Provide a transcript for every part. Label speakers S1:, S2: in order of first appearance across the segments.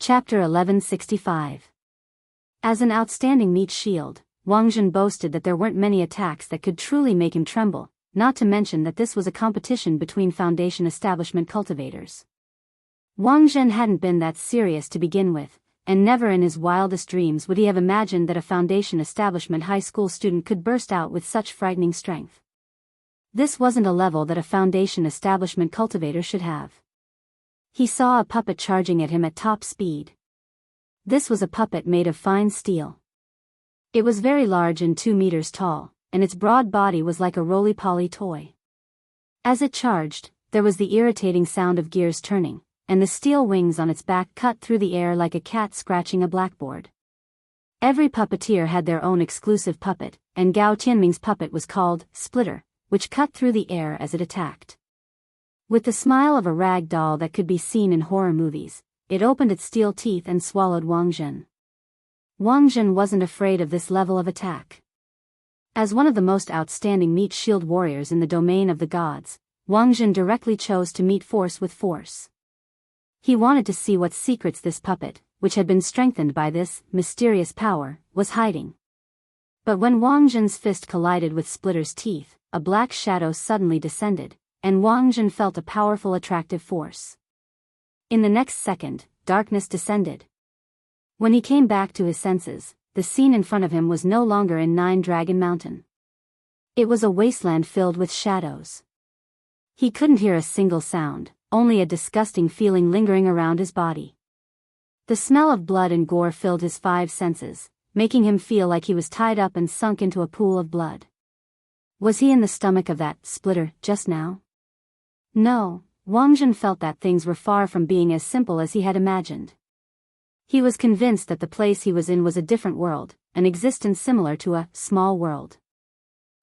S1: Chapter 1165. As an outstanding meat shield, Wang Zhen boasted that there weren't many attacks that could truly make him tremble, not to mention that this was a competition between Foundation establishment cultivators. Wang Zhen hadn't been that serious to begin with, and never in his wildest dreams would he have imagined that a Foundation establishment high school student could burst out with such frightening strength. This wasn't a level that a Foundation establishment cultivator should have. He saw a puppet charging at him at top speed. This was a puppet made of fine steel. It was very large and 2 meters tall, and its broad body was like a roly-poly toy. As it charged, there was the irritating sound of gears turning, and the steel wings on its back cut through the air like a cat scratching a blackboard. Every puppeteer had their own exclusive puppet, and Gao Tianming's puppet was called Splitter, which cut through the air as it attacked. With the smile of a rag doll that could be seen in horror movies, it opened its steel teeth and swallowed Wang Zhen. Wang Zhen wasn't afraid of this level of attack. As one of the most outstanding meat shield warriors in the domain of the gods, Wang Zhen directly chose to meet force with force. He wanted to see what secrets this puppet, which had been strengthened by this mysterious power, was hiding. But when Wang Zhen's fist collided with Splitter's teeth, a black shadow suddenly descended, and Wang Zhen felt a powerful attractive force. In the next second, darkness descended. When he came back to his senses, the scene in front of him was no longer in Nine Dragon Mountain. It was a wasteland filled with shadows. He couldn't hear a single sound, only a disgusting feeling lingering around his body. The smell of blood and gore filled his 5 senses, making him feel like he was tied up and sunk into a pool of blood. Was he in the stomach of that Splitter just now? No, Wang Zhen felt that things were far from being as simple as he had imagined. He was convinced that the place he was in was a different world, an existence similar to a small world.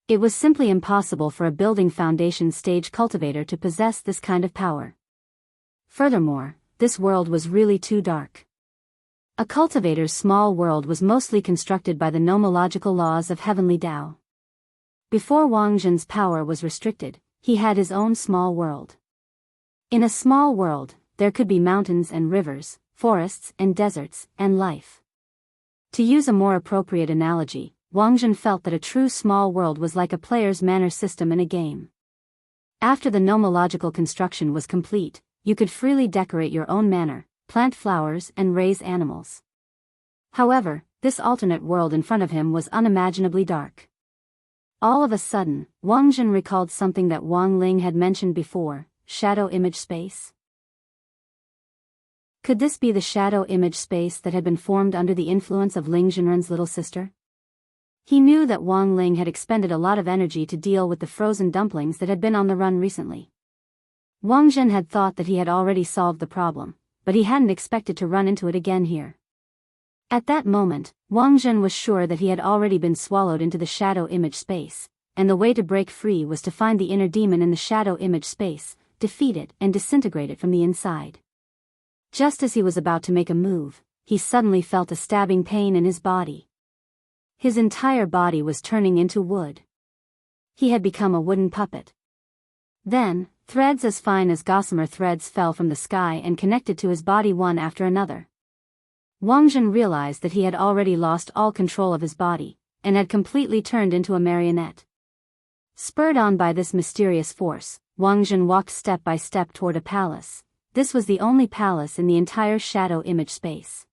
S1: It was simply impossible for a building foundation stage cultivator to possess this kind of power. Furthermore, this world was really too dark. A cultivator's small world was mostly constructed by the nomological laws of heavenly Tao. Before Wang Zhen's power was restricted, he had his own small world. In a small world, there could be mountains and rivers, forests and deserts, and life. To use a more appropriate analogy, Wang Zhen felt that a true small world was like a player's manor system in a game. After the nomological construction was complete, you could freely decorate your own manor, plant flowers and raise animals. However, this alternate world in front of him was unimaginably dark. All of a sudden, Wang Zhen recalled something that Wang Ling had mentioned before, shadow image space. Could this be the shadow image space that had been formed under the influence of Ling Zhenren's little sister? He knew that Wang Ling had expended a lot of energy to deal with the frozen dumplings that had been on the run recently. Wang Zhen had thought that he had already solved the problem, but he hadn't expected to run into it again here. At that moment, Wang Zhen was sure that he had already been swallowed into the shadow image space, and the way to break free was to find the inner demon in the shadow image space, defeat it and disintegrate it from the inside. Just as he was about to make a move, he suddenly felt a stabbing pain in his body. His entire body was turning into wood. He had become a wooden puppet. Then, threads as fine as gossamer threads fell from the sky and connected to his body one after another. Wang Zhen realized that he had already lost all control of his body, and had completely turned into a marionette. Spurred on by this mysterious force, Wang Zhen walked step by step toward a palace. This was the only palace in the entire shadow image space.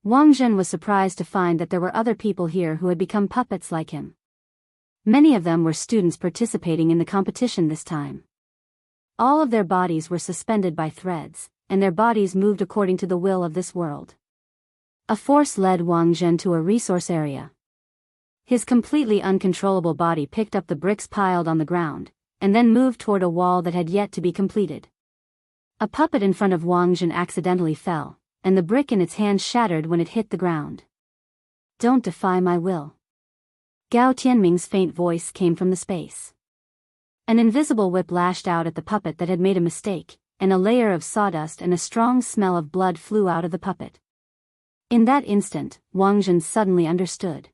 S1: Wang Zhen was surprised to find that there were other people here who had become puppets like him. Many of them were students participating in the competition this time. All of their bodies were suspended by threads, and their bodies moved according to the will of this world. A force led Wang Zhen to a resource area. His completely uncontrollable body picked up the bricks piled on the ground, and then moved toward a wall that had yet to be completed. A puppet in front of Wang Zhen accidentally fell, and the brick in its hand shattered when it hit the ground. "Don't defy my will." Gao Tianming's faint voice came from the space. An invisible whip lashed out at the puppet that had made a mistake, and a layer of sawdust and a strong smell of blood flew out of the puppet. In that instant, Wang Zhen suddenly understood.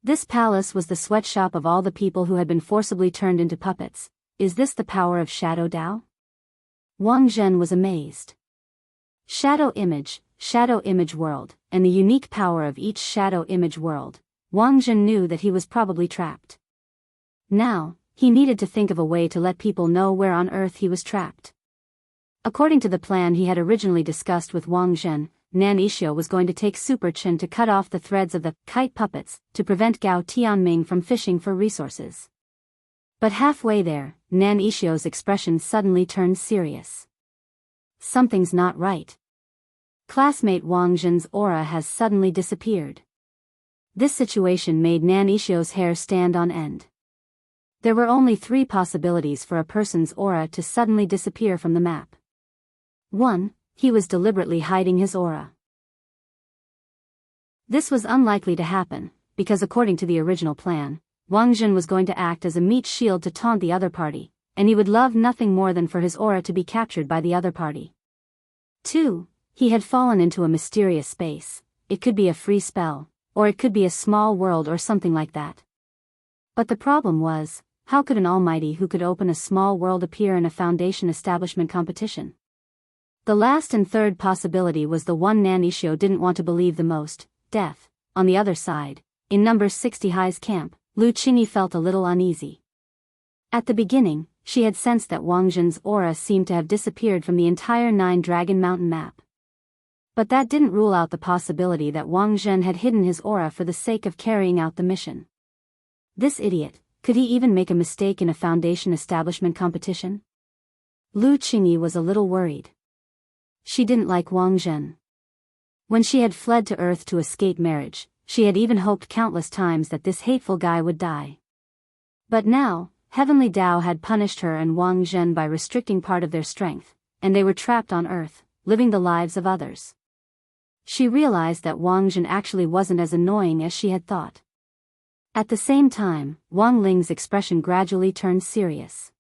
S1: This palace was the sweatshop of all the people who had been forcibly turned into puppets. Is this the power of Shadow Dao? Wang Zhen was amazed. Shadow image, shadow image world, and the unique power of each shadow image world, Wang Zhen knew that he was probably trapped. Now, he needed to think of a way to let people know where on earth he was trapped. According to the plan he had originally discussed with Wang Zhen, Nan Yixuo was going to take Super Chen to cut off the threads of the kite puppets to prevent Gao Tianming from fishing for resources. But halfway there, Nan Yixuo's expression suddenly turned serious. Something's not right. Classmate Wang Zhen's aura has suddenly disappeared. This situation made Nan Yixuo's hair stand on end. There were only 3 possibilities for a person's aura to suddenly disappear from the map. 1. He was deliberately hiding his aura. This was unlikely to happen, because according to the original plan, Wang Zhen was going to act as a meat shield to taunt the other party, and he would love nothing more than for his aura to be captured by the other party. 2. He had fallen into a mysterious space. It could be a free spell, or it could be a small world or something like that. But the problem was, how could an almighty who could open a small world appear in a Foundation establishment competition? The last and third possibility was the one Nan Yixuo didn't want to believe the most, death. On the other side, in number 60 High's camp, Lu Qingyi felt a little uneasy. At the beginning, she had sensed that Wang Zhen's aura seemed to have disappeared from the entire 9 Dragon Mountain map. But that didn't rule out the possibility that Wang Zhen had hidden his aura for the sake of carrying out the mission. This idiot, could he even make a mistake in a Foundation establishment competition? Lu Qingyi was a little worried. She didn't like Wang Zhen. When she had fled to Earth to escape marriage, she had even hoped countless times that this hateful guy would die. But now, Heavenly Tao had punished her and Wang Zhen by restricting part of their strength, and they were trapped on Earth, living the lives of others. She realized that Wang Zhen actually wasn't as annoying as she had thought. At the same time, Wang Ling's expression gradually turned serious.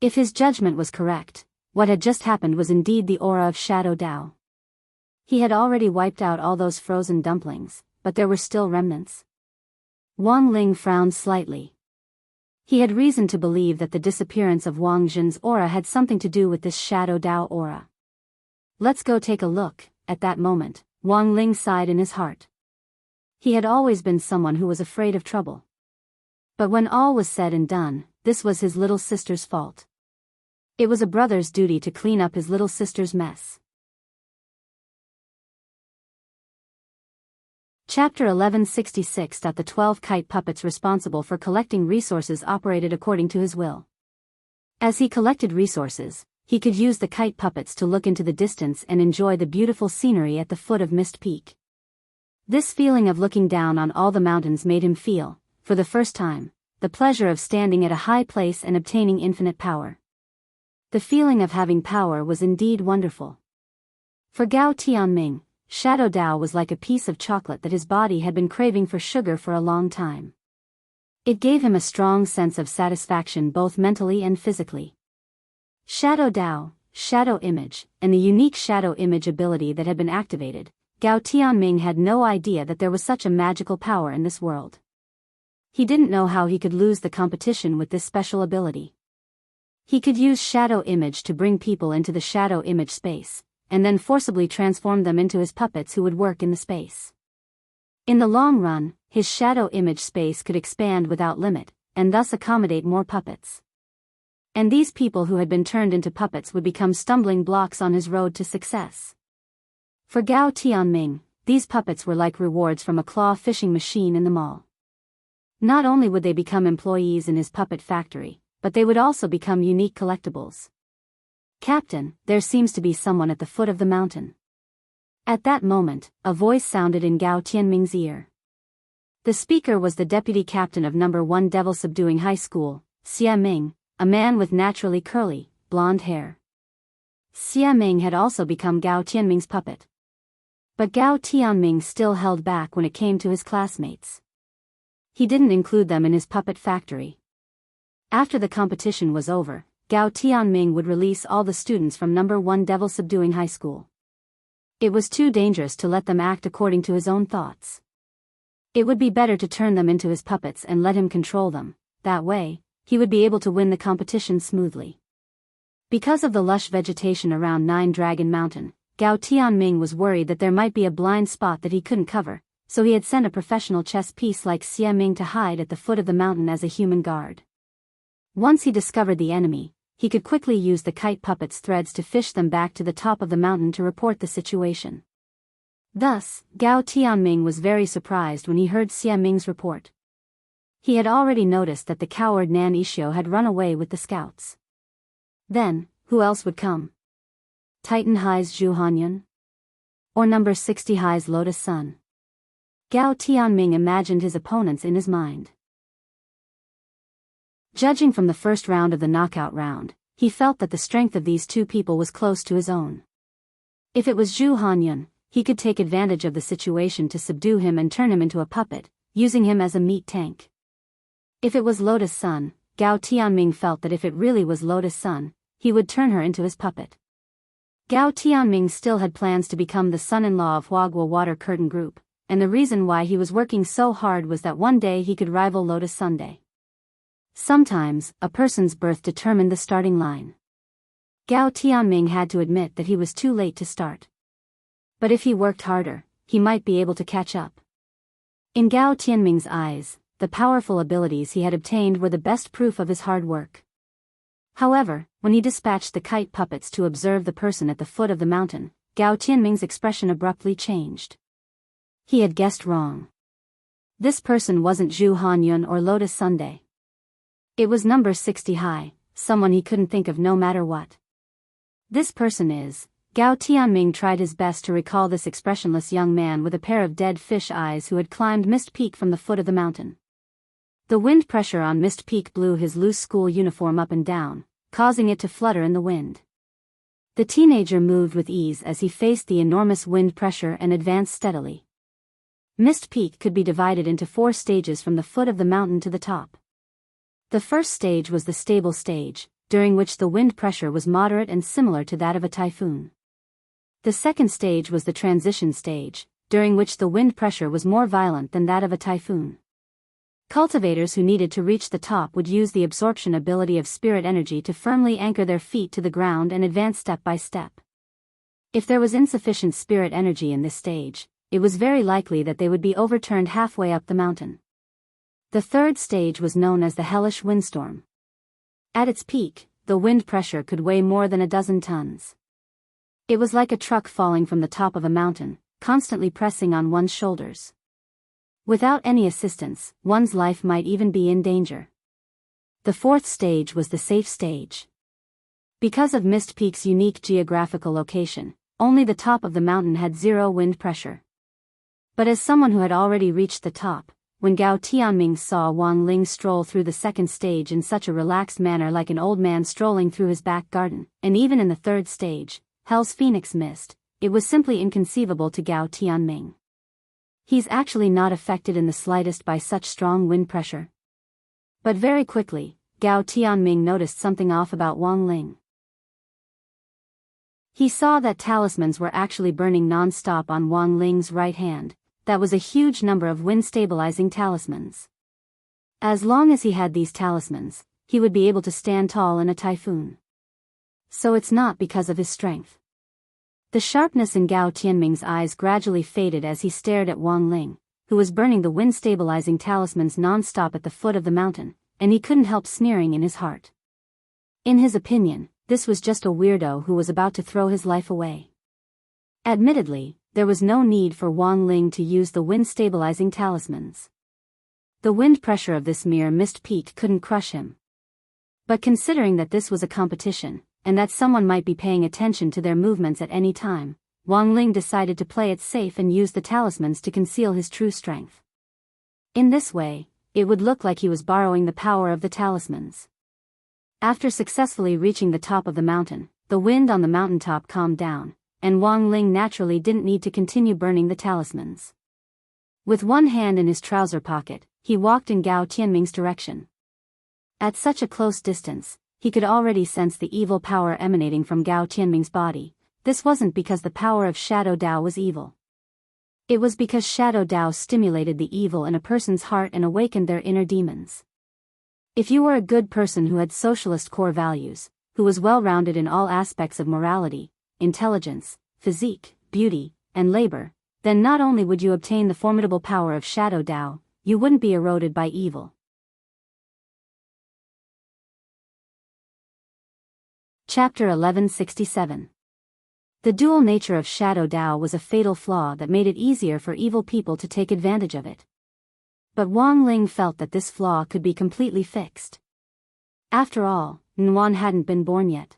S1: If his judgment was correct, what had just happened was indeed the aura of Shadow Tao. He had already wiped out all those frozen dumplings, but there were still remnants. Wang Ling frowned slightly. He had reason to believe that the disappearance of Wang Zhen's aura had something to do with this Shadow Tao aura. Let's go take a look. At that moment, Wang Ling sighed in his heart. He had always been someone who was afraid of trouble. But when all was said and done, this was his little sister's fault. It was a brother's duty to clean up his little sister's mess. Chapter 1166. The 12 kite puppets responsible for collecting resources operated according to his will. As he collected resources, he could use the kite puppets to look into the distance and enjoy the beautiful scenery at the foot of Mist Peak. This feeling of looking down on all the mountains made him feel, for the first time, the pleasure of standing at a high place and obtaining infinite power. The feeling of having power was indeed wonderful. For Gao Tianming, Shadow Tao was like a piece of chocolate that his body had been craving for sugar for a long time. It gave him a strong sense of satisfaction both mentally and physically. Shadow Tao, Shadow Image, and the unique Shadow Image ability that had been activated, Gao Tianming had no idea that there was such a magical power in this world. He didn't know how he could lose the competition with this special ability. He could use Shadow Image to bring people into the Shadow Image space, and then forcibly transform them into his puppets who would work in the space. In the long run, his Shadow Image space could expand without limit, and thus accommodate more puppets. And these people who had been turned into puppets would become stumbling blocks on his road to success. For Gao Tianming, these puppets were like rewards from a claw fishing machine in the mall. Not only would they become employees in his puppet factory, but they would also become unique collectibles. Captain, there seems to be someone at the foot of the mountain. At that moment, a voice sounded in Gao Tianming's ear. The speaker was the deputy captain of number 1 Devil Subduing High School, Xia Ming, a man with naturally curly, blonde hair. Xia Ming had also become Gao Tianming's puppet. But Gao Tianming still held back when it came to his classmates. He didn't include them in his puppet factory. After the competition was over, Gao Tianming would release all the students from number 1 Devil Subduing High School. It was too dangerous to let them act according to his own thoughts. It would be better to turn them into his puppets and let him control them. That way, he would be able to win the competition smoothly. Because of the lush vegetation around 9 Dragon Mountain, Gao Tianming was worried that there might be a blind spot that he couldn't cover, so he had sent a professional chess piece like Xie Ming to hide at the foot of the mountain as a human guard. Once he discovered the enemy, he could quickly use the kite puppet's threads to fish them back to the top of the mountain to report the situation. Thus, Gao Tianming was very surprised when he heard Xie Ming's report. He had already noticed that the coward Nan Yixio had run away with the scouts. Then, who else would come? Titan High's Zhu Hanyun? Or number 60 High's Lotus Sun? Gao Tianming imagined his opponents in his mind. Judging from the first round of the knockout round, he felt that the strength of these two people was close to his own. If it was Zhu Hanyun, he could take advantage of the situation to subdue him and turn him into a puppet, using him as a meat tank. If it was Lotus Sun, Gao Tianming felt that if it really was Lotus Sun, he would turn her into his puppet. Gao Tianming still had plans to become the son-in-law of Huagua Water Curtain Group, and the reason why he was working so hard was that one day he could rival Lotus Sunday. Sometimes, a person's birth determined the starting line. Gao Tianming had to admit that he was too late to start. But if he worked harder, he might be able to catch up. In Gao Tianming's eyes, the powerful abilities he had obtained were the best proof of his hard work. However, when he dispatched the kite puppets to observe the person at the foot of the mountain, Gao Tianming's expression abruptly changed. He had guessed wrong. This person wasn't Zhu Hanyun or Lotus Sunday. It was number 60 High, someone he couldn't think of no matter what. This person is... Gao Tianming tried his best to recall this expressionless young man with a pair of dead fish eyes who had climbed Mist Peak from the foot of the mountain. The wind pressure on Mist Peak blew his loose school uniform up and down, causing it to flutter in the wind. The teenager moved with ease as he faced the enormous wind pressure and advanced steadily. Mist Peak could be divided into 4 stages from the foot of the mountain to the top. The first stage was the stable stage, during which the wind pressure was moderate and similar to that of a typhoon. The second stage was the transition stage, during which the wind pressure was more violent than that of a typhoon. Cultivators who needed to reach the top would use the absorption ability of spirit energy to firmly anchor their feet to the ground and advance step by step. If there was insufficient spirit energy in this stage, it was very likely that they would be overturned halfway up the mountain. The third stage was known as the hellish windstorm. At its peak, the wind pressure could weigh more than 12 tons. It was like a truck falling from the top of a mountain, constantly pressing on one's shoulders. Without any assistance, one's life might even be in danger. The fourth stage was the safe stage. Because of Mist Peak's unique geographical location, only the top of the mountain had 0 wind pressure. But as someone who had already reached the top, when Gao Tianming saw Wang Ling stroll through the second stage in such a relaxed manner like an old man strolling through his back garden, and even in the third stage, Hell's Phoenix Mist, it was simply inconceivable to Gao Tianming. He's actually not affected in the slightest by such strong wind pressure. But very quickly, Gao Tianming noticed something off about Wang Ling. He saw that talismans were actually burning non-stop on Wang Ling's right hand. That was a huge number of wind-stabilizing talismans. As long as he had these talismans, he would be able to stand tall in a typhoon. So it's not because of his strength. The sharpness in Gao Tianming's eyes gradually faded as he stared at Wang Ling, who was burning the wind-stabilizing talismans non-stop at the foot of the mountain, and he couldn't help sneering in his heart. In his opinion, this was just a weirdo who was about to throw his life away. Admittedly, there was no need for Wang Ling to use the wind-stabilizing talismans. The wind pressure of this mere Mist Peak couldn't crush him. But considering that this was a competition, and that someone might be paying attention to their movements at any time, Wang Ling decided to play it safe and use the talismans to conceal his true strength. In this way, it would look like he was borrowing the power of the talismans. After successfully reaching the top of the mountain, the wind on the mountaintop calmed down, and Wang Ling naturally didn't need to continue burning the talismans. With one hand in his trouser pocket, he walked in Gao Tianming's direction. At such a close distance, he could already sense the evil power emanating from Gao Tianming's body. This wasn't because the power of Shadow Dao was evil. It was because Shadow Dao stimulated the evil in a person's heart and awakened their inner demons. If you were a good person who had socialist core values, who was well-rounded in all aspects of morality, intelligence, physique, beauty, and labor, then not only would you obtain the formidable power of Shadow Dao, you wouldn't be eroded by evil. Chapter 1167. The dual nature of Shadow Dao was a fatal flaw that made it easier for evil people to take advantage of it. But Wang Ling felt that this flaw could be completely fixed. After all, Nuan hadn't been born yet.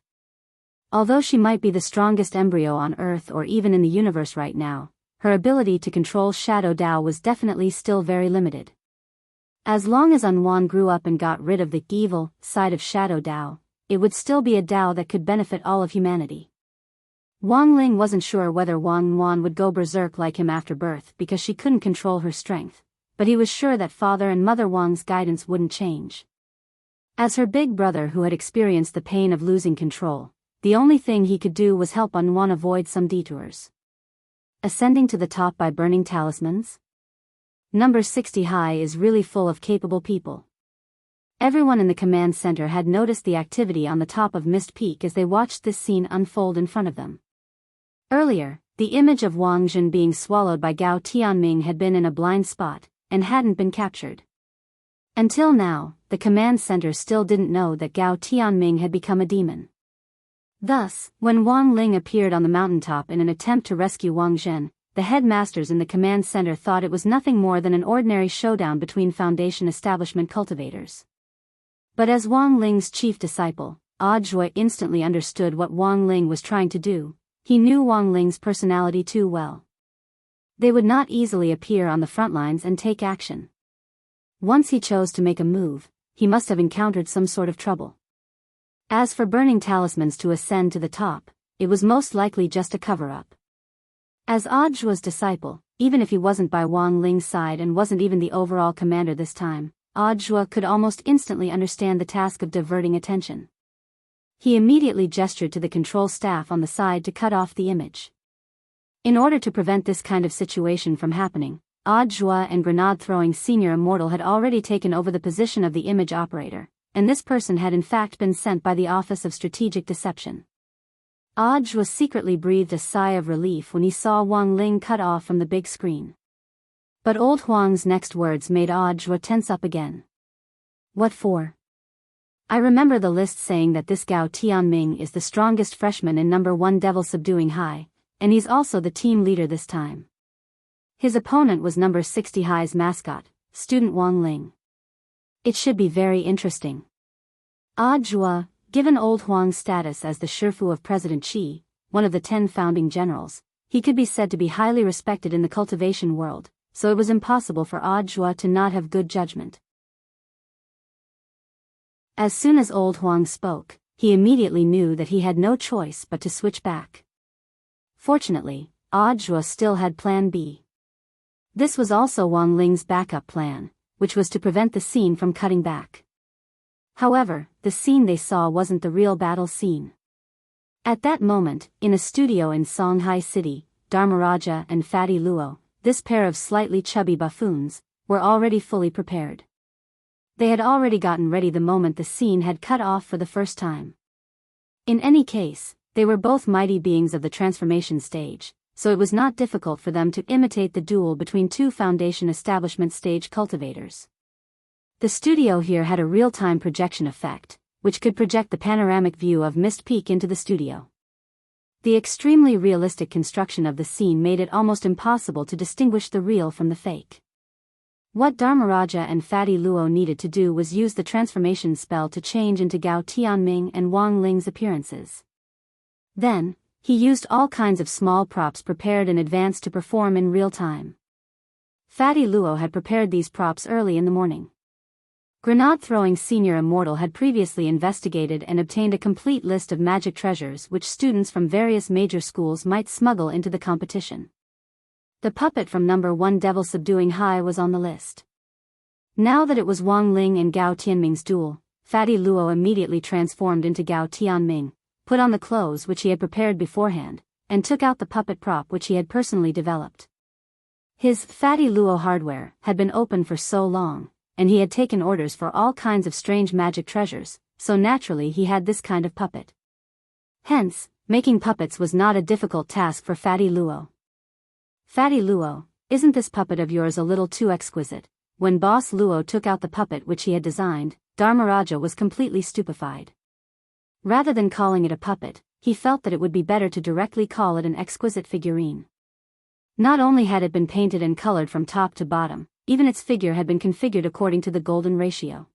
S1: Although she might be the strongest embryo on Earth or even in the universe right now, her ability to control Shadow Dao was definitely still very limited. As long as Nuan grew up and got rid of the evil side of Shadow Dao, it would still be a Dao that could benefit all of humanity. Wang Ling wasn't sure whether Wang Nuan would go berserk like him after birth because she couldn't control her strength, but he was sure that Father and Mother Wang's guidance wouldn't change. As her big brother who had experienced the pain of losing control, the only thing he could do was help Nuan avoid some detours. Ascending to the top by burning talismans? Number 60 high is really full of capable people. Everyone in the command center had noticed the activity on the top of Mist Peak as they watched this scene unfold in front of them. Earlier, the image of Wang Jun being swallowed by Gao Tianming had been in a blind spot, and hadn't been captured. Until now, the command center still didn't know that Gao Tianming had become a demon. Thus, when Wang Ling appeared on the mountaintop in an attempt to rescue Wang Zhen, the headmasters in the command center thought it was nothing more than an ordinary showdown between Foundation establishment cultivators. But as Wang Ling's chief disciple, Zhuo instantly understood what Wang Ling was trying to do. He knew Wang Ling's personality too well. They would not easily appear on the front lines and take action. Once he chose to make a move, he must have encountered some sort of trouble. As for burning talismans to ascend to the top, it was most likely just a cover-up. As Zhuo's disciple, even if he wasn't by Wang Ling's side and wasn't even the overall commander this time, Zhuo could almost instantly understand the task of diverting attention. He immediately gestured to the control staff on the side to cut off the image. In order to prevent this kind of situation from happening, Zhuo and grenade-throwing senior immortal had already taken over the position of the image operator, and this person had in fact been sent by the Office of Strategic Deception. Zhuo secretly breathed a sigh of relief when he saw Wang Ling cut off from the big screen. But old Huang's next words made Zhuo tense up again. What for? I remember the list saying that this Gao Tianming is the strongest freshman in number 1 Devil Subduing High, and he's also the team leader this time. His opponent was number 60 High's mascot, student Wang Ling. It should be very interesting. Zhuo, given old Huang's status as the Shifu of President Qi, one of the 10 founding generals, he could be said to be highly respected in the cultivation world, so it was impossible for Zhuo to not have good judgment. As soon as old Huang spoke, he immediately knew that he had no choice but to switch back. Fortunately, Zhuo still had Plan B. This was also Wang Ling's backup plan, which was to prevent the scene from cutting back. However, the scene they saw wasn't the real battle scene. At that moment, in a studio in Songhai City, Dharmaraja and Fatty Luo, this pair of slightly chubby buffoons, were already fully prepared. They had already gotten ready the moment the scene had cut off for the first time. In any case, they were both mighty beings of the transformation stage, so it was not difficult for them to imitate the duel between two Foundation establishment stage cultivators. The studio here had a real-time projection effect, which could project the panoramic view of Mist Peak into the studio. The extremely realistic construction of the scene made it almost impossible to distinguish the real from the fake. What Dharmaraja and Fatty Luo needed to do was use the transformation spell to change into Gao Tianming and Wang Ling's appearances. Then, he used all kinds of small props prepared in advance to perform in real time. Fatty Luo had prepared these props early in the morning. Grenade-throwing senior immortal had previously investigated and obtained a complete list of magic treasures which students from various major schools might smuggle into the competition. The puppet from number 1 Devil Subduing High was on the list. Now that it was Wang Ling and Gao Tianming's duel, Fatty Luo immediately transformed into Gao Tianming, put on the clothes which he had prepared beforehand, and took out the puppet prop which he had personally developed. His Fatty Luo hardware had been open for so long, and he had taken orders for all kinds of strange magic treasures, so naturally he had this kind of puppet. Hence, Making puppets was not a difficult task for Fatty Luo. Fatty Luo, isn't this puppet of yours a little too exquisite? When Boss Luo took out the puppet which he had designed, Dharmaraja was completely stupefied. Rather than calling it a puppet, he felt that it would be better to directly call it an exquisite figurine. Not only had it been painted and colored from top to bottom, even its figure had been configured according to the golden ratio.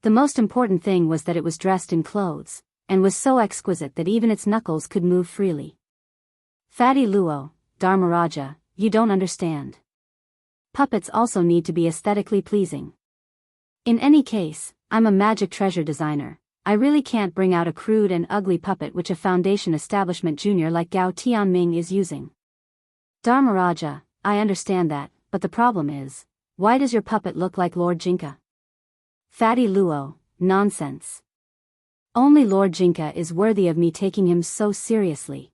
S1: The most important thing was that it was dressed in clothes, and was so exquisite that even its knuckles could move freely. Fatty Luo, Dharmaraja, you don't understand. Puppets also need to be aesthetically pleasing. In any case, I'm a magic treasure designer. I really can't bring out a crude and ugly puppet which a foundation establishment junior like Gao Tianming is using. Dharmaraja, I understand that, but the problem is, why does your puppet look like Lord Jinka? Fatty Luo, nonsense. Only Lord Jinka is worthy of me taking him so seriously.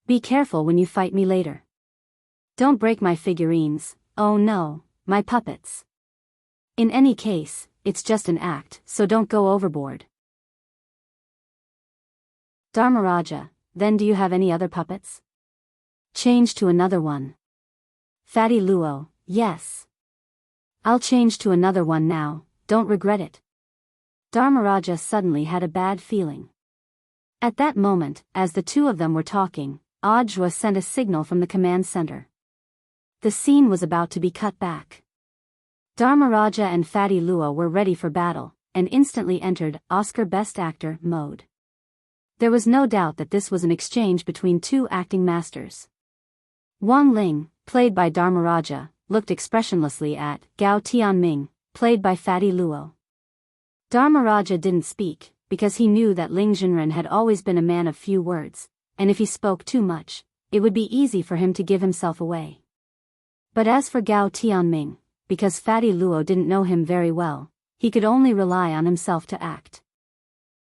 S1: Be careful when you fight me later. Don't break my figurines, oh no, my puppets. In any case, it's just an act, so don't go overboard. Dharmaraja, then do you have any other puppets? Change to another one. Fatty Luo, yes. I'll change to another one now, don't regret it. Dharmaraja suddenly had a bad feeling. At that moment, as the two of them were talking, Ajwa sent a signal from the command center. The scene was about to be cut back. Dharmaraja and Fatty Luo were ready for battle, and instantly entered Oscar Best Actor mode. There was no doubt that this was an exchange between two acting masters. Wang Ling, played by Dharmaraja, looked expressionlessly at Gao Tianming, played by Fatty Luo. Dharmaraja didn't speak, because he knew that Ling Zhenren had always been a man of few words, and if he spoke too much, it would be easy for him to give himself away. But as for Gao Tianming, because Fatty Luo didn't know him very well, he could only rely on himself to act.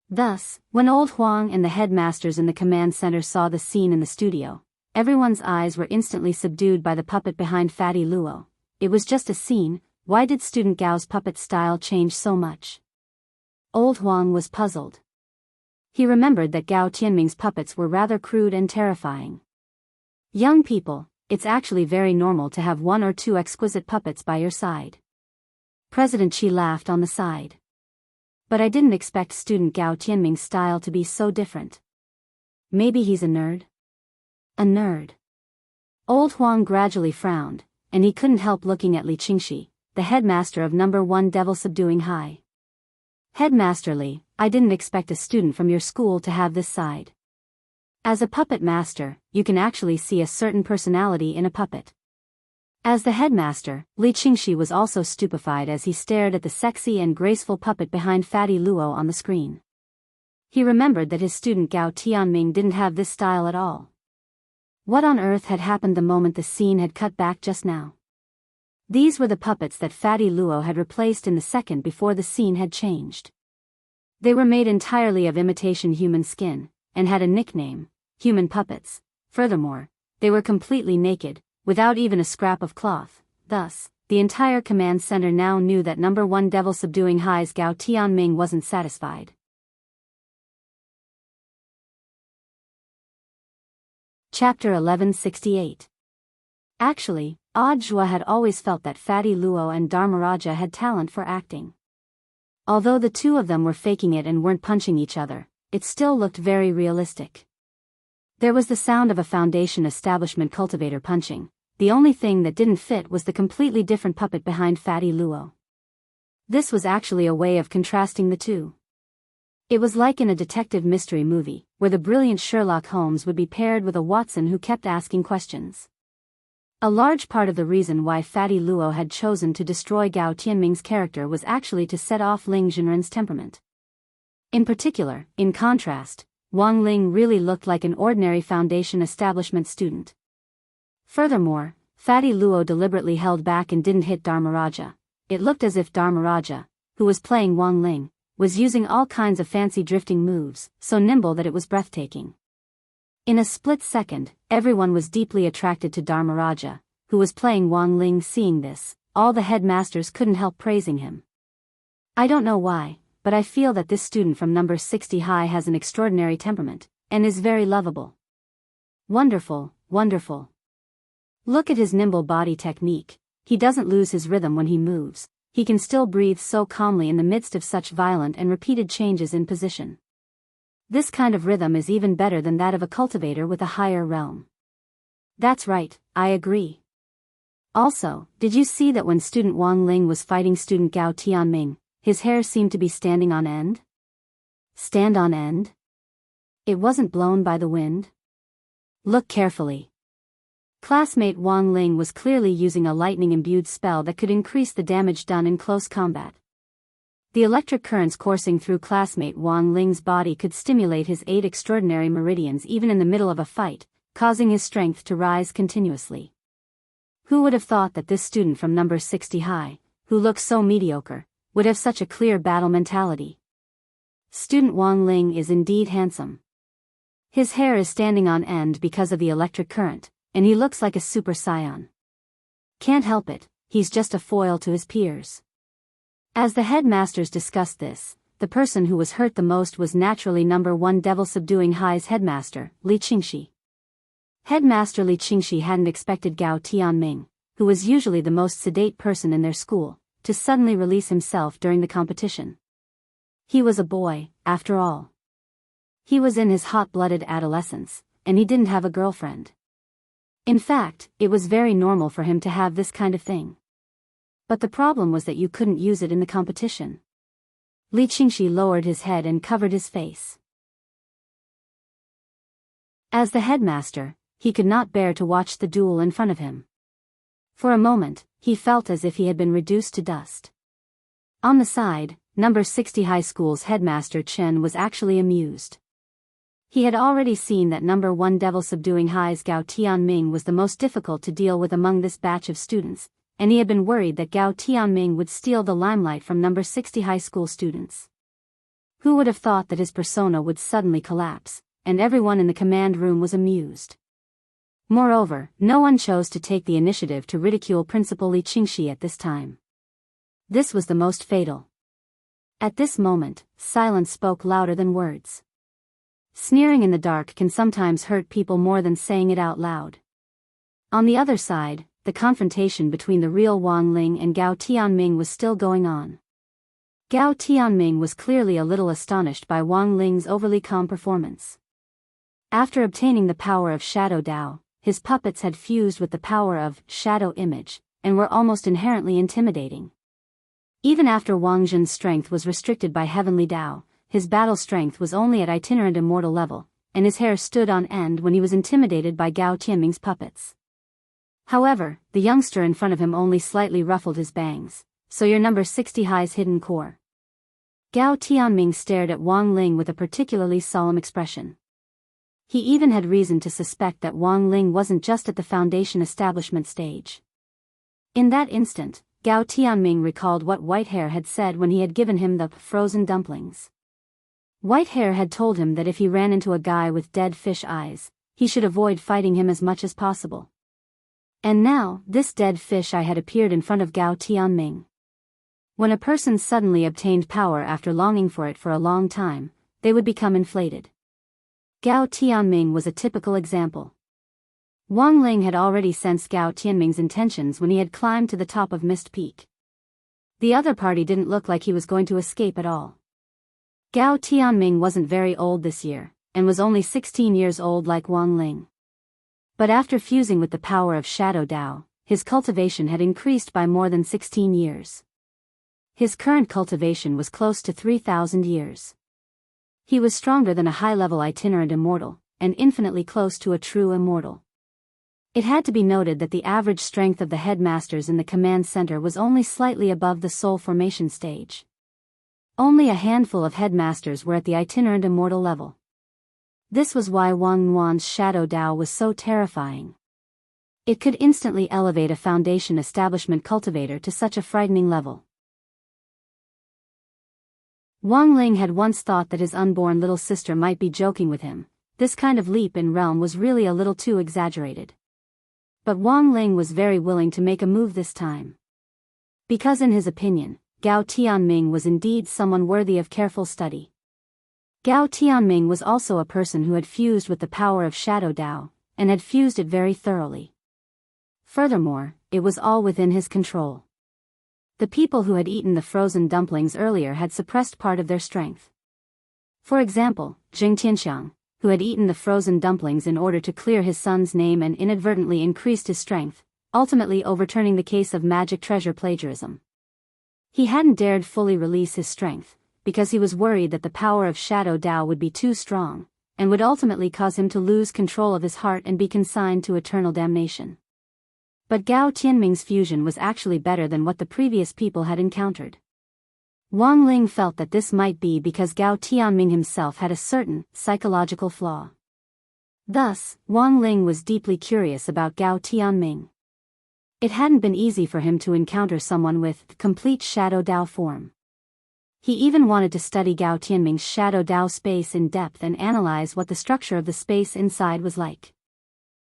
S1: Thus, when Old Huang and the headmasters in the command center saw the scene in the studio, everyone's eyes were instantly subdued by the puppet behind Fatty Luo. It was just a scene, why did student Gao's puppet style change so much? Old Huang was puzzled. He remembered that Gao Tianming's puppets were rather crude and terrifying. Young people, it's actually very normal to have one or two exquisite puppets by your side. President Qi laughed on the side. But I didn't expect student Gao Tianming's style to be so different. Maybe he's a nerd? A nerd. Old Huang gradually frowned, and he couldn't help looking at Li Qingxi, the headmaster of No. 1 Devil Subduing High. Headmaster Li, I didn't expect a student from your school to have this side. As a puppet master, you can actually see a certain personality in a puppet. As the headmaster, Li Qingxi was also stupefied as he stared at the sexy and graceful puppet behind Fatty Luo on the screen. He remembered that his student Gao Tianming didn't have this style at all. What on earth had happened the moment the scene had cut back just now? These were the puppets that Fatty Luo had replaced in the second before the scene had changed. They were made entirely of imitation human skin, and had a nickname, human puppets. Furthermore, they were completely naked, without even a scrap of cloth. Thus, the entire command center now knew that No. 1 Devil Subduing High's Gao Tianming wasn't satisfied. Chapter 1168. Actually, Ajwa had always felt that Fatty Luo and Dharmaraja had talent for acting. Although the two of them were faking it and weren't punching each other, it still looked very realistic. There was the sound of a foundation establishment cultivator punching. The only thing that didn't fit was the completely different puppet behind Fatty Luo. This was actually a way of contrasting the two. It was like in a detective mystery movie, where the brilliant Sherlock Holmes would be paired with a Watson who kept asking questions. A large part of the reason why Fatty Luo had chosen to destroy Gao Tianming's character was actually to set off Ling Zhenren's temperament. In particular, in contrast, Wang Ling really looked like an ordinary foundation establishment student. Furthermore, Fatty Luo deliberately held back and didn't hit Dharmaraja. It looked as if Dharmaraja, who was playing Wang Ling, was using all kinds of fancy drifting moves, so nimble that it was breathtaking. In a split second, everyone was deeply attracted to Dharmaraja, who was playing Wang Ling. Seeing this, all the headmasters couldn't help praising him. I don't know why, but I feel that this student from No. 60 High has an extraordinary temperament. and is very lovable. Wonderful, wonderful. Look at his nimble body technique. He doesn't lose his rhythm when he moves. He can still breathe so calmly in the midst of such violent and repeated changes in position. This kind of rhythm is even better than that of a cultivator with a higher realm. That's right, I agree. Also, did you see that when student Wang Ling was fighting student Gao Tianming, his hair seemed to be standing on end? Stand on end? It wasn't blown by the wind? Look carefully. Classmate Wang Ling was clearly using a lightning-imbued spell that could increase the damage done in close combat. The electric currents coursing through classmate Wang Ling's body could stimulate his 8 extraordinary meridians even in the middle of a fight, causing his strength to rise continuously. Who would have thought that this student from number 60 high, who looks so mediocre, would have such a clear battle mentality? Student Wang Ling is indeed handsome. His hair is standing on end because of the electric current, and he looks like a super scion. Can't help it, he's just a foil to his peers. As the headmasters discussed this, the person who was hurt the most was naturally number 1 devil-subduing high's headmaster, Li Qingxi. Headmaster Li Qingxi hadn't expected Gao Tianming, who was usually the most sedate person in their school, to suddenly release himself during the competition. He was a boy, after all. He was in his hot-blooded adolescence, and he didn't have a girlfriend. In fact, it was very normal for him to have this kind of thing. But the problem was that you couldn't use it in the competition. Li Qingxi lowered his head and covered his face. As the headmaster, he could not bear to watch the duel in front of him. For a moment, he felt as if he had been reduced to dust. On the side, number 60 high school's headmaster Chen was actually amused. He had already seen that number 1 devil-subduing high's Gao Tianming was the most difficult to deal with among this batch of students, and he had been worried that Gao Tianming would steal the limelight from number 60 high school students. Who would have thought that his persona would suddenly collapse, and everyone in the command room was amused. Moreover, no one chose to take the initiative to ridicule Principal Li Qingxi at this time. This was the most fatal. At this moment, silence spoke louder than words. Sneering in the dark can sometimes hurt people more than saying it out loud. On the other side, the confrontation between the real Wang Ling and Gao Tianming was still going on. Gao Tianming was clearly a little astonished by Wang Ling's overly calm performance. After obtaining the power of Shadow Dao, his puppets had fused with the power of Shadow Image, and were almost inherently intimidating. Even after Wang Zhen's strength was restricted by Heavenly Dao, his battle strength was only at itinerant immortal level, and his hair stood on end when he was intimidated by Gao Tianming's puppets. However, the youngster in front of him only slightly ruffled his bangs. So you're number 60 high's hidden core. Gao Tianming stared at Wang Ling with a particularly solemn expression. He even had reason to suspect that Wang Ling wasn't just at the foundation establishment stage. In that instant, Gao Tianming recalled what Whitehair had said when he had given him the frozen dumplings. Whitehair had told him that if he ran into a guy with dead fish eyes, he should avoid fighting him as much as possible. And now, this dead fish eye had appeared in front of Gao Tianming. When a person suddenly obtained power after longing for it for a long time, they would become inflated. Gao Tianming was a typical example. Wang Ling had already sensed Gao Tianming's intentions when he had climbed to the top of Mist Peak. The other party didn't look like he was going to escape at all. Gao Tianming wasn't very old this year, and was only 16 years old like Wang Ling. But after fusing with the power of Shadow Dao, his cultivation had increased by more than 16 years. His current cultivation was close to 3,000 years. He was stronger than a high-level itinerant immortal, and infinitely close to a true immortal. It had to be noted that the average strength of the headmasters in the command center was only slightly above the soul formation stage. Only a handful of headmasters were at the itinerant immortal level. This was why Wang Nuan's Shadow Dao was so terrifying. It could instantly elevate a foundation establishment cultivator to such a frightening level. Wang Ling had once thought that his unborn little sister might be joking with him. This kind of leap in realm was really a little too exaggerated. But Wang Ling was very willing to make a move this time. Because in his opinion, Gao Tianming was indeed someone worthy of careful study. Gao Tianming was also a person who had fused with the power of Shadow Dao, and had fused it very thoroughly. Furthermore, it was all within his control. The people who had eaten the frozen dumplings earlier had suppressed part of their strength. For example, Jing Tianxiang, who had eaten the frozen dumplings in order to clear his son's name and inadvertently increased his strength, ultimately overturning the case of magic treasure plagiarism. He hadn't dared fully release his strength, because he was worried that the power of Shadow Dao would be too strong, and would ultimately cause him to lose control of his heart and be consigned to eternal damnation. But Gao Tianming's fusion was actually better than what the previous people had encountered. Wang Ling felt that this might be because Gao Tianming himself had a certain psychological flaw. Thus, Wang Ling was deeply curious about Gao Tianming. It hadn't been easy for him to encounter someone with complete Shadow Dao form. He even wanted to study Gao Tianming's Shadow Dao space in depth and analyze what the structure of the space inside was like.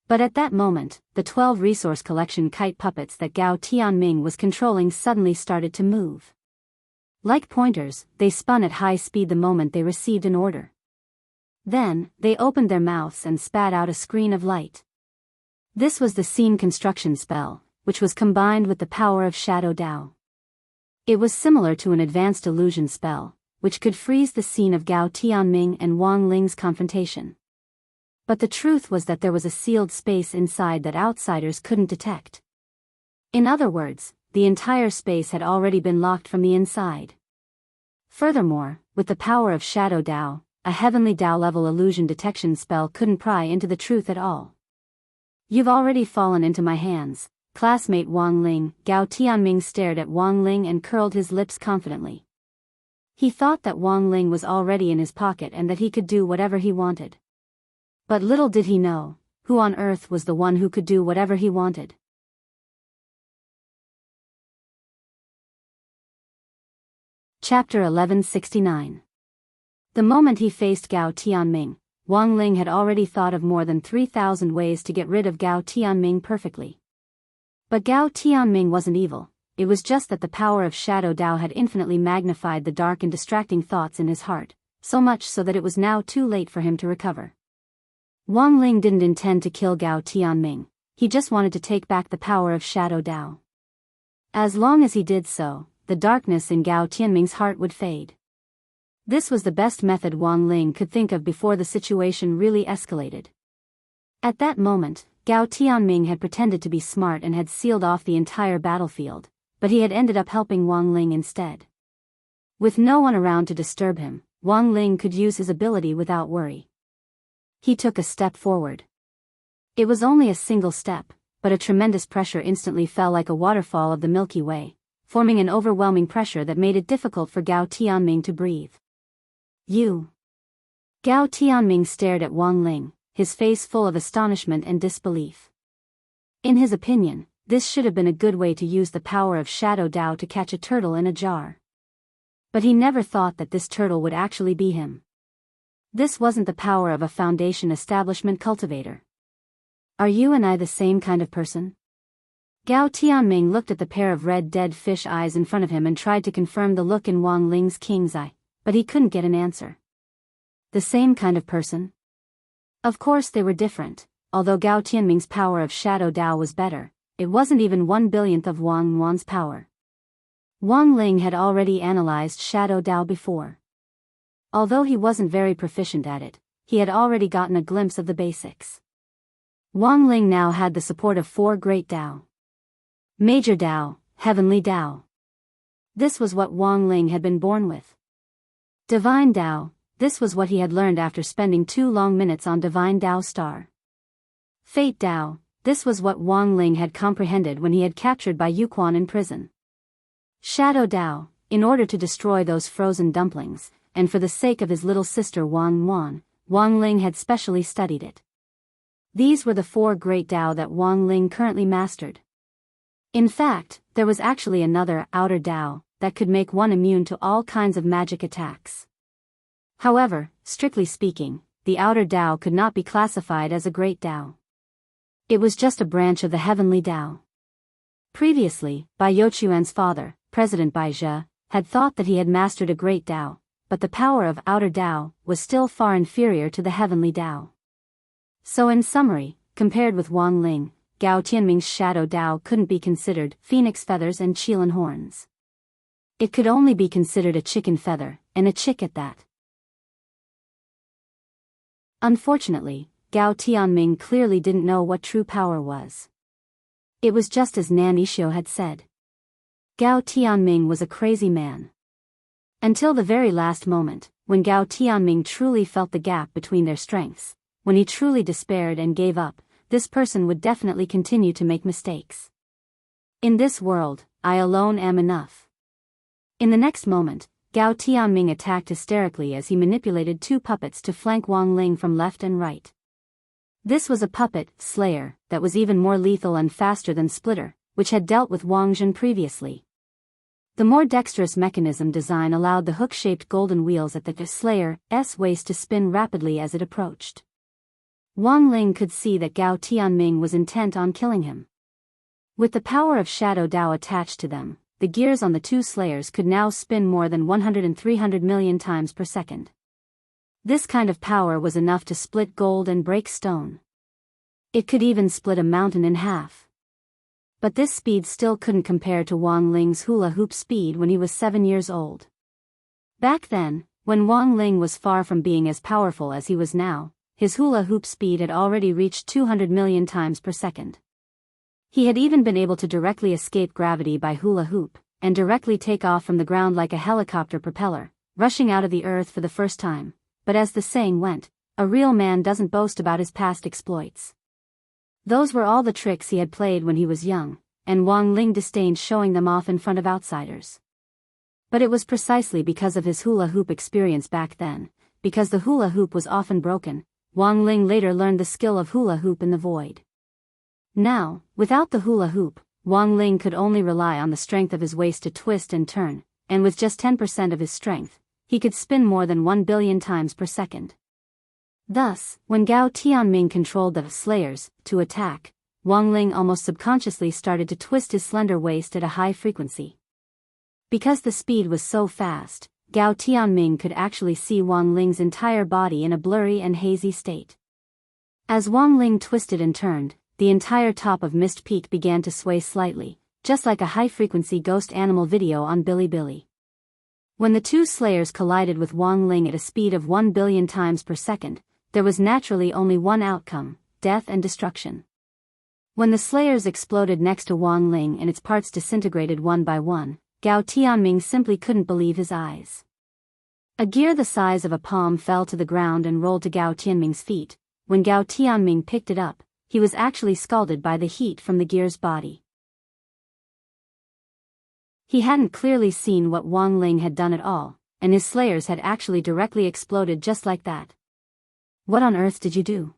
S1: But at that moment, the 12 resource collection kite puppets that Gao Tianming was controlling suddenly started to move. Like pointers, they spun at high speed the moment they received an order. Then, they opened their mouths and spat out a screen of light. This was the scene construction spell, which was combined with the power of Shadow Dao. It was similar to an advanced illusion spell, which could freeze the scene of Gao Tianming and Wang Ling's confrontation. But the truth was that there was a sealed space inside that outsiders couldn't detect. In other words, the entire space had already been locked from the inside. Furthermore, with the power of Shadow Dao, a heavenly Dao-level illusion detection spell couldn't pry into the truth at all. "You've already fallen into my hands, classmate Wang Ling." Gao Tianming stared at Wang Ling and curled his lips confidently. He thought that Wang Ling was already in his pocket and that he could do whatever he wanted. But little did he know, who on earth was the one who could do whatever he wanted. Chapter 1169. The moment he faced Gao Tianming, Wang Ling had already thought of more than 3,000 ways to get rid of Gao Tianming perfectly. But Gao Tianming wasn't evil, it was just that the power of Shadow Dao had infinitely magnified the dark and distracting thoughts in his heart, so much so that it was now too late for him to recover. Wang Ling didn't intend to kill Gao Tianming, he just wanted to take back the power of Shadow Dao. As long as he did so, the darkness in Gao Tianming's heart would fade. This was the best method Wang Ling could think of before the situation really escalated. At that moment, Gao Tianming had pretended to be smart and had sealed off the entire battlefield, but he had ended up helping Wang Ling instead. With no one around to disturb him, Wang Ling could use his ability without worry. He took a step forward. It was only a single step, but a tremendous pressure instantly fell like a waterfall of the Milky Way, forming an overwhelming pressure that made it difficult for Gao Tianming to breathe. "You." Gao Tianming stared at Wang Ling, his face full of astonishment and disbelief. In his opinion, this should have been a good way to use the power of Shadow Dao to catch a turtle in a jar. But he never thought that this turtle would actually be him. This wasn't the power of a foundation establishment cultivator. "Are you and I the same kind of person?" Gao Tianming looked at the pair of red dead fish eyes in front of him and tried to confirm the look in Wang Ling's king's eye, but he couldn't get an answer. The same kind of person? Of course they were different. Although Gao Tianming's power of Shadow Dao was better, it wasn't even 1/1000th of Wang Wan's power. Wang Ling had already analyzed Shadow Dao before. Although he wasn't very proficient at it, he had already gotten a glimpse of the basics. Wang Ling now had the support of 4 Great Dao. Major Dao, Heavenly Dao. This was what Wang Ling had been born with. Divine Dao, this was what he had learned after spending 2 long minutes on Divine Dao Star. Fate Dao, this was what Wang Ling had comprehended when he had captured Bai Yuquan in prison. Shadow Dao, in order to destroy those frozen dumplings, and for the sake of his little sister Wang Wan, Wang Ling had specially studied it. These were the 4 Great Dao that Wang Ling currently mastered. In fact, there was actually another Outer Dao that could make one immune to all kinds of magic attacks. However, strictly speaking, the Outer Dao could not be classified as a Great Dao. It was just a branch of the Heavenly Dao. Previously, Bai Youquan's father, President Bai Zhe, had thought that he had mastered a Great Dao, but the power of outer Tao was still far inferior to the heavenly Tao. So in summary, compared with Wang Ling, Gao Tianming's shadow Tao couldn't be considered phoenix feathers and qilin horns. It could only be considered a chicken feather, and a chick at that. Unfortunately, Gao Tianming clearly didn't know what true power was. It was just as Nan Yixio had said. Gao Tianming was a crazy man. Until the very last moment, when Gao Tianming truly felt the gap between their strengths, when he truly despaired and gave up, this person would definitely continue to make mistakes. In this world, I alone am enough. In the next moment, Gao Tianming attacked hysterically as he manipulated two puppets to flank Wang Ling from left and right. This was a puppet, Slayer, that was even more lethal and faster than Splitter, which had dealt with Wang Jin previously. The more dexterous mechanism design allowed the hook-shaped golden wheels at the Slayer's waist to spin rapidly as it approached. Wang Ling could see that Gao Tianming was intent on killing him. With the power of Shadow Dao attached to them, the gears on the two Slayers could now spin more than 100 and 300 million times per second. This kind of power was enough to split gold and break stone. It could even split a mountain in half. But this speed still couldn't compare to Wang Ling's hula hoop speed when he was 7 years old. Back then, when Wang Ling was far from being as powerful as he was now, his hula hoop speed had already reached 200 million times per second. He had even been able to directly escape gravity by hula hoop, and directly take off from the ground like a helicopter propeller, rushing out of the earth for the first time. But as the saying went, a real man doesn't boast about his past exploits. Those were all the tricks he had played when he was young, and Wang Ling disdained showing them off in front of outsiders. But it was precisely because of his hula hoop experience back then, because the hula hoop was often broken, Wang Ling later learned the skill of hula hoop in the void. Now, without the hula hoop, Wang Ling could only rely on the strength of his waist to twist and turn, and with just 10% of his strength, he could spin more than 1 billion times per second. Thus, when Gao Tianming controlled the Slayers to attack, Wang Ling almost subconsciously started to twist his slender waist at a high frequency. Because the speed was so fast, Gao Tianming could actually see Wang Ling's entire body in a blurry and hazy state. As Wang Ling twisted and turned, the entire top of Mist Peak began to sway slightly, just like a high-frequency ghost animal video on Bilibili. When the two Slayers collided with Wang Ling at a speed of 1 billion times per second, there was naturally only one outcome: death and destruction. When the Slayers exploded next to Wang Ling and its parts disintegrated one by one, Gao Tianming simply couldn't believe his eyes. A gear the size of a palm fell to the ground and rolled to Gao Tianming's feet. When Gao Tianming picked it up, he was actually scalded by the heat from the gear's body. He hadn't clearly seen what Wang Ling had done at all, and his Slayers had actually directly exploded just like that. "What on earth did you do,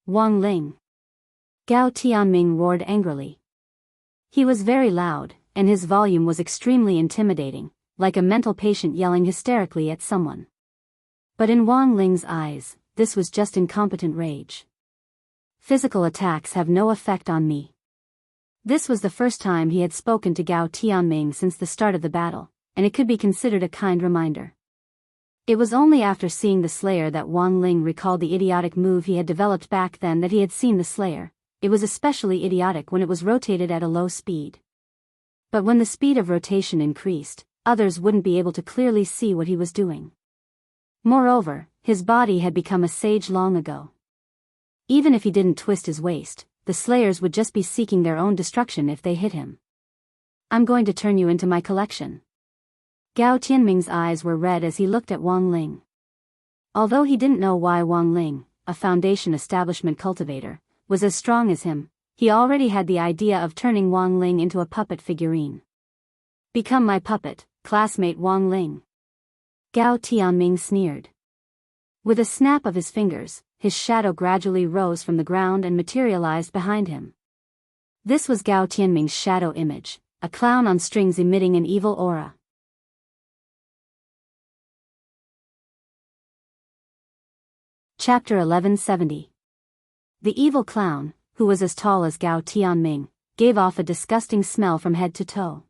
S1: Wang Ling?" Gao Tianming roared angrily. He was very loud, and his volume was extremely intimidating, like a mental patient yelling hysterically at someone. But in Wang Ling's eyes, this was just incompetent rage. "Physical attacks have no effect on me." This was the first time he had spoken to Gao Tianming since the start of the battle, and it could be considered a kind reminder. It was only after seeing the Slayer that Wang Ling recalled the idiotic move he had developed back then that he had seen the Slayer. It was especially idiotic when it was rotated at a low speed. But when the speed of rotation increased, others wouldn't be able to clearly see what he was doing. Moreover, his body had become a sage long ago. Even if he didn't twist his waist, the Slayers would just be seeking their own destruction if they hit him. "I'm going to turn you into my collection." Gao Tianming's eyes were red as he looked at Wang Ling. Although he didn't know why Wang Ling, a Foundation establishment cultivator, was as strong as him, he already had the idea of turning Wang Ling into a puppet figurine. "Become my puppet, classmate Wang Ling," Gao Tianming sneered. With a snap of his fingers, his shadow gradually rose from the ground and materialized behind him. This was Gao Tianming's shadow image, a clown on strings emitting an evil aura. Chapter 1170. The evil clown, who was as tall as Gao Tianming, gave off a disgusting smell from head to toe.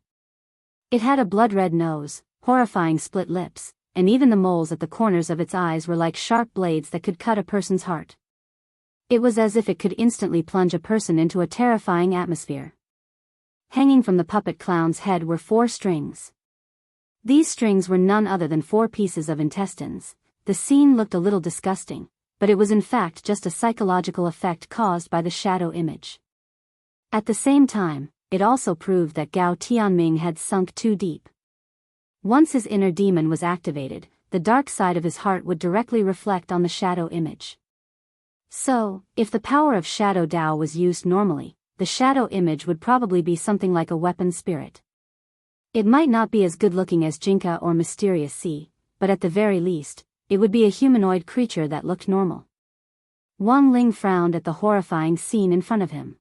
S1: It had a blood-red nose, horrifying split lips, and even the moles at the corners of its eyes were like sharp blades that could cut a person's heart. It was as if it could instantly plunge a person into a terrifying atmosphere. Hanging from the puppet clown's head were 4 strings. These strings were none other than 4 pieces of intestines. The scene looked a little disgusting, but it was in fact just a psychological effect caused by the shadow image. At the same time, it also proved that Gao Tianming had sunk too deep. Once his inner demon was activated, the dark side of his heart would directly reflect on the shadow image. So, if the power of Shadow Dao was used normally, the shadow image would probably be something like a weapon spirit. It might not be as good-looking as Jinka or Mysterious Sea, but at the very least, it would be a humanoid creature that looked normal. Wang Ling frowned at the horrifying scene in front of him.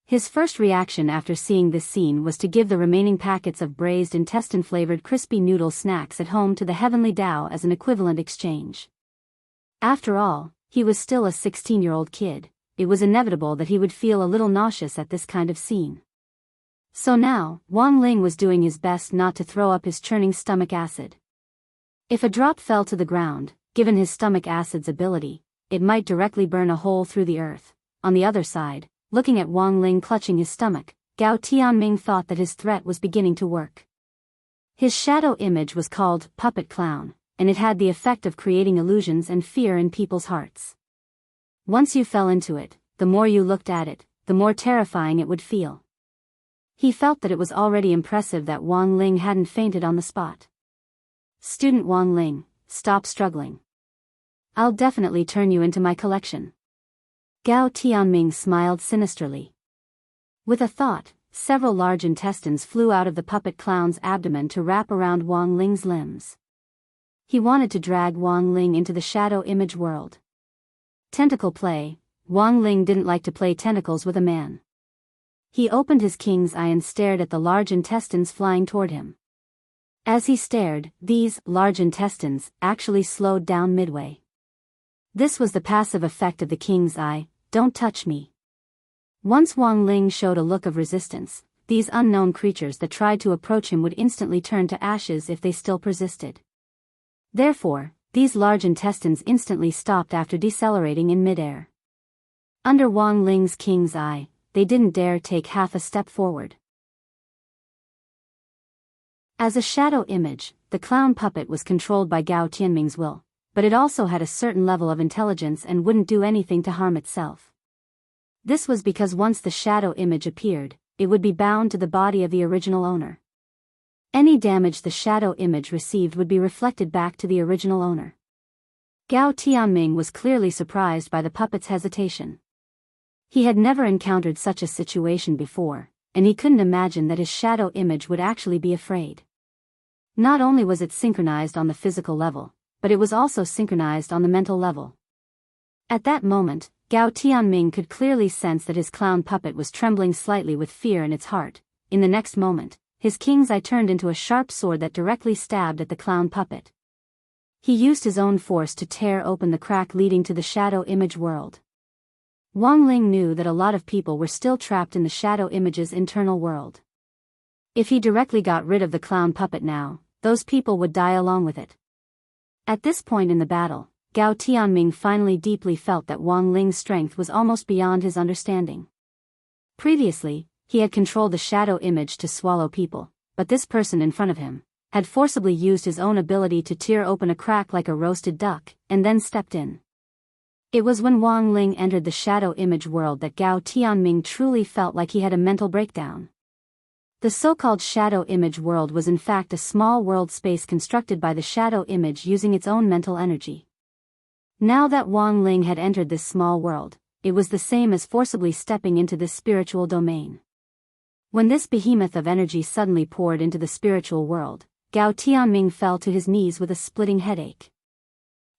S1: His first reaction after seeing this scene was to give the remaining packets of braised intestine-flavored crispy noodle snacks at home to the Heavenly Dao as an equivalent exchange. After all, he was still a 16-year-old kid. It was inevitable that he would feel a little nauseous at this kind of scene. So now, Wang Ling was doing his best not to throw up his churning stomach acid. If a drop fell to the ground, given his stomach acid's ability, it might directly burn a hole through the earth. On the other side, looking at Wang Ling clutching his stomach, Gao Tianming thought that his threat was beginning to work. His shadow image was called Puppet Clown, and it had the effect of creating illusions and fear in people's hearts. Once you fell into it, the more you looked at it, the more terrifying it would feel. He felt that it was already impressive that Wang Ling hadn't fainted on the spot. Student Wang Ling, stop struggling. I'll definitely turn you into my collection. Gao Tianming smiled sinisterly. With a thought, several large intestines flew out of the puppet clown's abdomen to wrap around Wang Ling's limbs. He wanted to drag Wang Ling into the shadow image world. Tentacle play. Wang Ling didn't like to play tentacles with a man. He opened his king's eye and stared at the large intestines flying toward him. As he stared, these large intestines actually slowed down midway. This was the passive effect of the king's eye, don't touch me. Once Wang Ling showed a look of resistance, these unknown creatures that tried to approach him would instantly turn to ashes if they still persisted. Therefore, these large intestines instantly stopped after decelerating in midair. Under Wang Ling's king's eye, they didn't dare take half a step forward. As a shadow image, the clown puppet was controlled by Gao Tianming's will, but it also had a certain level of intelligence and wouldn't do anything to harm itself. This was because once the shadow image appeared, it would be bound to the body of the original owner. Any damage the shadow image received would be reflected back to the original owner. Gao Tianming was clearly surprised by the puppet's hesitation. He had never encountered such a situation before, and he couldn't imagine that his shadow image would actually be afraid. Not only was it synchronized on the physical level, but it was also synchronized on the mental level. At that moment, Gao Tianming could clearly sense that his clown puppet was trembling slightly with fear in its heart. In the next moment, his king's eye turned into a sharp sword that directly stabbed at the clown puppet. He used his own force to tear open the crack leading to the shadow image world. Wang Ling knew that a lot of people were still trapped in the shadow image's internal world. If he directly got rid of the clown puppet now, those people would die along with it. At this point in the battle, Gao Tianming finally deeply felt that Wang Ling's strength was almost beyond his understanding. Previously, he had controlled the shadow image to swallow people, but this person in front of him had forcibly used his own ability to tear open a crack like a roasted duck, and then stepped in. It was when Wang Ling entered the shadow image world that Gao Tianming truly felt like he had a mental breakdown. The so-called shadow image world was in fact a small world space constructed by the shadow image using its own mental energy. Now that Wang Ling had entered this small world, it was the same as forcibly stepping into this spiritual domain. When this behemoth of energy suddenly poured into the spiritual world, Gao Tianming fell to his knees with a splitting headache.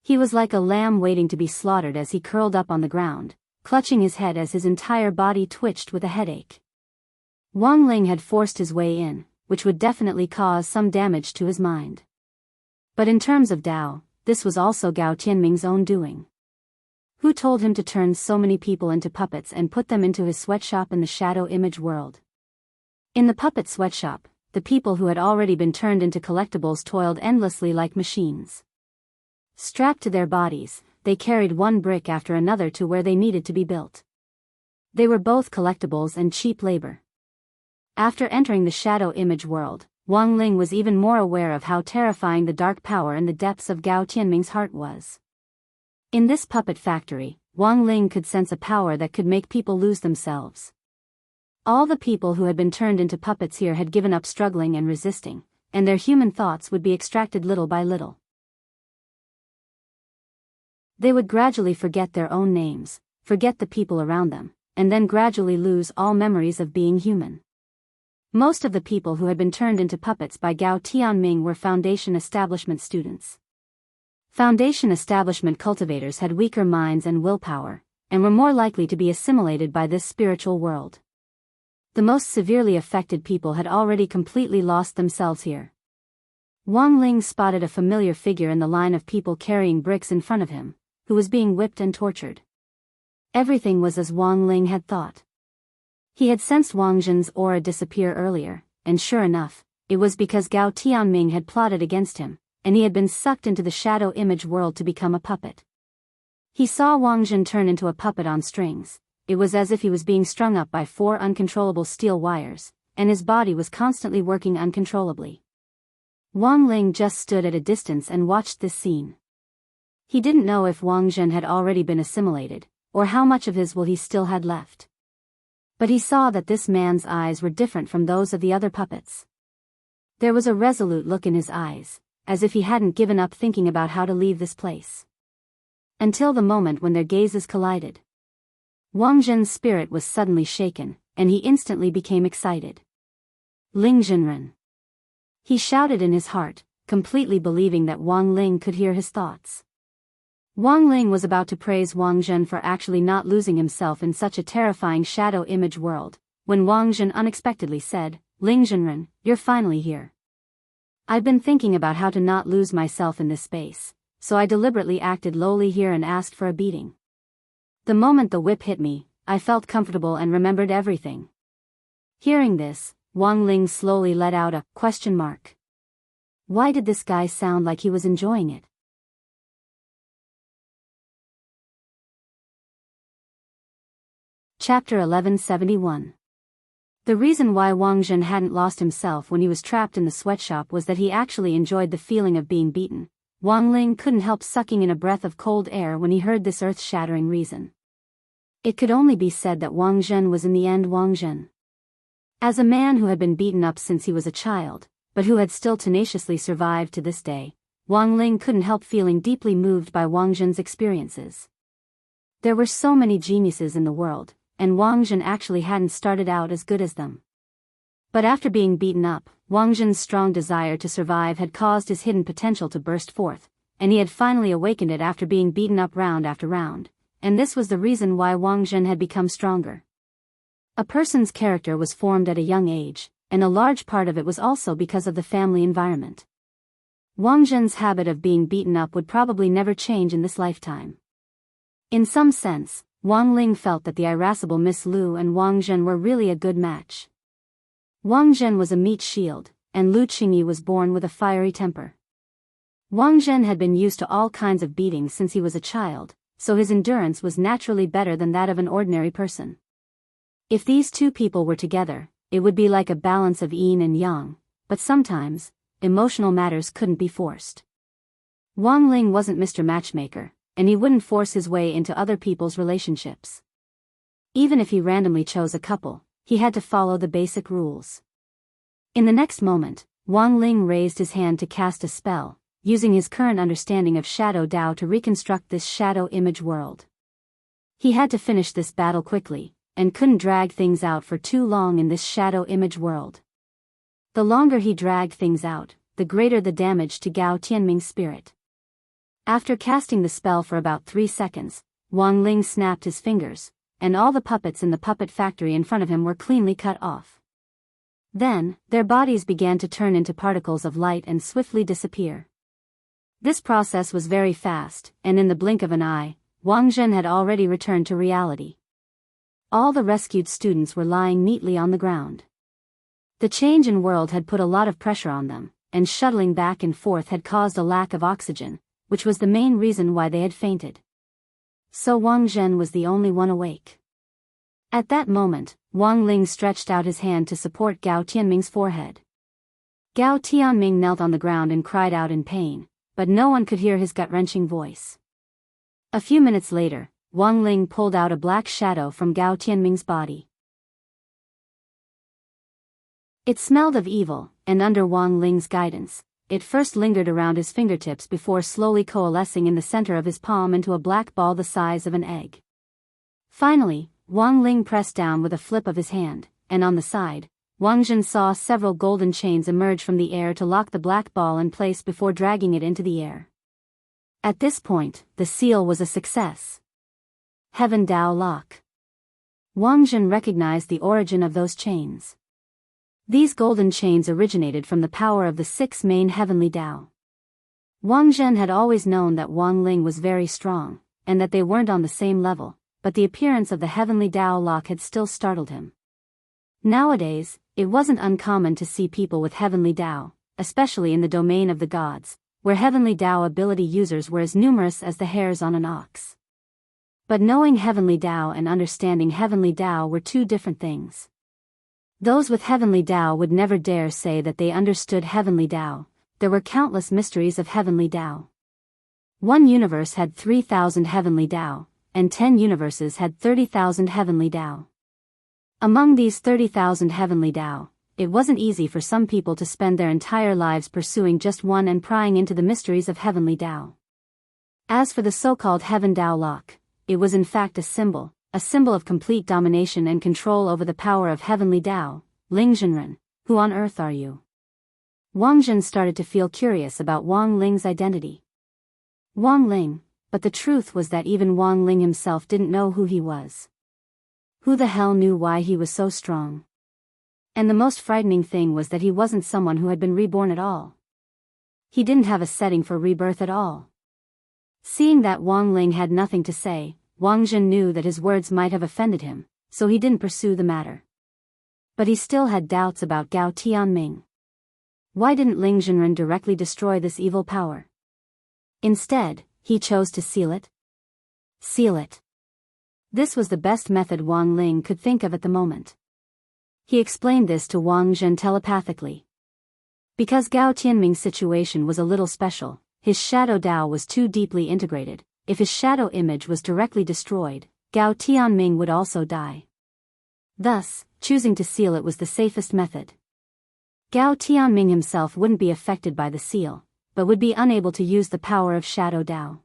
S1: He was like a lamb waiting to be slaughtered as he curled up on the ground, clutching his head as his entire body twitched with a headache. Wang Ling had forced his way in, which would definitely cause some damage to his mind. But in terms of Dao, this was also Gao Tianming's own doing. Who told him to turn so many people into puppets and put them into his sweatshop in the shadow image world? In the puppet sweatshop, the people who had already been turned into collectibles toiled endlessly like machines. Strapped to their bodies, they carried one brick after another to where they needed to be built. They were both collectibles and cheap labor. After entering the shadow image world, Wang Ling was even more aware of how terrifying the dark power in the depths of Gao Tianming's heart was. In this puppet factory, Wang Ling could sense a power that could make people lose themselves. All the people who had been turned into puppets here had given up struggling and resisting, and their human thoughts would be extracted little by little. They would gradually forget their own names, forget the people around them, and then gradually lose all memories of being human. Most of the people who had been turned into puppets by Gao Tianming were Foundation establishment students. Foundation establishment cultivators had weaker minds and willpower, and were more likely to be assimilated by this spiritual world. The most severely affected people had already completely lost themselves here. Wang Ling spotted a familiar figure in the line of people carrying bricks in front of him, who was being whipped and tortured. Everything was as Wang Ling had thought. He had sensed Wang Zhen's aura disappear earlier, and sure enough, it was because Gao Tianming had plotted against him, and he had been sucked into the shadow image world to become a puppet. He saw Wang Zhen turn into a puppet on strings. It was as if he was being strung up by 4 uncontrollable steel wires, and his body was constantly working uncontrollably. Wang Ling just stood at a distance and watched this scene. He didn't know if Wang Zhen had already been assimilated, or how much of his will he still had left. But he saw that this man's eyes were different from those of the other puppets. There was a resolute look in his eyes, as if he hadn't given up thinking about how to leave this place. Until the moment when their gazes collided. Wang Zhen's spirit was suddenly shaken, and he instantly became excited. Ling Zhenren. He shouted in his heart, completely believing that Wang Ling could hear his thoughts. Wang Ling was about to praise Wang Zhen for actually not losing himself in such a terrifying shadow image world, when Wang Zhen unexpectedly said, "Ling Zhenren, you're finally here. I've been thinking about how to not lose myself in this space, so I deliberately acted lowly here and asked for a beating. The moment the whip hit me, I felt comfortable and remembered everything." Hearing this, Wang Ling slowly let out a question mark. Why did this guy sound like he was enjoying it? Chapter 1171. The reason why Wang Zhen hadn't lost himself when he was trapped in the sweatshop was that he actually enjoyed the feeling of being beaten. Wang Ling couldn't help sucking in a breath of cold air when he heard this earth-shattering reason. It could only be said that Wang Zhen was in the end Wang Zhen. As a man who had been beaten up since he was a child, but who had still tenaciously survived to this day, Wang Ling couldn't help feeling deeply moved by Wang Zhen's experiences. There were so many geniuses in the world, and Wang Zhen actually hadn't started out as good as them. But after being beaten up, Wang Zhen's strong desire to survive had caused his hidden potential to burst forth, and he had finally awakened it after being beaten up round after round, and this was the reason why Wang Zhen had become stronger. A person's character was formed at a young age, and a large part of it was also because of the family environment. Wang Zhen's habit of being beaten up would probably never change in this lifetime. In some sense, Wang Ling felt that the irascible Miss Lu and Wang Zhen were really a good match. Wang Zhen was a meat shield, and Lu Qingyi was born with a fiery temper. Wang Zhen had been used to all kinds of beatings since he was a child, so his endurance was naturally better than that of an ordinary person. If these two people were together, it would be like a balance of yin and yang, but sometimes, emotional matters couldn't be forced. Wang Ling wasn't Mr. Matchmaker, and he wouldn't force his way into other people's relationships. Even if he randomly chose a couple, he had to follow the basic rules. In the next moment, Wang Ling raised his hand to cast a spell, using his current understanding of Shadow Dao to reconstruct this shadow image world. He had to finish this battle quickly, and couldn't drag things out for too long in this shadow image world. The longer he dragged things out, the greater the damage to Gao Tianming's spirit. After casting the spell for about 3 seconds, Wang Ling snapped his fingers, and all the puppets in the puppet factory in front of him were cleanly cut off. Then, their bodies began to turn into particles of light and swiftly disappear. This process was very fast, and in the blink of an eye, Wang Zhen had already returned to reality. All the rescued students were lying neatly on the ground. The change in world had put a lot of pressure on them, and shuttling back and forth had caused a lack of oxygen, which was the main reason why they had fainted. So Wang Zhen was the only one awake. At that moment, Wang Ling stretched out his hand to support Gao Tianming's forehead. Gao Tianming knelt on the ground and cried out in pain, but no one could hear his gut-wrenching voice. A few minutes later, Wang Ling pulled out a black shadow from Gao Tianming's body. It smelled of evil, and under Wang Ling's guidance, it first lingered around his fingertips before slowly coalescing in the center of his palm into a black ball the size of an egg. Finally, Wang Ling pressed down with a flip of his hand, and on the side, Wang Zhen saw several golden chains emerge from the air to lock the black ball in place before dragging it into the air. At this point, the seal was a success. Heaven Dao Lock. Wang Zhen recognized the origin of those chains. These golden chains originated from the power of the 6 main heavenly Dao. Wang Zhen had always known that Wang Ling was very strong, and that they weren't on the same level, but the appearance of the heavenly Dao lock had still startled him. Nowadays, it wasn't uncommon to see people with heavenly Dao, especially in the domain of the gods, where heavenly Dao ability users were as numerous as the hairs on an ox. But knowing heavenly Dao and understanding heavenly Dao were two different things. Those with heavenly Dao would never dare say that they understood heavenly Dao. There were countless mysteries of heavenly Dao. One universe had 3,000 heavenly Dao, and 10 universes had 30,000 heavenly Dao. Among these 30,000 heavenly Dao, it wasn't easy for some people to spend their entire lives pursuing just one and prying into the mysteries of heavenly Dao. As for the so-called Heaven Dao Lock, it was in fact a symbol of complete domination and control over the power of heavenly Dao. Ling Zhenren, who on earth are you? Wang Zhen started to feel curious about Wang Ling's identity. Wang Ling, but the truth was that even Wang Ling himself didn't know who he was. Who the hell knew why he was so strong? And the most frightening thing was that he wasn't someone who had been reborn at all. He didn't have a setting for rebirth at all. Seeing that Wang Ling had nothing to say, Wang Zhen knew that his words might have offended him, so he didn't pursue the matter. But he still had doubts about Gao Tianming. Why didn't Ling Zhenren directly destroy this evil power? Instead, he chose to seal it. Seal it. This was the best method Wang Ling could think of at the moment. He explained this to Wang Zhen telepathically. Because Gao Tianming's situation was a little special, his shadow Dao was too deeply integrated. If his shadow image was directly destroyed, Gao Tianming would also die. Thus, choosing to seal it was the safest method. Gao Tianming himself wouldn't be affected by the seal, but would be unable to use the power of shadow Dao.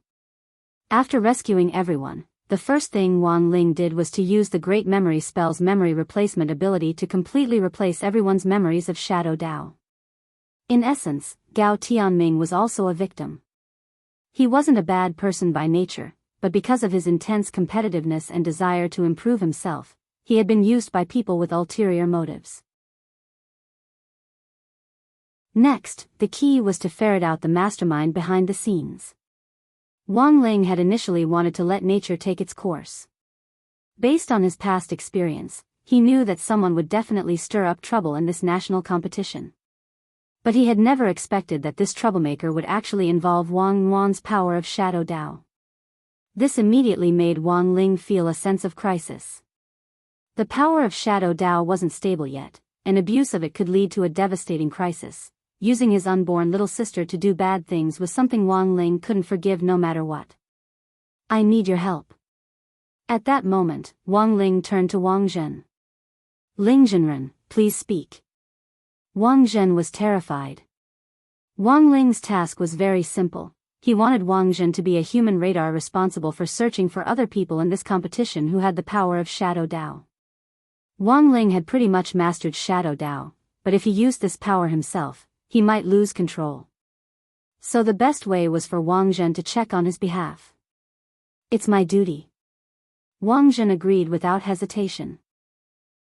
S1: After rescuing everyone, the first thing Wang Ling did was to use the Great Memory Spell's memory replacement ability to completely replace everyone's memories of shadow Dao. In essence, Gao Tianming was also a victim. He wasn't a bad person by nature, but because of his intense competitiveness and desire to improve himself, he had been used by people with ulterior motives. Next, the key was to ferret out the mastermind behind the scenes. Wang Ling had initially wanted to let nature take its course. Based on his past experience, he knew that someone would definitely stir up trouble in this national competition. But he had never expected that this troublemaker would actually involve Wang Wan's power of shadow Dao. This immediately made Wang Ling feel a sense of crisis. The power of shadow Dao wasn't stable yet, and abuse of it could lead to a devastating crisis. Using his unborn little sister to do bad things was something Wang Ling couldn't forgive no matter what. I need your help. At that moment, Wang Ling turned to Wang Zhen. Ling Zhenren, please speak. Wang Zhen was terrified. Wang Ling's task was very simple. He wanted Wang Zhen to be a human radar responsible for searching for other people in this competition who had the power of shadow Dao. Wang Ling had pretty much mastered shadow Dao, but if he used this power himself, he might lose control. So the best way was for Wang Zhen to check on his behalf. It's my duty. Wang Zhen agreed without hesitation.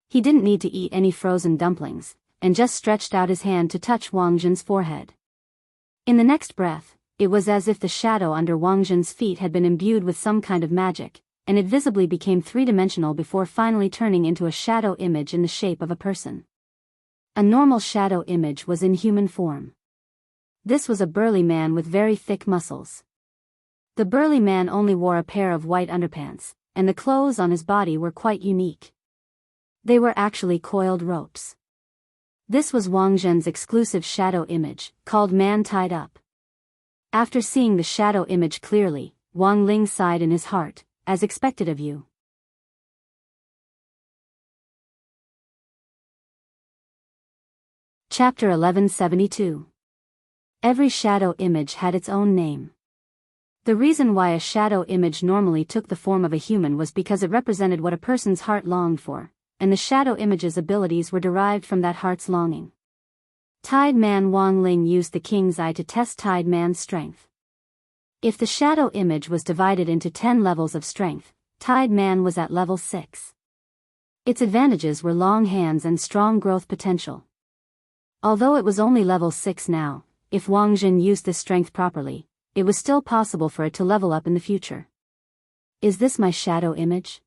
S1: He didn't need to eat any frozen dumplings, and just stretched out his hand to touch Wang Zhen's forehead. In the next breath, it was as if the shadow under Wang Zhen's feet had been imbued with some kind of magic, and it visibly became three-dimensional before finally turning into a shadow image in the shape of a person. A normal shadow image was in human form. This was a burly man with very thick muscles. The burly man only wore a pair of white underpants, and the clothes on his body were quite unique. They were actually coiled ropes. This was Wang Zhen's exclusive shadow image, called Man Tied Up. After seeing the shadow image clearly, Wang Ling sighed in his heart, as expected of you. Chapter 1172. Every shadow image had its own name. The reason why a shadow image normally took the form of a human was because it represented what a person's heart longed for, and the shadow image's abilities were derived from that heart's longing. Tied Man Wang Ling used the king's eye to test Tied Man's strength. If the shadow image was divided into 10 levels of strength, Tied Man was at level 6. Its advantages were long hands and strong growth potential. Although it was only level 6 now, if Wang Zhen used this strength properly, it was still possible for it to level up in the future. Is this my shadow image?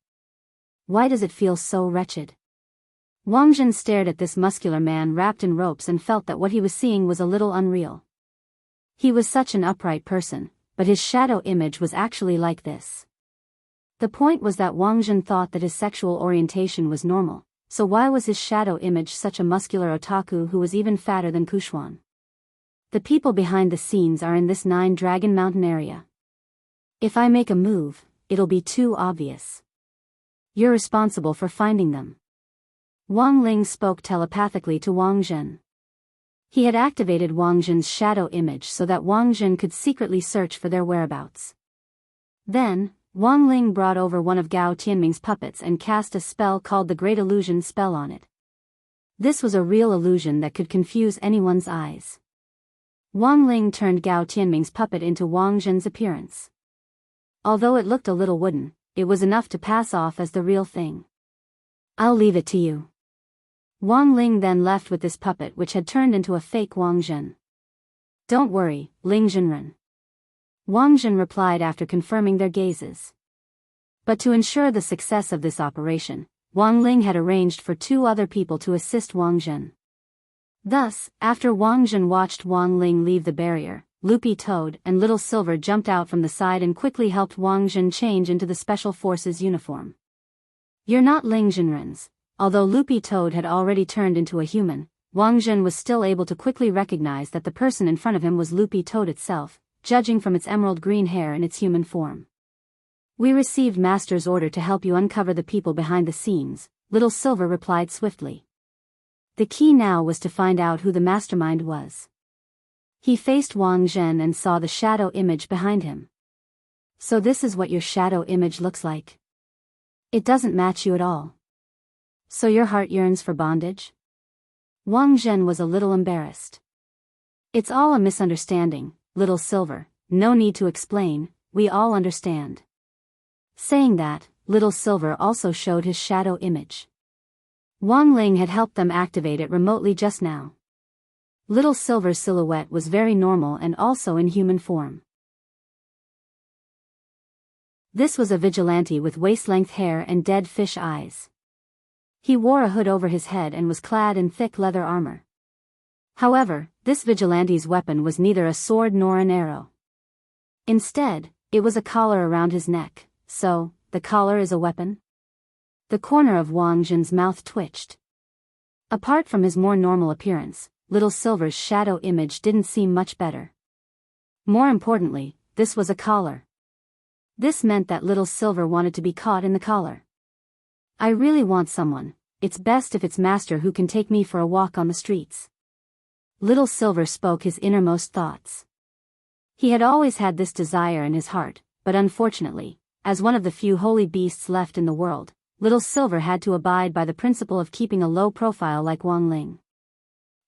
S1: Why does it feel so wretched? Wang Zhen stared at this muscular man wrapped in ropes and felt that what he was seeing was a little unreal. He was such an upright person, but his shadow image was actually like this. The point was that Wang Zhen thought that his sexual orientation was normal, so why was his shadow image such a muscular otaku who was even fatter than Kuxuan? The people behind the scenes are in this 9-Dragon Mountain area. If I make a move, it'll be too obvious. You're responsible for finding them. Wang Ling spoke telepathically to Wang Zhen. He had activated Wang Zhen's shadow image so that Wang Zhen could secretly search for their whereabouts. Then, Wang Ling brought over one of Gao Tianming's puppets and cast a spell called the Great Illusion spell on it. This was a real illusion that could confuse anyone's eyes. Wang Ling turned Gao Tianming's puppet into Wang Zhen's appearance. Although it looked a little wooden, it was enough to pass off as the real thing. I'll leave it to you. Wang Ling then left with this puppet which had turned into a fake Wang Zhen. Don't worry, Ling Zhenren. Wang Zhen replied after confirming their gazes. But to ensure the success of this operation, Wang Ling had arranged for 2 other people to assist Wang Zhen. Thus, after Wang Zhen watched Wang Ling leave the barrier, Loopy Toad and Little Silver jumped out from the side and quickly helped Wang Zhen change into the Special Forces uniform. You're not Ling Zhenren's. Although Loopy Toad had already turned into a human, Wang Zhen was still able to quickly recognize that the person in front of him was Loopy Toad itself, judging from its emerald green hair and its human form. We received Master's order to help you uncover the people behind the scenes, Little Silver replied swiftly. The key now was to find out who the mastermind was. He faced Wang Zhen and saw the shadow image behind him. So this is what your shadow image looks like. It doesn't match you at all. So your heart yearns for bondage? Wang Zhen was a little embarrassed. It's all a misunderstanding, Little Silver, no need to explain, we all understand. Saying that, Little Silver also showed his shadow image. Wang Ling had helped them activate it remotely just now. Little Silver's silhouette was very normal and also in human form. This was a vigilante with waist-length hair and dead fish eyes. He wore a hood over his head and was clad in thick leather armor. However, this vigilante's weapon was neither a sword nor an arrow. Instead, it was a collar around his neck, so, the collar is a weapon? The corner of Wang Zhen's mouth twitched. Apart from his more normal appearance, Little Silver's shadow image didn't seem much better. More importantly, this was a collar. This meant that Little Silver wanted to be caught in the collar. I really want someone, it's best if it's Master who can take me for a walk on the streets. Little Silver spoke his innermost thoughts. He had always had this desire in his heart, but unfortunately, as one of the few holy beasts left in the world, Little Silver had to abide by the principle of keeping a low profile like Wang Ling.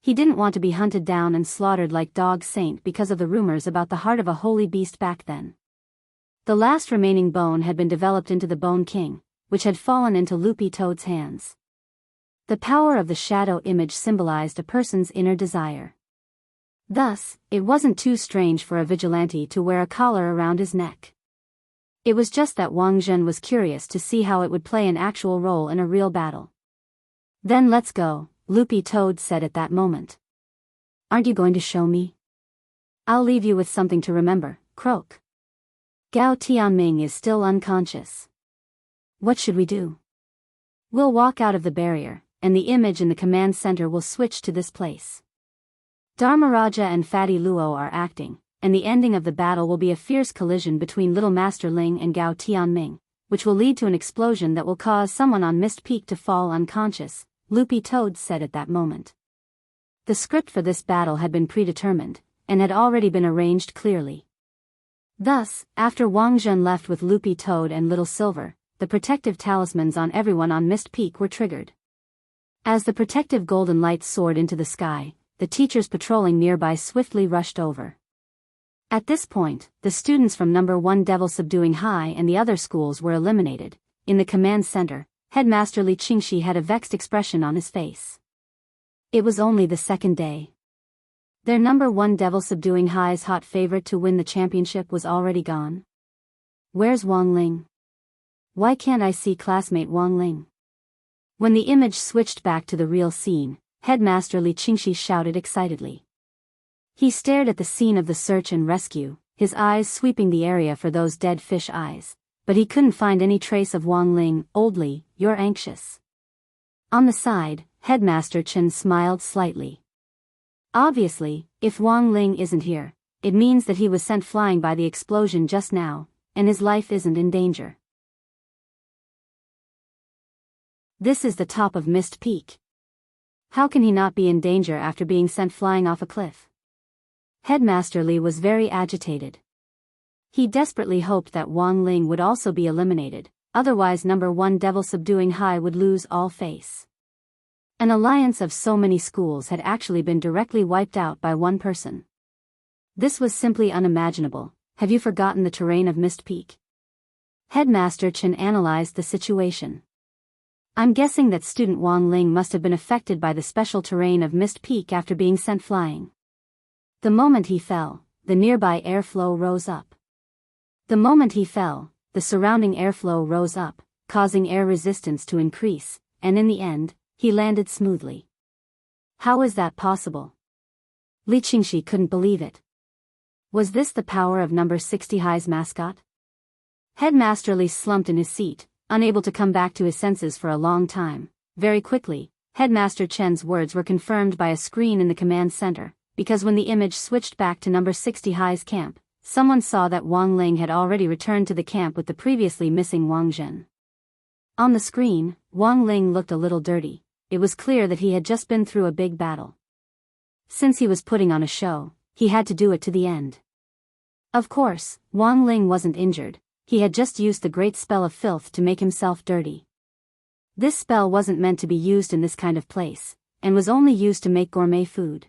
S1: He didn't want to be hunted down and slaughtered like Dog Saint because of the rumors about the heart of a holy beast back then. The last remaining bone had been developed into the Bone King, which had fallen into Loopy Toad's hands. The power of the shadow image symbolized a person's inner desire. Thus, it wasn't too strange for a vigilante to wear a collar around his neck. It was just that Wang Zhen was curious to see how it would play an actual role in a real battle. Then let's go, Loopy Toad said at that moment. Aren't you going to show me? I'll leave you with something to remember, croak. Gao Tianming is still unconscious. What should we do? We'll walk out of the barrier, and the image in the command center will switch to this place. Dharmaraja and Fatty Luo are acting, and the ending of the battle will be a fierce collision between Little Master Ling and Gao Tianming, which will lead to an explosion that will cause someone on Mist Peak to fall unconscious, Loopy Toad said at that moment. The script for this battle had been predetermined, and had already been arranged clearly. Thus, after Wang Zhen left with Loopy Toad and Little Silver, the protective talismans on everyone on Mist Peak were triggered. As the protective golden light soared into the sky, the teachers patrolling nearby swiftly rushed over. At this point, the students from number 1 Devil Subduing High and the other schools were eliminated. In the command center, Headmaster Li Qingxi had a vexed expression on his face. It was only the second day. Their number 1 Devil Subduing High's hot favorite to win the championship was already gone. Where's Wang Ling? Why can't I see classmate Wang Ling? When the image switched back to the real scene, Headmaster Li Qingxi shouted excitedly. He stared at the scene of the search and rescue, his eyes sweeping the area for those dead fish eyes, but he couldn't find any trace of Wang Ling. Old Li, you're anxious. On the side, Headmaster Chen smiled slightly. Obviously, if Wang Ling isn't here, it means that he was sent flying by the explosion just now, and his life isn't in danger. This is the top of Mist Peak. How can he not be in danger after being sent flying off a cliff? Headmaster Li was very agitated. He desperately hoped that Wang Ling would also be eliminated, otherwise number 1 Devil Subduing High would lose all face. An alliance of so many schools had actually been directly wiped out by one person. This was simply unimaginable. Have you forgotten the terrain of Mist Peak? Headmaster Chen analyzed the situation. I'm guessing that student Wang Ling must have been affected by the special terrain of Mist Peak after being sent flying. The moment he fell, the nearby airflow rose up. The moment he fell, the surrounding airflow rose up, causing air resistance to increase, and in the end, he landed smoothly. How is that possible? Li Qingxi couldn't believe it. Was this the power of number 60 High's mascot? Headmaster Li slumped in his seat, unable to come back to his senses for a long time. Very quickly, Headmaster Chen's words were confirmed by a screen in the command center, because when the image switched back to number 60 High's camp, someone saw that Wang Ling had already returned to the camp with the previously missing Wang Zhen. On the screen, Wang Ling looked a little dirty. It was clear that he had just been through a big battle. Since he was putting on a show, he had to do it to the end. Of course, Wang Ling wasn't injured. He had just used the great spell of filth to make himself dirty. This spell wasn't meant to be used in this kind of place, and was only used to make gourmet food.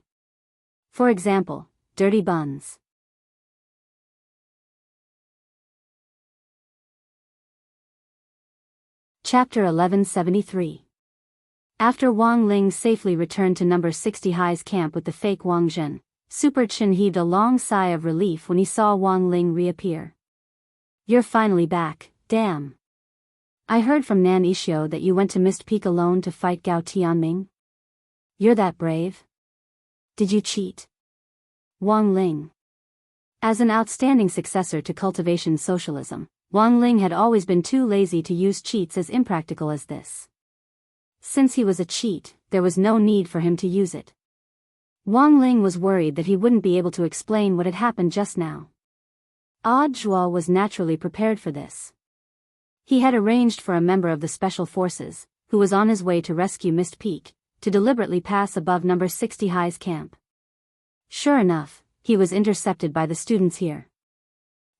S1: For example, dirty buns. Chapter 1173. After Wang Ling safely returned to number 60 High's camp with the fake Wang Zhen, Super Chen heaved a long sigh of relief when he saw Wang Ling reappear. You're finally back, damn. I heard from Nan Ishio that you went to Mist Peak alone to fight Gao Tianming. You're that brave? Did you cheat? Wang Ling. As an outstanding successor to cultivation socialism, Wang Ling had always been too lazy to use cheats as impractical as this. Since he was a cheat, there was no need for him to use it. Wang Ling was worried that he wouldn't be able to explain what had happened just now. Odd Zhuo was naturally prepared for this. He had arranged for a member of the Special Forces, who was on his way to rescue Mist Peak, to deliberately pass above number 60 High's camp. Sure enough, he was intercepted by the students here.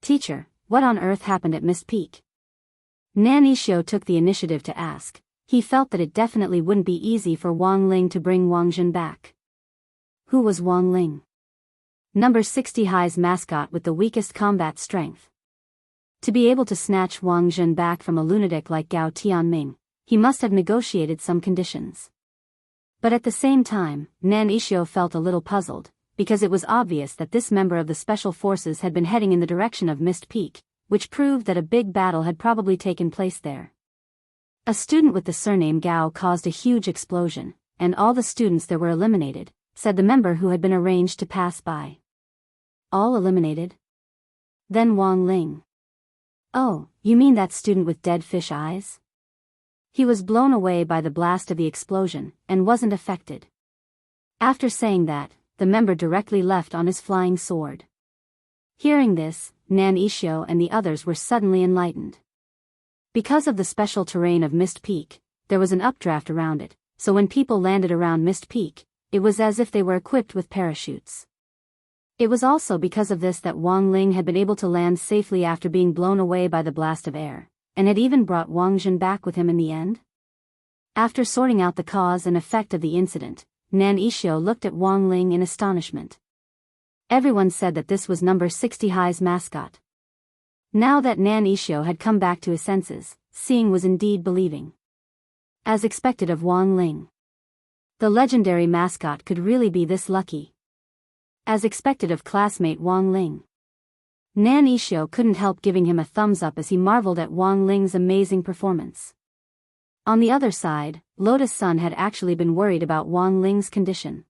S1: Teacher, what on earth happened at Mist Peak? Nan Ishio took the initiative to ask. He felt that it definitely wouldn't be easy for Wang Ling to bring Wang Zhen back. Who was Wang Ling? Number 60 High's mascot with the weakest combat strength. To be able to snatch Wang Zhen back from a lunatic like Gao Tianming, he must have negotiated some conditions. But at the same time, Nan Ishio felt a little puzzled, because it was obvious that this member of the Special Forces had been heading in the direction of Mist Peak, which proved that a big battle had probably taken place there. A student with the surname Gao caused a huge explosion, and all the students there were eliminated, said the member who had been arranged to pass by. All eliminated? Then Wang Ling. Oh, you mean that student with dead fish eyes? He was blown away by the blast of the explosion, and wasn't affected. After saying that, the member directly left on his flying sword. Hearing this, Nan Ishio and the others were suddenly enlightened. Because of the special terrain of Mist Peak, there was an updraft around it, so when people landed around Mist Peak, it was as if they were equipped with parachutes. It was also because of this that Wang Ling had been able to land safely after being blown away by the blast of air, and had even brought Wang Jin back with him in the end. After sorting out the cause and effect of the incident, Nan Ishio looked at Wang Ling in astonishment. Everyone said that this was number 60 High's mascot. Now that Nan Ishio had come back to his senses, seeing was indeed believing. As expected of Wang Ling, the legendary mascot could really be this lucky. As expected of classmate Wang Ling, Nan Ishio couldn't help giving him a thumbs up as he marveled at Wang Ling's amazing performance. On the other side, Lotus Sun had actually been worried about Wang Ling's condition.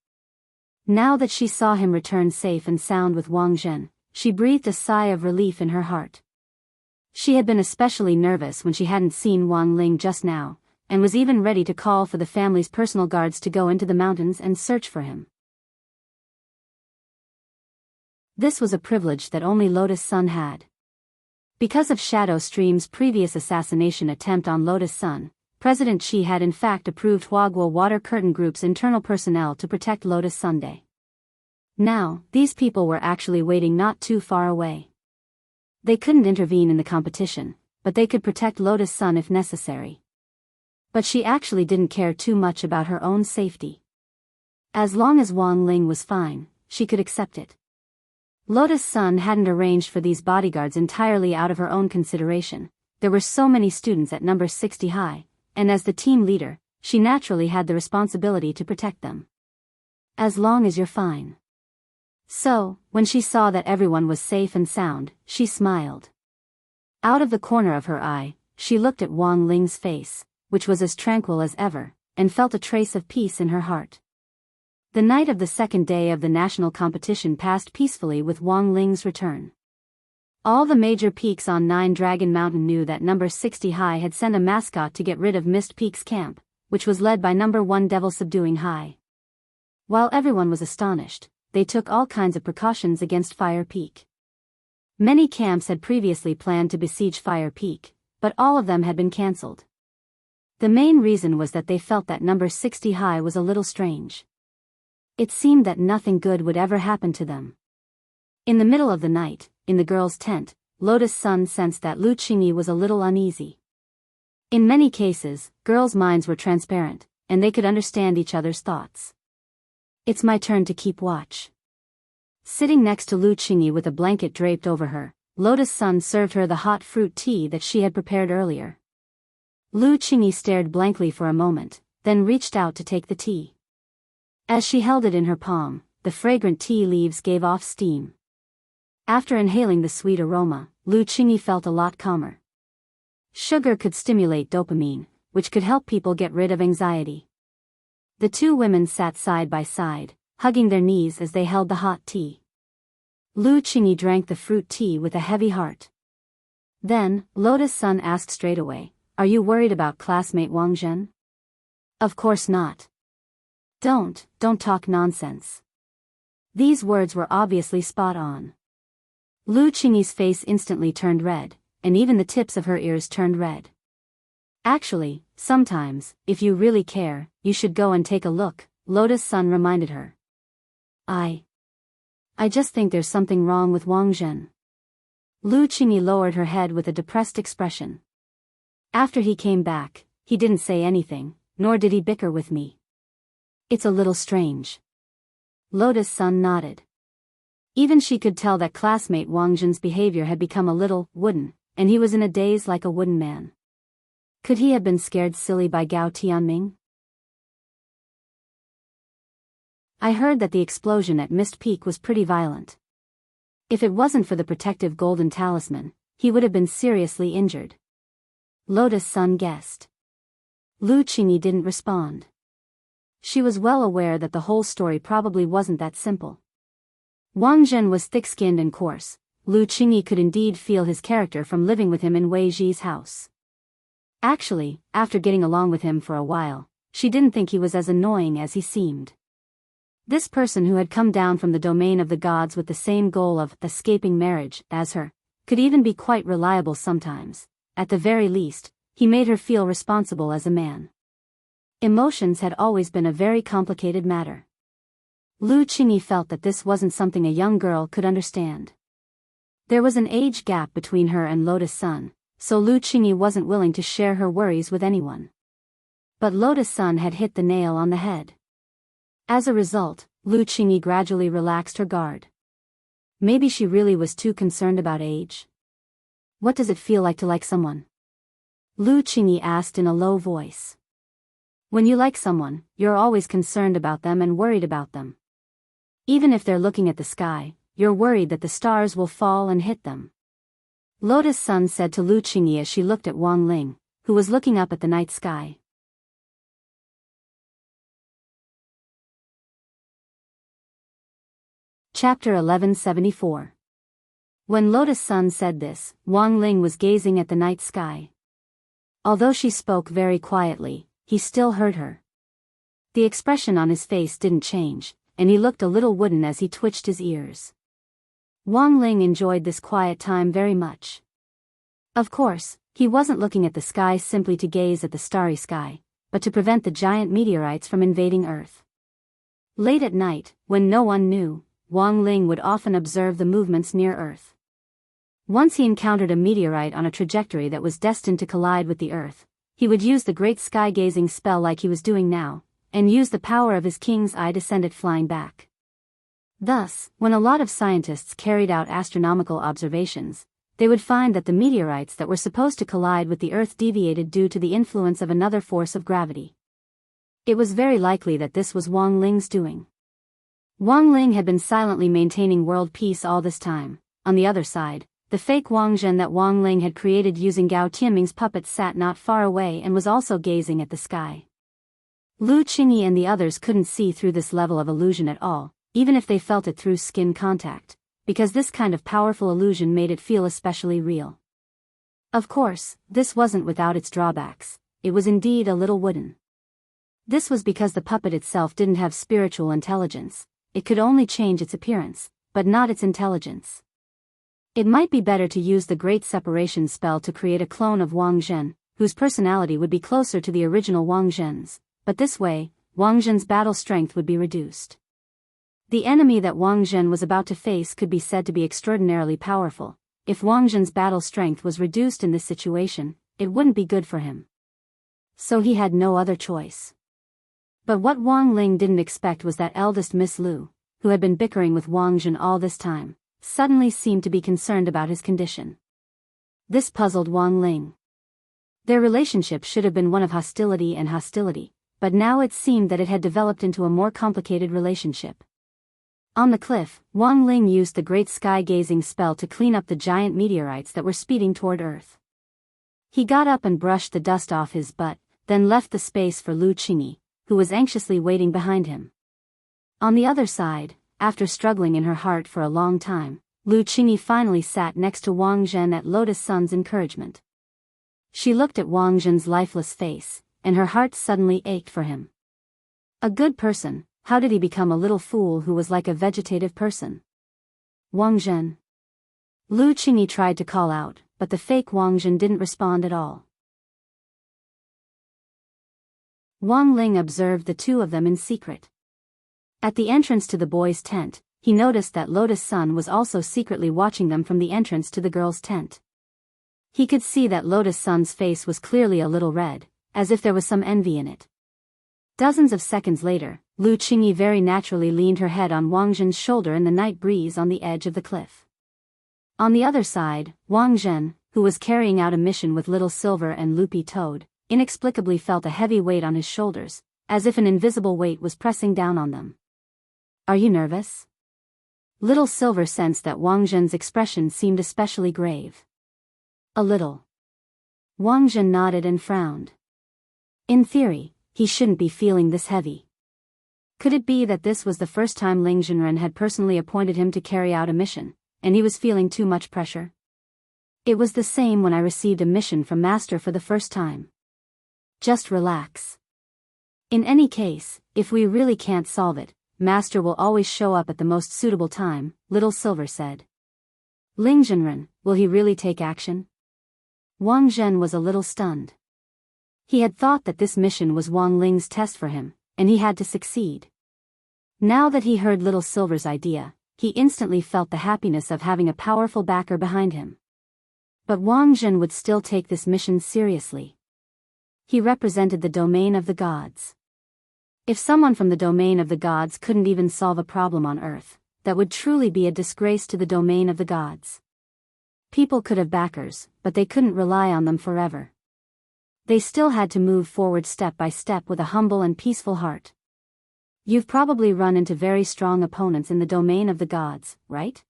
S1: Now that she saw him return safe and sound with Wang Zhen, she breathed a sigh of relief in her heart. She had been especially nervous when she hadn't seen Wang Ling just now, and was even ready to call for the family's personal guards to go into the mountains and search for him. This was a privilege that only Lotus Sun had. Because of Shadow Stream's previous assassination attempt on Lotus Sun, President Qi had in fact approved Huaguo Water Curtain Group's internal personnel to protect Lotus Sunday. Now, these people were actually waiting not too far away. They couldn't intervene in the competition, but they could protect Lotus Sun if necessary. But she actually didn't care too much about her own safety. As long as Wang Ling was fine, she could accept it. Lotus Sun hadn't arranged for these bodyguards entirely out of her own consideration. There were so many students at number 60 High, and as the team leader, she naturally had the responsibility to protect them. As long as you're fine. So, when she saw that everyone was safe and sound, she smiled. Out of the corner of her eye, she looked at Wang Ling's face, which was as tranquil as ever, and felt a trace of peace in her heart. The night of the second day of the national competition passed peacefully with Wang Ling's return. All the major peaks on Nine Dragon Mountain knew that number 60 High had sent a mascot to get rid of Mist Peak's camp, which was led by number 1 Devil Subduing High. While everyone was astonished, they took all kinds of precautions against Fire Peak. Many camps had previously planned to besiege Fire Peak, but all of them had been cancelled. The main reason was that they felt that number 60 High was a little strange. It seemed that nothing good would ever happen to them. In the middle of the night, in the girls' tent, Lotus Sun sensed that Lu Qingyi was a little uneasy. In many cases, girls' minds were transparent, and they could understand each other's thoughts. It's my turn to keep watch. Sitting next to Lu Qingyi with a blanket draped over her, Lotus Sun served her the hot fruit tea that she had prepared earlier. Lu Qingyi stared blankly for a moment, then reached out to take the tea. As she held it in her palm, the fragrant tea leaves gave off steam. After inhaling the sweet aroma, Lu Qingyi felt a lot calmer. Sugar could stimulate dopamine, which could help people get rid of anxiety. The two women sat side by side, hugging their knees as they held the hot tea. Lu Qingyi drank the fruit tea with a heavy heart. Then, Lotus Sun asked straight away, "Are you worried about classmate Wang Zhen?" "Of course not." Don't talk nonsense." These words were obviously spot on. Lu Qingyi's face instantly turned red, and even the tips of her ears turned red. "Actually, sometimes, if you really care, you should go and take a look," Lotus Sun reminded her. I just think there's something wrong with Wang Zhen." Lu Qingyi lowered her head with a depressed expression. "After he came back, he didn't say anything, nor did he bicker with me. It's a little strange." Lotus Sun nodded. Even she could tell that classmate Wang Zhen's behavior had become a little wooden, and he was in a daze like a wooden man. Could he have been scared silly by Gao Tianming? "I heard that the explosion at Mist Peak was pretty violent. If it wasn't for the protective golden talisman, he would have been seriously injured." Lotus Sun guessed. Lu Qingyi didn't respond. She was well aware that the whole story probably wasn't that simple. Wang Zhen was thick-skinned and coarse. Lu Qingyi could indeed feel his character from living with him in Wei Ji's house. Actually, after getting along with him for a while, she didn't think he was as annoying as he seemed. This person who had come down from the domain of the gods with the same goal of escaping marriage as her, could even be quite reliable sometimes. At the very least, he made her feel responsible as a man. Emotions had always been a very complicated matter. Lu Qingyi felt that this wasn't something a young girl could understand. There was an age gap between her and Lotus Sun, so Lu Qingyi wasn't willing to share her worries with anyone. But Lotus Sun had hit the nail on the head. As a result, Lu Qingyi gradually relaxed her guard. Maybe she really was too concerned about age. What does it feel like to like someone? Lu Qingyi asked in a low voice. When you like someone, you're always concerned about them and worried about them. Even if they're looking at the sky, you're worried that the stars will fall and hit them. Lotus Sun said to Lu Qingyi as she looked at Wang Ling, who was looking up at the night sky. Chapter 1174. When Lotus Sun said this, Wang Ling was gazing at the night sky. Although she spoke very quietly, he still heard her. The expression on his face didn't change, and he looked a little wooden as he twitched his ears. Wang Ling enjoyed this quiet time very much. Of course, he wasn't looking at the sky simply to gaze at the starry sky, but to prevent the giant meteorites from invading Earth. Late at night, when no one knew, Wang Ling would often observe the movements near Earth. Once he encountered a meteorite on a trajectory that was destined to collide with the Earth, he would use the great sky-gazing spell like he was doing now, and use the power of his king's eye to send it flying back. Thus, when a lot of scientists carried out astronomical observations, they would find that the meteorites that were supposed to collide with the Earth deviated due to the influence of another force of gravity. It was very likely that this was Wang Ling's doing. Wang Ling had been silently maintaining world peace all this time. On the other side, the fake Wang Zhen that Wang Ling had created using Gao Tianming's puppets sat not far away and was also gazing at the sky. Lu Qingyi and the others couldn't see through this level of illusion at all, even if they felt it through skin contact, because this kind of powerful illusion made it feel especially real. Of course, this wasn't without its drawbacks. It was indeed a little wooden. This was because the puppet itself didn't have spiritual intelligence. It could only change its appearance, but not its intelligence. It might be better to use the Great Separation spell to create a clone of Wang Zhen, whose personality would be closer to the original Wang Zhen's, but this way, Wang Zhen's battle strength would be reduced. The enemy that Wang Zhen was about to face could be said to be extraordinarily powerful. If Wang Zhen's battle strength was reduced in this situation, it wouldn't be good for him. So he had no other choice. But what Wang Ling didn't expect was that eldest Miss Lu, who had been bickering with Wang Zhen all this time, suddenly seemed to be concerned about his condition. This puzzled Wang Ling. Their relationship should have been one of hostility and hostility, but now it seemed that it had developed into a more complicated relationship. On the cliff, Wang Ling used the great sky-gazing spell to clean up the giant meteorites that were speeding toward Earth. He got up and brushed the dust off his butt, then left the space for Lu Qingyi, who was anxiously waiting behind him. On the other side, after struggling in her heart for a long time, Lu Qingyi finally sat next to Wang Zhen at Lotus Sun's encouragement. She looked at Wang Zhen's lifeless face, and her heart suddenly ached for him. A good person, how did he become a little fool who was like a vegetative person? Wang Zhen. Lu Qingyi tried to call out, but the fake Wang Zhen didn't respond at all. Wang Ling observed the two of them in secret. At the entrance to the boys' tent, he noticed that Lotus Sun was also secretly watching them from the entrance to the girls' tent. He could see that Lotus Sun's face was clearly a little red, as if there was some envy in it. Dozens of seconds later, Lu Qingyi very naturally leaned her head on Wang Zhen's shoulder in the night breeze on the edge of the cliff. On the other side, Wang Zhen, who was carrying out a mission with Little Silver and Loopy Toad, inexplicably felt a heavy weight on his shoulders, as if an invisible weight was pressing down on them. Are you nervous? Little Silver sensed that Wang Zhen's expression seemed especially grave. A little. Wang Zhen nodded and frowned. In theory, he shouldn't be feeling this heavy. Could it be that this was the first time Ling Zhenren had personally appointed him to carry out a mission, and he was feeling too much pressure? It was the same when I received a mission from Master for the first time. Just relax. In any case, if we really can't solve it, Master will always show up at the most suitable time, Little Silver said. Ling Zhenren, will he really take action? Wang Zhen was a little stunned. He had thought that this mission was Wang Ling's test for him, and he had to succeed. Now that he heard Little Silver's idea, he instantly felt the happiness of having a powerful backer behind him. But Wang Zhen would still take this mission seriously. He represented the domain of the gods. If someone from the domain of the gods couldn't even solve a problem on Earth, that would truly be a disgrace to the domain of the gods. People could have backers, but they couldn't rely on them forever. They still had to move forward step by step with a humble and peaceful heart. You've probably run into very strong opponents in the domain of the gods, right?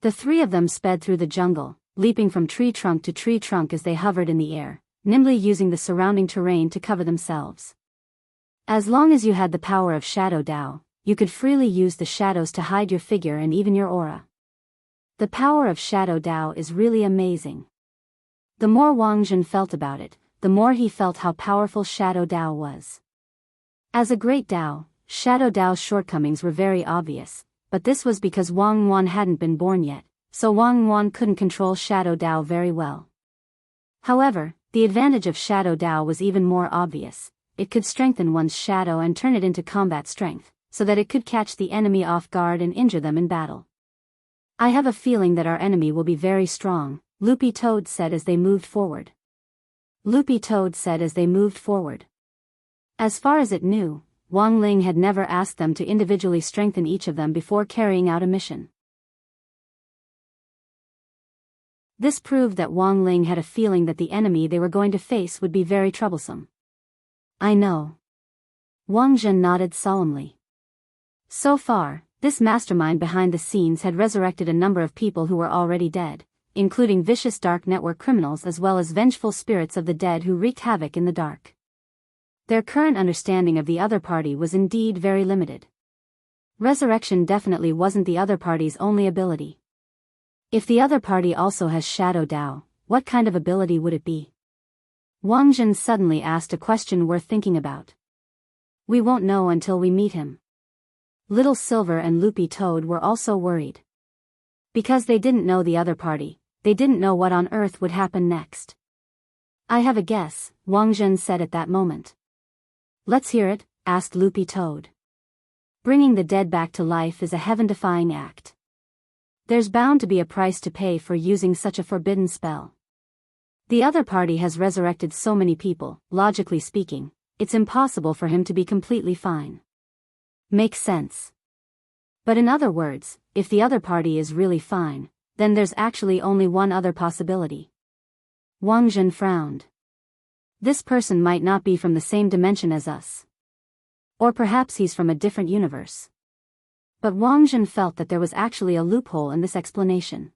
S1: The three of them sped through the jungle, leaping from tree trunk to tree trunk as they hovered in the air, nimbly using the surrounding terrain to cover themselves. As long as you had the power of Shadow Dao, you could freely use the shadows to hide your figure and even your aura. The power of Shadow Dao is really amazing. The more Wang Zhen felt about it, the more he felt how powerful Shadow Dao was. As a great Dao, Shadow Dao's shortcomings were very obvious, but this was because Wang Yuan hadn't been born yet, so Wang Yuan couldn't control Shadow Dao very well. However, the advantage of Shadow Dao was even more obvious. It could strengthen one's shadow and turn it into combat strength, so that it could catch the enemy off guard and injure them in battle. I have a feeling that our enemy will be very strong, Loopy Toad said as they moved forward. Loopy Toad said as they moved forward. As far as it knew, Wang Ling had never asked them to individually strengthen each of them before carrying out a mission. This proved that Wang Ling had a feeling that the enemy they were going to face would be very troublesome. I know. Wang Zhen nodded solemnly. So far, this mastermind behind the scenes had resurrected a number of people who were already dead, including vicious dark network criminals as well as vengeful spirits of the dead who wreaked havoc in the dark. Their current understanding of the other party was indeed very limited. Resurrection definitely wasn't the other party's only ability. If the other party also has Shadow Dao, what kind of ability would it be? Wang Zhen suddenly asked a question worth thinking about. We won't know until we meet him. Little Silver and Loopy Toad were also worried. Because they didn't know the other party, they didn't know what on earth would happen next. I have a guess, Wang Zhen said at that moment. Let's hear it, asked Loopy Toad. Bringing the dead back to life is a heaven-defying act. There's bound to be a price to pay for using such a forbidden spell. The other party has resurrected so many people, logically speaking, it's impossible for him to be completely fine. Makes sense. But in other words, if the other party is really fine, then there's actually only one other possibility. Wang Zhen frowned. This person might not be from the same dimension as us. Or perhaps he's from a different universe. But Wang Zhen felt that there was actually a loophole in this explanation.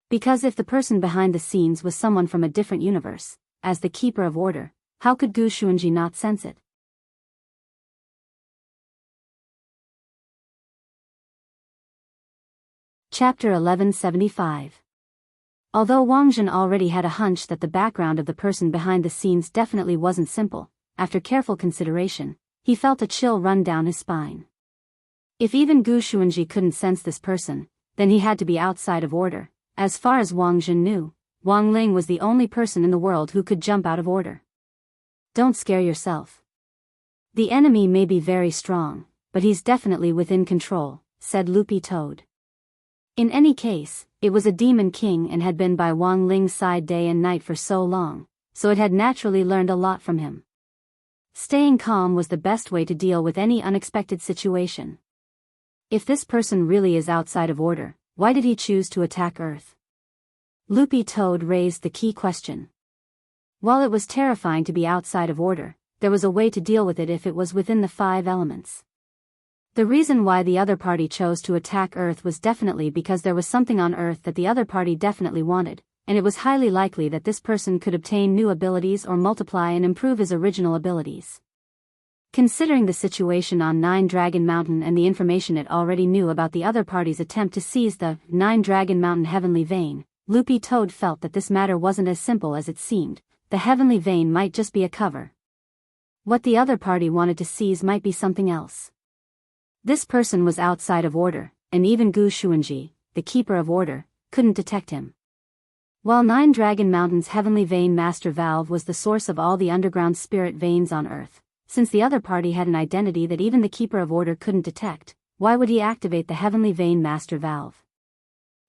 S1: Because if the person behind the scenes was someone from a different universe, as the keeper of order, how could Gu Xuanji not sense it? Chapter 1175. Although Wang Zhen already had a hunch that the background of the person behind the scenes definitely wasn't simple, after careful consideration, he felt a chill run down his spine. If even Gu Xuanji couldn't sense this person, then he had to be outside of order. As far as Wang Zhen knew, Wang Ling was the only person in the world who could jump out of order. Don't scare yourself. The enemy may be very strong, but he's definitely within control, said Loopy Toad. In any case, it was a demon king and had been by Wang Ling's side day and night for so long, so it had naturally learned a lot from him. Staying calm was the best way to deal with any unexpected situation. If this person really is outside of order, why did he choose to attack Earth? Loopy Toad raised the key question. While it was terrifying to be outside of order, there was a way to deal with it if it was within the 5 elements. The reason why the other party chose to attack Earth was definitely because there was something on Earth that the other party definitely wanted, and it was highly likely that this person could obtain new abilities or multiply and improve his original abilities. Considering the situation on Nine Dragon Mountain and the information it already knew about the other party's attempt to seize the Nine Dragon Mountain Heavenly Vein, Loopy Toad felt that this matter wasn't as simple as it seemed. The Heavenly Vein might just be a cover. What the other party wanted to seize might be something else. This person was outside of order, and even Gu Xuanji, the keeper of order, couldn't detect him. While Nine Dragon Mountain's Heavenly Vein Master Valve was the source of all the underground spirit veins on Earth, since the other party had an identity that even the keeper of order couldn't detect, why would he activate the Heavenly Vein Master Valve?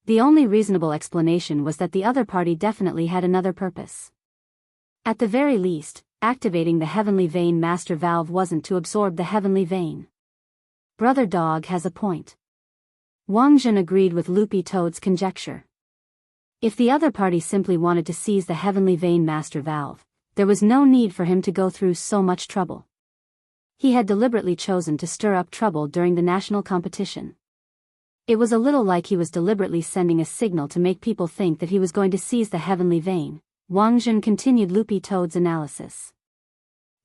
S1: The only reasonable explanation was that the other party definitely had another purpose. At the very least, activating the Heavenly Vein Master Valve wasn't to absorb the Heavenly Vein. Brother Dog has a point. Wang Jin agreed with Loopy Toad's conjecture. If the other party simply wanted to seize the Heavenly Vein Master Valve, there was no need for him to go through so much trouble. He had deliberately chosen to stir up trouble during the national competition. It was a little like he was deliberately sending a signal to make people think that he was going to seize the Heavenly Vein. Wang Jin continued Loopy Toad's analysis.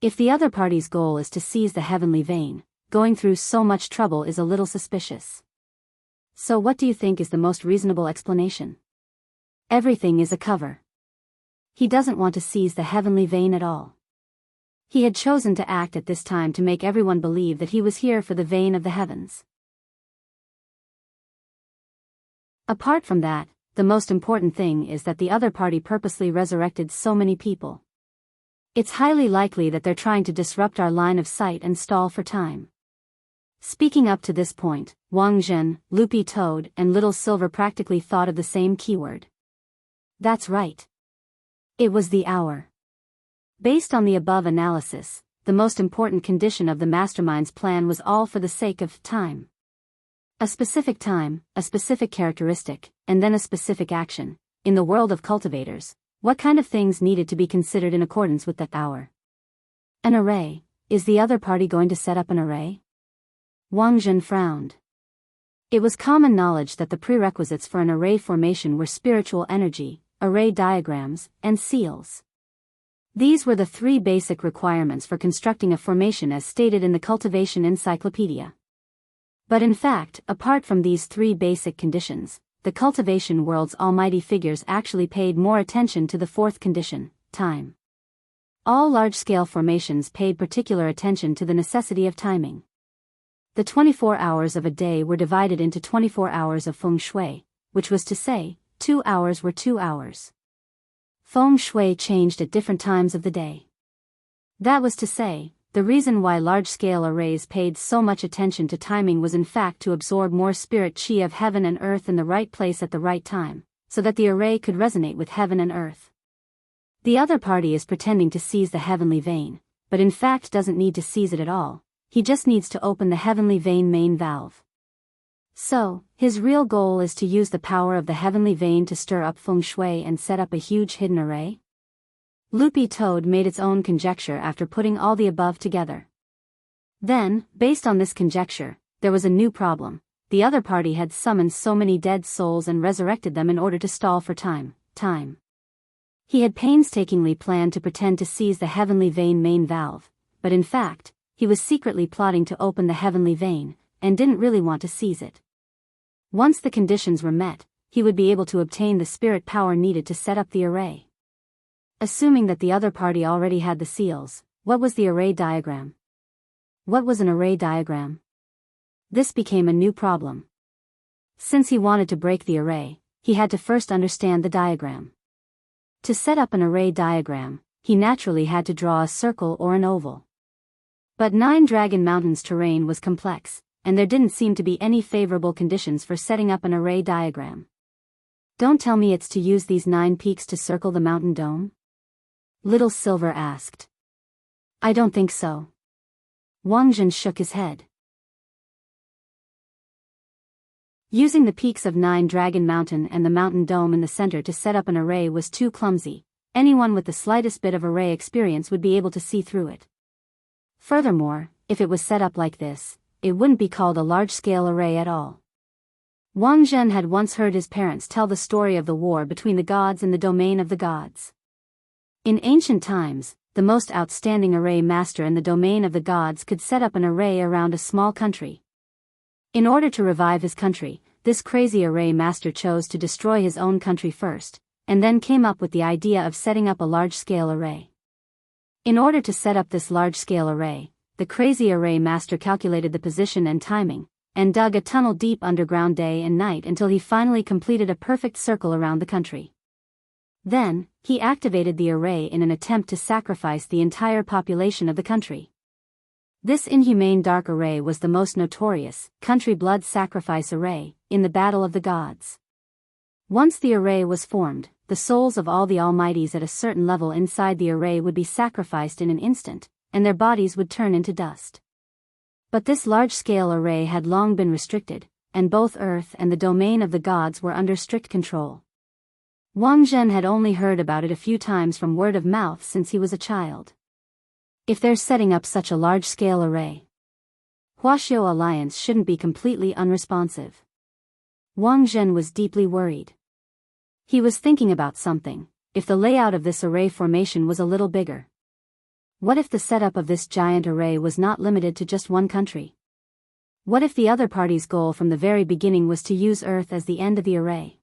S1: If the other party's goal is to seize the Heavenly Vein, going through so much trouble is a little suspicious. So what do you think is the most reasonable explanation? Everything is a cover. He doesn't want to seize the Heavenly Vein at all. He had chosen to act at this time to make everyone believe that he was here for the vein of the heavens. Apart from that, the most important thing is that the other party purposely resurrected so many people. It's highly likely that they're trying to disrupt our line of sight and stall for time. Speaking up to this point, Wang Zhen, Loopy Toad, and Little Silver practically thought of the same keyword. That's right. It was the hour. Based on the above analysis, the most important condition of the mastermind's plan was all for the sake of time. A specific time, a specific characteristic, and then a specific action. In the world of cultivators, what kind of things needed to be considered in accordance with that hour? An array. Is the other party going to set up an array? Wang Zhen frowned. It was common knowledge that the prerequisites for an array formation were spiritual energy, array diagrams, and seals. These were the three basic requirements for constructing a formation as stated in the Cultivation Encyclopedia. But in fact, apart from these three basic conditions, the cultivation world's almighty figures actually paid more attention to the fourth condition, time. All large-scale formations paid particular attention to the necessity of timing. The 24 hours of a day were divided into 24 hours of feng shui, which was to say, 2 hours were 2 hours. Feng shui changed at different times of the day. That was to say, the reason why large-scale arrays paid so much attention to timing was in fact to absorb more spirit chi of heaven and earth in the right place at the right time, so that the array could resonate with heaven and earth. The other party is pretending to seize the heavenly vein, but in fact doesn't need to seize it at all, he just needs to open the heavenly vein main valve. So, his real goal is to use the power of the heavenly vein to stir up feng shui and set up a huge hidden array? Loopy Toad made its own conjecture after putting all the above together. Then, based on this conjecture, there was a new problem. The other party had summoned so many dead souls and resurrected them in order to stall for time. He had painstakingly planned to pretend to seize the heavenly vein main valve, but in fact, he was secretly plotting to open the heavenly vein, and didn't really want to seize it. Once the conditions were met, he would be able to obtain the spirit power needed to set up the array. Assuming that the other party already had the seals, what was the array diagram? What was an array diagram? This became a new problem. Since he wanted to break the array, he had to first understand the diagram. To set up an array diagram, he naturally had to draw a circle or an oval. But Nine Dragon Mountain's terrain was complex, and there didn't seem to be any favorable conditions for setting up an array diagram. Don't tell me it's to use these 9 peaks to circle the mountain dome? Little Silver asked. I don't think so. Wang Zhen shook his head. Using the peaks of Nine Dragon Mountain and the mountain dome in the center to set up an array was too clumsy. Anyone with the slightest bit of array experience would be able to see through it. Furthermore, if it was set up like this, it wouldn't be called a large-scale array at all. Wang Zhen had once heard his parents tell the story of the war between the gods in the domain of the gods. In ancient times, the most outstanding array master in the domain of the gods, could set up an array around a small country. In order to revive his country, this crazy array master chose to destroy his own country first, and then came up with the idea of setting up a large-scale array. In order to set up this large-scale array, the crazy array master calculated the position and timing, and dug a tunnel deep underground day and night until he finally completed a perfect circle around the country. Then, he activated the array in an attempt to sacrifice the entire population of the country. This inhumane dark array was the most notorious country blood sacrifice array in the Battle of the Gods. Once the array was formed, the souls of all the Almighties at a certain level inside the array would be sacrificed in an instant, and their bodies would turn into dust. But this large-scale array had long been restricted, and both Earth and the domain of the gods were under strict control. Wang Zhen had only heard about it a few times from word of mouth since he was a child. If they're setting up such a large-scale array, Huaxiao Alliance shouldn't be completely unresponsive. Wang Zhen was deeply worried. He was thinking about something. If the layout of this array formation was a little bigger? What if the setup of this giant array was not limited to just one country? What if the other party's goal from the very beginning was to use Earth as the end of the array?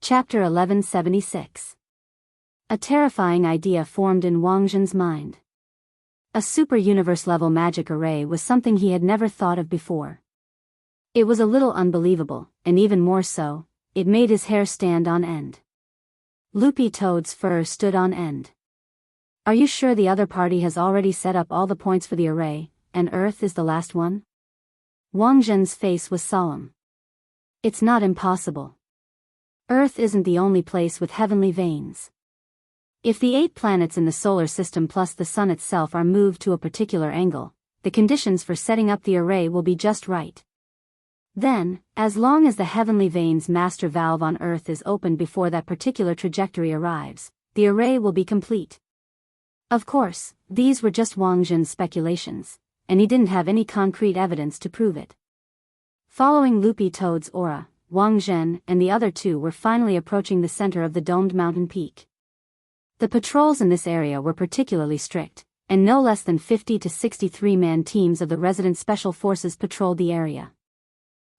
S1: Chapter 1176. A terrifying idea formed in Wang Zhen's mind. A super-universe level magic array was something he had never thought of before. It was a little unbelievable, and even more so, it made his hair stand on end. Loopy Toad's fur stood on end. Are you sure the other party has already set up all the points for the array, and Earth is the last one? Wang Zhen's face was solemn. It's not impossible. Earth isn't the only place with heavenly veins. If the 8 planets in the solar system plus the sun itself are moved to a particular angle, the conditions for setting up the array will be just right. Then, as long as the heavenly veins master valve on Earth is opened before that particular trajectory arrives, the array will be complete. Of course, these were just Wang Zhen's speculations, and he didn't have any concrete evidence to prove it. Following Loopy Toad's aura, Wang Zhen and the other two were finally approaching the center of the domed mountain peak. The patrols in this area were particularly strict, and no less than 50 to 63-man teams of the resident special forces patrolled the area.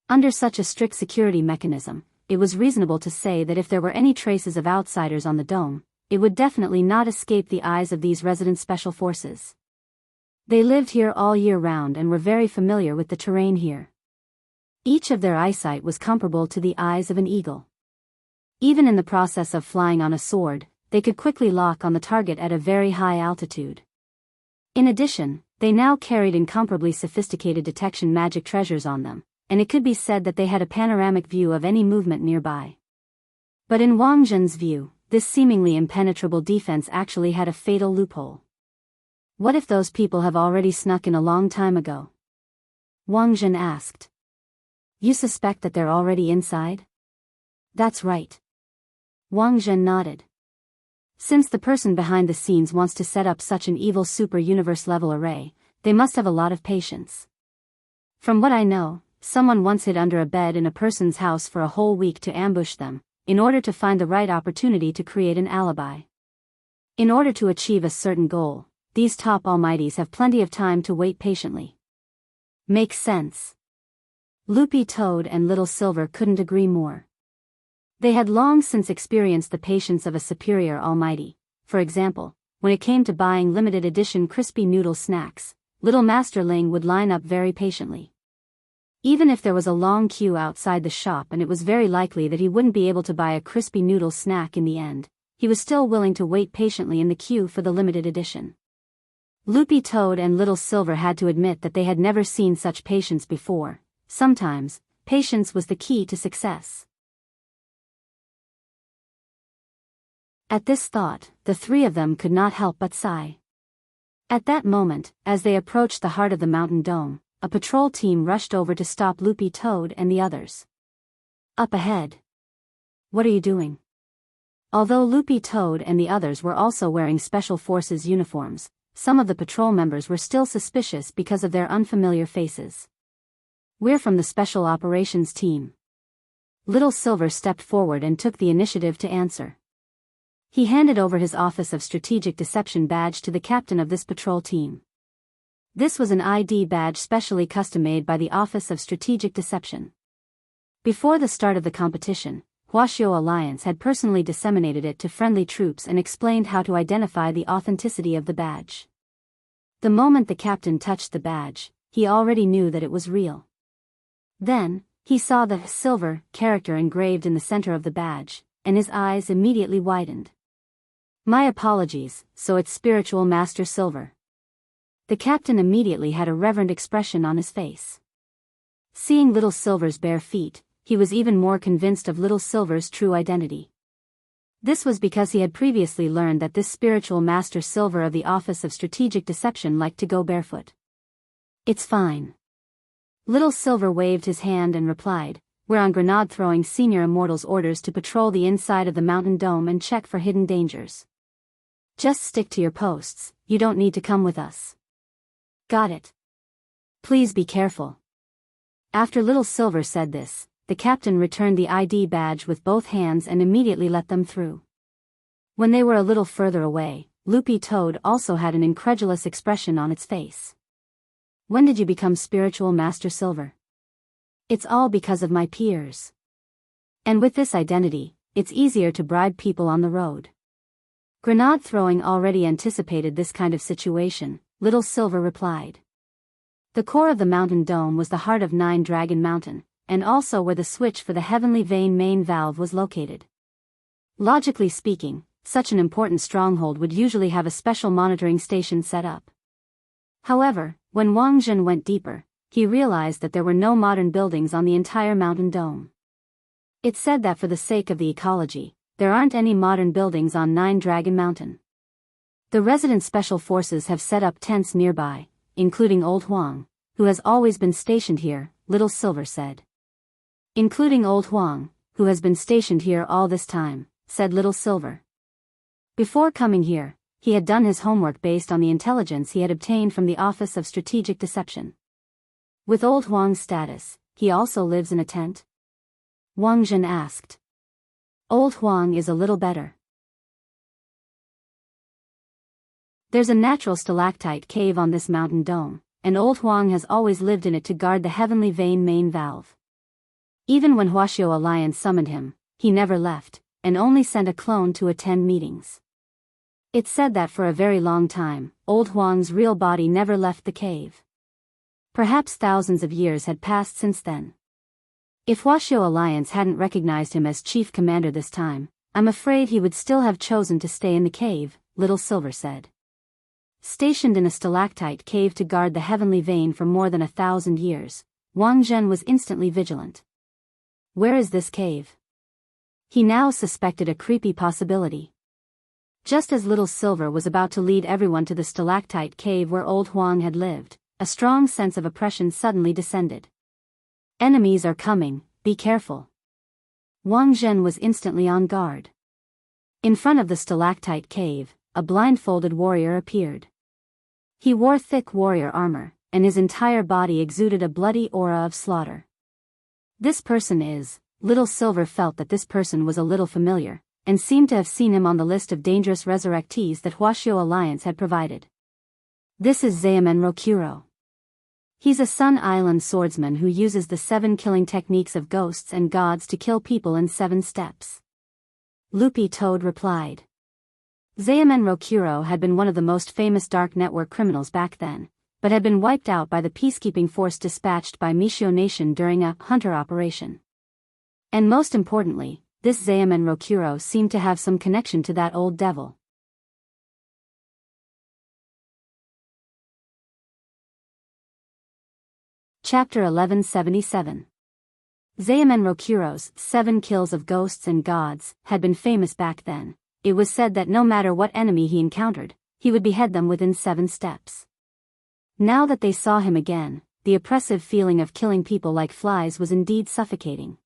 S1: Under such a strict security mechanism, it was reasonable to say that if there were any traces of outsiders on the dome, it would definitely not escape the eyes of these resident special forces. They lived here all year round and were very familiar with the terrain here. Each of their eyesight was comparable to the eyes of an eagle. Even in the process of flying on a sword, they could quickly lock on the target at a very high altitude. In addition, they now carried incomparably sophisticated detection magic treasures on them, and it could be said that they had a panoramic view of any movement nearby. But in Wang Zhen's view, this seemingly impenetrable defense actually had a fatal loophole. What if those people have already snuck in a long time ago? Wang Zhen asked. You suspect that they're already inside? That's right. Wang Zhen nodded. Since the person behind the scenes wants to set up such an evil super-universe level array, they must have a lot of patience. From what I know, someone once hid under a bed in a person's house for a whole week to ambush them, in order to find the right opportunity to create an alibi. In order to achieve a certain goal, these top almighties have plenty of time to wait patiently. Makes sense. Loopy Toad and Little Silver couldn't agree more. They had long since experienced the patience of a superior almighty. For example, when it came to buying limited edition crispy noodle snacks, Little Master Ling would line up very patiently. Even if there was a long queue outside the shop and it was very likely that he wouldn't be able to buy a crispy noodle snack in the end, he was still willing to wait patiently in the queue for the limited edition. Loopy Toad and Little Silver had to admit that they had never seen such patience before. Sometimes, patience was the key to success. At this thought, the three of them could not help but sigh. At that moment, as they approached the heart of the mountain dome, a patrol team rushed over to stop Loopy Toad and the others. Up ahead. What are you doing? Although Loopy Toad and the others were also wearing Special Forces uniforms, some of the patrol members were still suspicious because of their unfamiliar faces. We're from the Special Operations Team. Little Silver stepped forward and took the initiative to answer. He handed over his Office of Strategic Deception badge to the captain of this patrol team. This was an ID badge specially custom-made by the Office of Strategic Deception. Before the start of the competition, Huaxiao Alliance had personally disseminated it to friendly troops and explained how to identify the authenticity of the badge. The moment the captain touched the badge, he already knew that it was real. Then, he saw the silver character engraved in the center of the badge, and his eyes immediately widened. My apologies, so it's Spiritual Master Silver. The captain immediately had a reverent expression on his face. Seeing Little Silver's bare feet, he was even more convinced of Little Silver's true identity. This was because he had previously learned that this Spiritual Master Silver of the Office of Strategic Deception liked to go barefoot. It's fine. Little Silver waved his hand and replied, "We're on grenade-throwing Senior Immortal's orders to patrol the inside of the mountain dome and check for hidden dangers. Just stick to your posts, you don't need to come with us." "Got it. Please be careful." After Little Silver said this, the captain returned the ID badge with both hands and immediately let them through. When they were a little further away, Loopy Toad also had an incredulous expression on its face. "When did you become Spiritual Master Silver?" "It's all because of my peers. And with this identity, it's easier to bribe people on the road." Grenade throwing already anticipated this kind of situation, Little Silver replied. The core of the mountain dome was the heart of Nine Dragon Mountain, and also where the switch for the Heavenly Vein main valve was located. Logically speaking, such an important stronghold would usually have a special monitoring station set up. However, when Wang Zhen went deeper, he realized that there were no modern buildings on the entire mountain dome. It said that for the sake of the ecology, there aren't any modern buildings on Nine Dragon Mountain. The resident special forces have set up tents nearby, including Old Huang, who has always been stationed here, Little Silver said. "Including Old Huang, who has been stationed here all this time," said Little Silver. Before coming here, he had done his homework based on the intelligence he had obtained from the Office of Strategic Deception. With Old Huang's status, he also lives in a tent? Wang Zhen asked. Old Huang is a little better. There's a natural stalactite cave on this mountain dome, and Old Huang has always lived in it to guard the Heavenly Vein main valve. Even when Huaxiao Alliance summoned him, he never left, and only sent a clone to attend meetings. It's said that for a very long time, Old Huang's real body never left the cave. Perhaps thousands of years had passed since then. If Huaxiao Alliance hadn't recognized him as chief commander this time, I'm afraid he would still have chosen to stay in the cave, Little Silver said. Stationed in a stalactite cave to guard the Heavenly Vein for more than 1,000 years, Wang Zhen was instantly vigilant. Where is this cave? He now suspected a creepy possibility. Just as Little Silver was about to lead everyone to the stalactite cave where Old Huang had lived, a strong sense of oppression suddenly descended. Enemies are coming, be careful. Wang Zhen was instantly on guard. In front of the stalactite cave, a blindfolded warrior appeared. He wore thick warrior armor, and his entire body exuded a bloody aura of slaughter. This person is, Little Silver felt that this person was a little familiar, and seemed to have seen him on the list of dangerous resurrectees that Huaxiao Alliance had provided. This is Zaemen Rokuro. He's a Sun Island swordsman who uses the 7 killing techniques of ghosts and gods to kill people in 7 steps. Loopy Toad replied. Zaemen Rokuro had been one of the most famous dark network criminals back then, but had been wiped out by the peacekeeping force dispatched by Mishio Nation during a hunter operation. And most importantly, this Zaemen Rokuro seemed to have some connection to that old devil. Chapter 1177. Zaemen Rokuro's 7 kills of ghosts and gods had been famous back then. It was said that no matter what enemy he encountered, he would behead them within 7 steps. Now that they saw him again, the oppressive feeling of killing people like flies was indeed suffocating.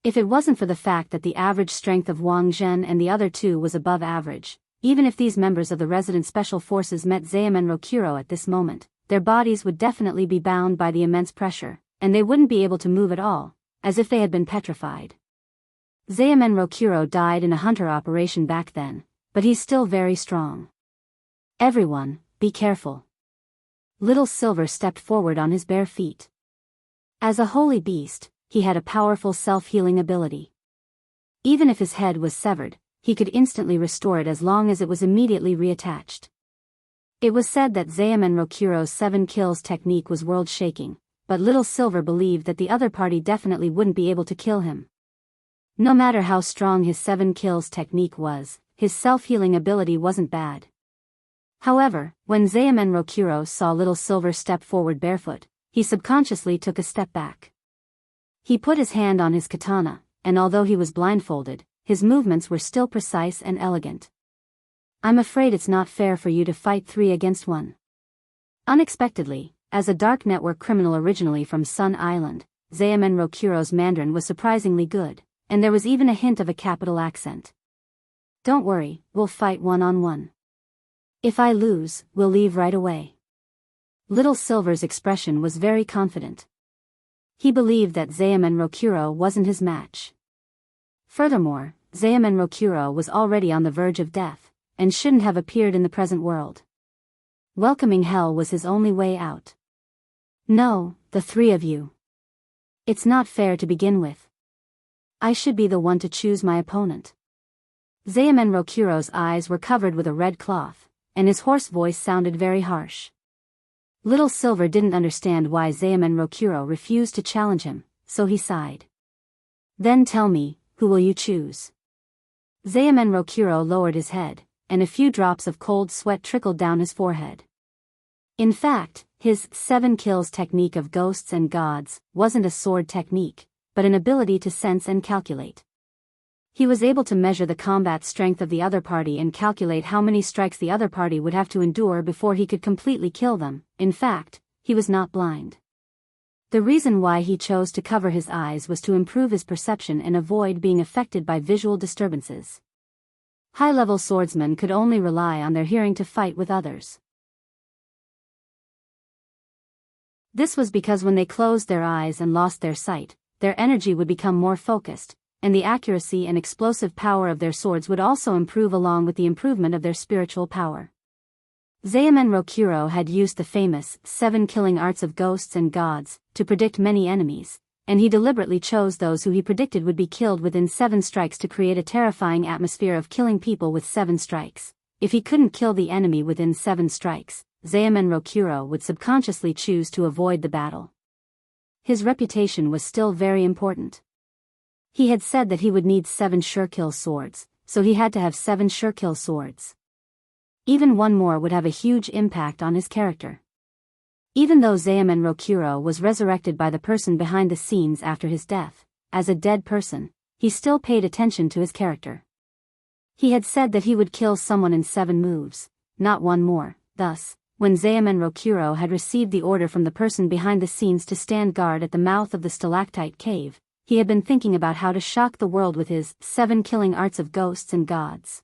S1: If it wasn't for the fact that the average strength of Wang Zhen and the other 2 was above average, even if these members of the resident special forces met Zaemen Rokuro at this moment, their bodies would definitely be bound by the immense pressure, and they wouldn't be able to move at all, as if they had been petrified. Zaemen Rokuro died in a hunter operation back then, but he's still very strong. Everyone, be careful. Little Silver stepped forward on his bare feet. As a holy beast, he had a powerful self-healing ability. Even if his head was severed, he could instantly restore it as long as it was immediately reattached. It was said that Zaemen Rokuro's 7 kills technique was world-shaking, but Little Silver believed that the other party definitely wouldn't be able to kill him. No matter how strong his 7 kills technique was, his self-healing ability wasn't bad. However, when Zaemen Rokuro saw Little Silver step forward barefoot, he subconsciously took a step back. He put his hand on his katana, and although he was blindfolded, his movements were still precise and elegant. I'm afraid it's not fair for you to fight 3 against 1. Unexpectedly, as a dark network criminal originally from Sun Island, Zaemen Rokuro's Mandarin was surprisingly good, and there was even a hint of a capital accent. Don't worry, we'll fight 1-on-1. If I lose, we'll leave right away. Little Silver's expression was very confident. He believed that Zaemen Rokuro wasn't his match. Furthermore, Zaemen Rokuro was already on the verge of death, and shouldn't have appeared in the present world. Welcoming hell was his only way out. No, the 3 of you. It's not fair to begin with. I should be the one to choose my opponent. Zaemen Rokuro's eyes were covered with a red cloth, and his hoarse voice sounded very harsh. Little Silver didn't understand why Zaemen Rokuro refused to challenge him, so he sighed. Then tell me, who will you choose? Zaemen Rokuro lowered his head, and a few drops of cold sweat trickled down his forehead. In fact, his 7 kills technique of ghosts and gods wasn't a sword technique, but an ability to sense and calculate. He was able to measure the combat strength of the other party and calculate how many strikes the other party would have to endure before he could completely kill them. In fact, he was not blind. The reason why he chose to cover his eyes was to improve his perception and avoid being affected by visual disturbances. High-level swordsmen could only rely on their hearing to fight with others. This was because when they closed their eyes and lost their sight, their energy would become more focused, and the accuracy and explosive power of their swords would also improve along with the improvement of their spiritual power. Zaemen Rokuro had used the famous 7 killing arts of ghosts and gods to predict many enemies, and he deliberately chose those who he predicted would be killed within 7 strikes to create a terrifying atmosphere of killing people with 7 strikes. If he couldn't kill the enemy within 7 strikes, Zaemen Rokuro would subconsciously choose to avoid the battle. His reputation was still very important. He had said that he would need 7 sure-kill swords, so he had to have 7 sure-kill swords. Even one more would have a huge impact on his character. Even though Zaemen Rokuro was resurrected by the person behind the scenes after his death, as a dead person, he still paid attention to his character. He had said that he would kill someone in 7 moves, not 1 more. Thus, when Zaemen Rokuro had received the order from the person behind the scenes to stand guard at the mouth of the stalactite cave, he had been thinking about how to shock the world with his 7 killing arts of ghosts and gods.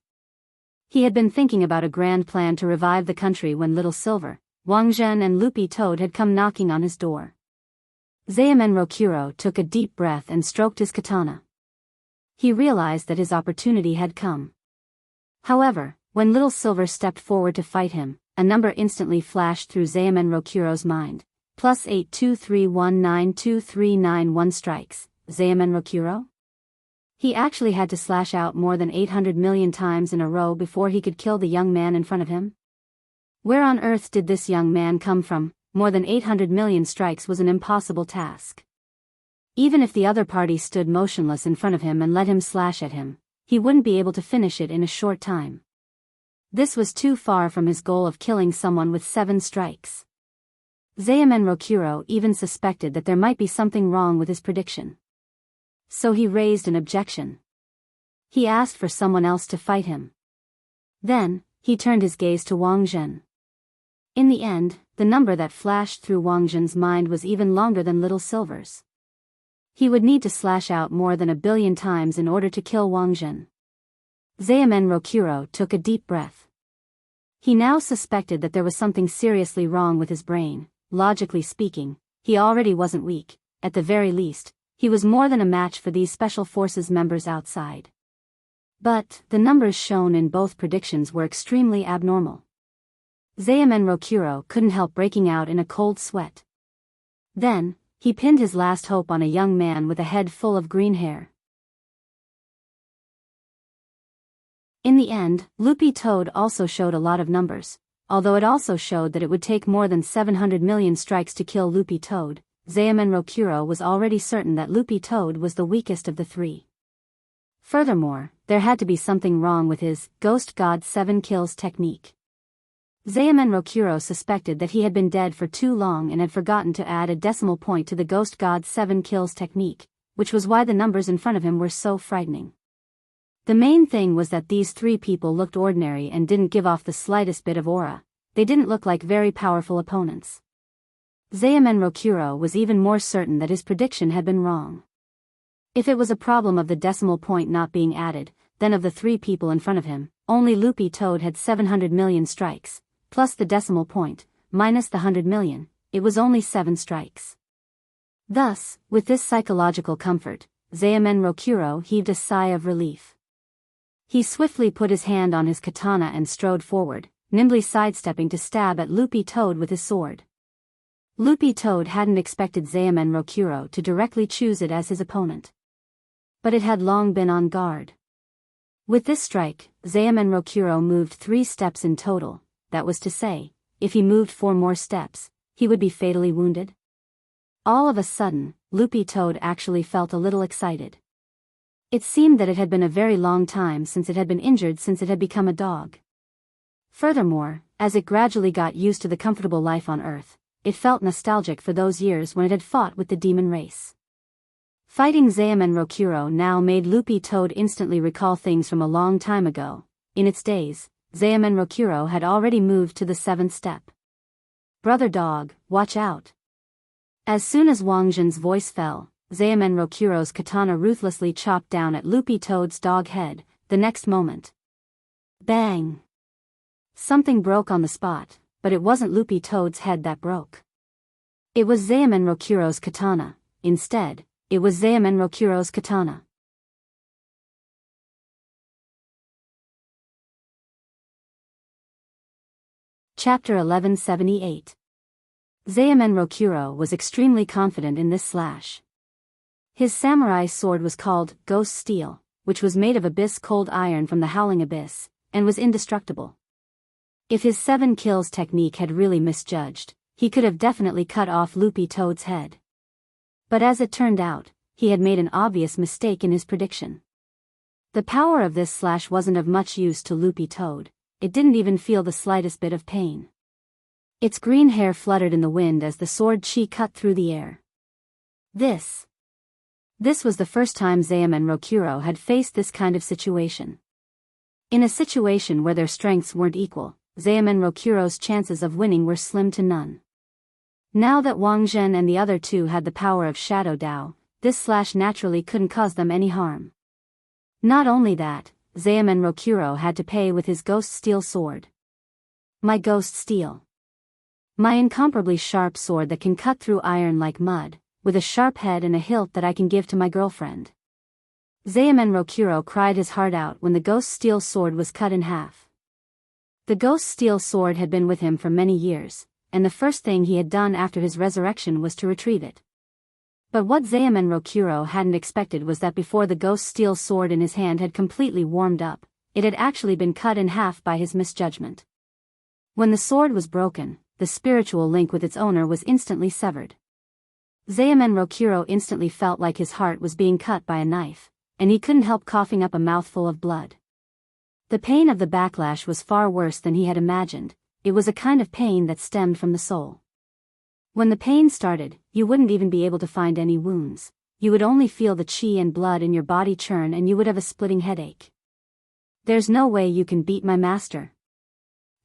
S1: He had been thinking about a grand plan to revive the country when Little Silver, Wang Zhen and Loopy Toad had come knocking on his door. Zaemen Rokuro took a deep breath and stroked his katana. He realized that his opportunity had come. However, when Little Silver stepped forward to fight him, a number instantly flashed through Zaemen Rokuro's mind. +823192391 strikes. Zaemen Rokuro? He actually had to slash out more than 800 million times in a row before he could kill the young man in front of him? Where on earth did this young man come from? More than 800 million strikes was an impossible task. Even if the other party stood motionless in front of him and let him slash at him, he wouldn't be able to finish it in a short time. This was too far from his goal of killing someone with 7 strikes. Zaemen Rokuro even suspected that there might be something wrong with his prediction. So he raised an objection. He asked for someone else to fight him. Then, he turned his gaze to Wang Zhen. In the end, the number that flashed through Wang Zhen's mind was even longer than Little Silver's. He would need to slash out more than 1 billion times in order to kill Wang Zhen. Zaemen Rokuro took a deep breath. He now suspected that there was something seriously wrong with his brain. Logically speaking, he already wasn't weak. At the very least, He was more than a match for these special forces members outside. But the numbers shown in both predictions were extremely abnormal. Zaemen Rokuro couldn't help breaking out in a cold sweat. Then, he pinned his last hope on a young man with a head full of green hair. In the end, Loopy Toad also showed a lot of numbers, although it also showed that it would take more than 700 million strikes to kill Loopy Toad. Zaemen Rokuro was already certain that Loopy Toad was the weakest of the three. Furthermore, there had to be something wrong with his Ghost God 7 kills technique. Zaemen Rokuro suspected that he had been dead for too long and had forgotten to add a decimal point to the Ghost God 7 kills technique, which was why the numbers in front of him were so frightening. The main thing was that these three people looked ordinary and didn't give off the slightest bit of aura. They didn't look like very powerful opponents. Zaemen Rokuro was even more certain that his prediction had been wrong. If it was a problem of the decimal point not being added, then of the three people in front of him, only Loopy Toad had 700 million strikes, plus the decimal point, minus the 100 million, it was only 7 strikes. Thus, with this psychological comfort, Zaemen Rokuro heaved a sigh of relief. He swiftly put his hand on his katana and strode forward, nimbly sidestepping to stab at Loopy Toad with his sword. Loopy Toad hadn't expected Zaemen Rokuro to directly choose it as his opponent. But it had long been on guard. With this strike, Zaemen Rokuro moved 3 steps in total, that was to say, if he moved 4 more steps, he would be fatally wounded. All of a sudden, Loopy Toad actually felt a little excited. It seemed that it had been a very long time since it had been injured since it had become a dog. Furthermore, as it gradually got used to the comfortable life on Earth, it felt nostalgic for those years when it had fought with the demon race. Fighting Zaemen Rokuro now made Loopy Toad instantly recall things from a long time ago. In its days, Zaemen Rokuro had already moved to the 7th step. "Brother dog, watch out." As soon as Wang Zhen's voice fell, Zaemen Rokuro's katana ruthlessly chopped down at Loopy Toad's dog head. The next moment, bang! Something broke on the spot, but it wasn't Loopy Toad's head that broke. It was Zaemen Rokuro's katana. Instead, it was Zaemen Rokuro's katana. Chapter 1178. Zaemen Rokuro was extremely confident in this slash. His samurai sword was called Ghost Steel, which was made of abyss cold iron from the Howling Abyss, and was indestructible. If his 7 kills technique had really misjudged, he could have definitely cut off Loopy Toad's head. But as it turned out, he had made an obvious mistake in his prediction. The power of this slash wasn't of much use to Loopy Toad. It didn't even feel the slightest bit of pain. Its green hair fluttered in the wind as the sword chi cut through the air. This was the first time Zaemen Rokuro had faced this kind of situation. In a situation where their strengths weren't equal, Zaemen Rokuro's chances of winning were slim to none. Now that Wang Zhen and the other two had the power of Shadow Dao, this slash naturally couldn't cause them any harm. Not only that, Zaemen Rokuro had to pay with his Ghost Steel sword. My Ghost Steel. My incomparably sharp sword that can cut through iron like mud, with a sharp head and a hilt that I can give to my girlfriend. Zaemen Rokuro cried his heart out when the Ghost Steel sword was cut in half. The Ghost Steel sword had been with him for many years, and the first thing he had done after his resurrection was to retrieve it. But what Zaemen Rokuro hadn't expected was that before the Ghost Steel sword in his hand had completely warmed up, it had actually been cut in half by his misjudgment. When the sword was broken, the spiritual link with its owner was instantly severed. Zaemen Rokuro instantly felt like his heart was being cut by a knife, and he couldn't help coughing up a mouthful of blood. The pain of the backlash was far worse than he had imagined. It was a kind of pain that stemmed from the soul. When the pain started, you wouldn't even be able to find any wounds. You would only feel the chi and blood in your body churn and you would have a splitting headache. "There's no way you can beat my master."